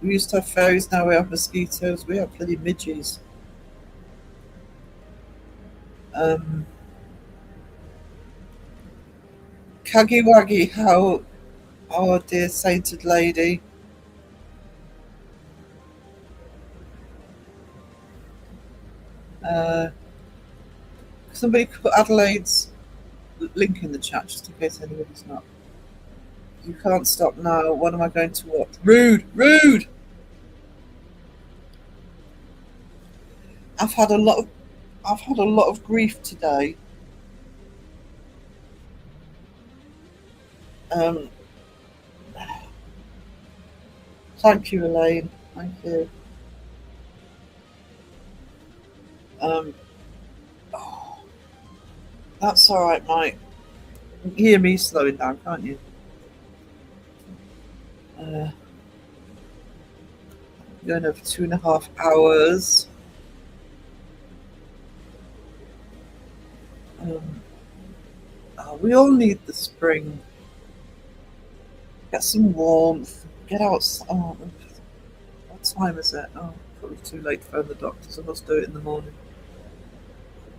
We used to have fairies, now we have mosquitoes. We have bloody midges. Caggy Waggy, how our dear sainted lady. Somebody could put Adelaide's link in the chat just in case anybody's not. You can't stop now. What am I going to watch? Rude, rude. I've had a lot of grief today. Thank you, Elaine. Thank you. That's all right, Mike. You can hear me slowing down, can't you? Going over 2.5 hours. We all need the spring. Get some warmth. Get out. Oh, what time is it? Oh, probably too late to phone the doctors. I must do it in the morning.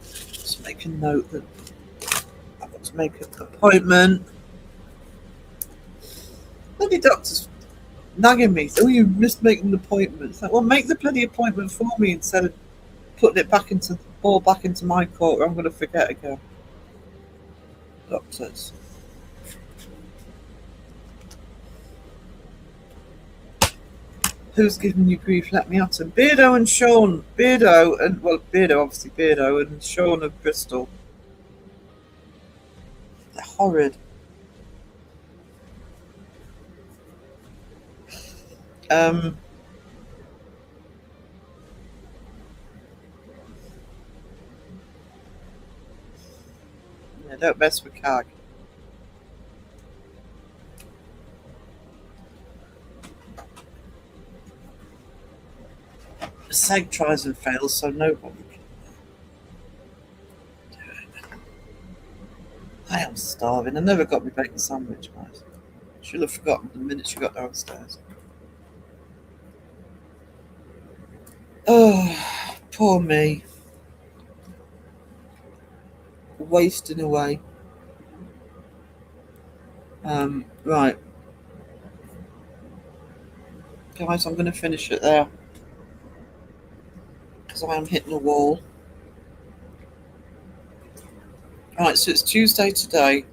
Just make a note that I've got to make an appointment. Bloody doctors nagging me. Oh, you missed making an appointment. It's like, well, make the bloody appointment for me instead of putting it back into my court, or I'm going to forget again. Doctors. Who's giving you grief? Let me at him. Beardo and Sean. Beardo and Sean of Bristol. They're horrid. Yeah, don't mess with Cag. Seg tries and fails, so nobody can do it. I am starving. I never got me bacon sandwich, guys. Should have forgotten the minute she got downstairs. Oh, poor me. Wasting away. Right. Guys, I'm going to finish it there. Because I am hitting a wall. Right, so it's Tuesday today.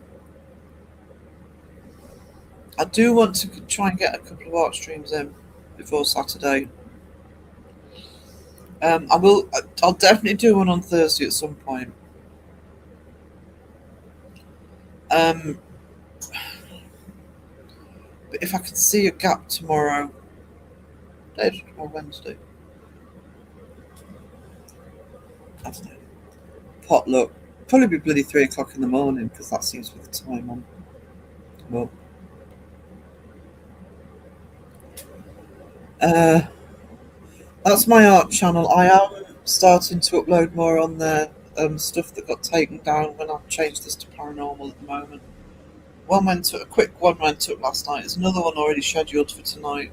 I do want to try and get a couple of art streams in before Saturday. I'll definitely do one on Thursday at some point. But if I could see a gap tomorrow, or Wednesday, I don't know. Potluck. Probably be bloody 3 o'clock in the morning because that seems to be the time on. Well, that's my art channel. I am starting to upload more on there. Stuff that got taken down when I changed this to paranormal at the moment. A quick one went up last night. There's another one already scheduled for tonight.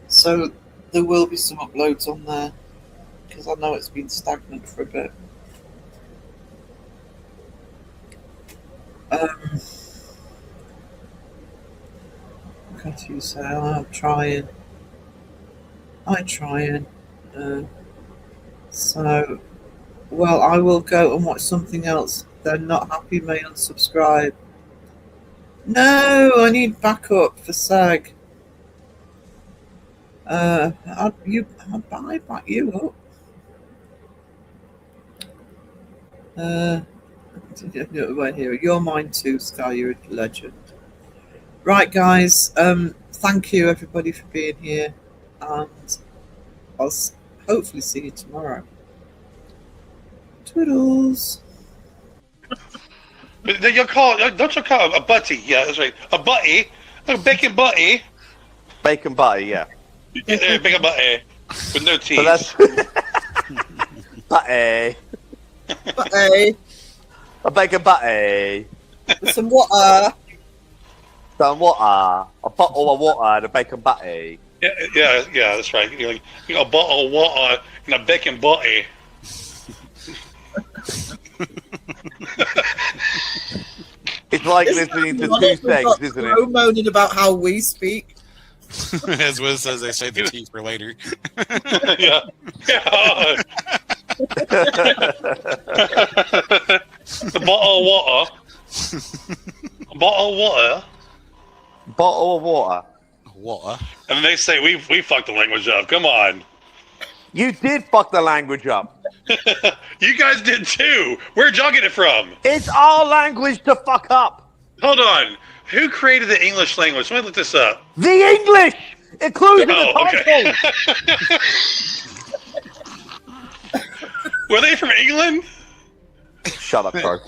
So there will be some uploads on there because I know it's been stagnant for a bit. What you say? I'm trying. So, well, I will go and watch something else. They're not happy, may unsubscribe. No, I need backup for SAG. I'll back you up. Right here. You're mine too, Sky. You're a legend. Right, guys. Thank you, everybody, for being here. And I'll hopefully see you tomorrow. Toodles. Don't you call it a butty? Yeah, that's right. A butty, a bacon butty. Bacon butty, yeah. Yeah, bacon butty with no teeth. So that's butty. Butty. A bacon butty. With some water. Some water. A bottle of water and a bacon butty. Yeah, that's right. A bottle of water and a bacon butty. It's like listening to two things, isn't it? Moaning about how we speak. As Wiz says, they say the tea for later. Yeah. The bottle of water. A bottle of water. Bottle of water. Water. And they say we fucked the language up. Come on. You did fuck the language up. You guys did too. Where'd y'all get it from? It's our language to fuck up. Hold on. Who created the English language? Let me look this up. The English! Including the okay. title! Were they from England? Shut up, Troy.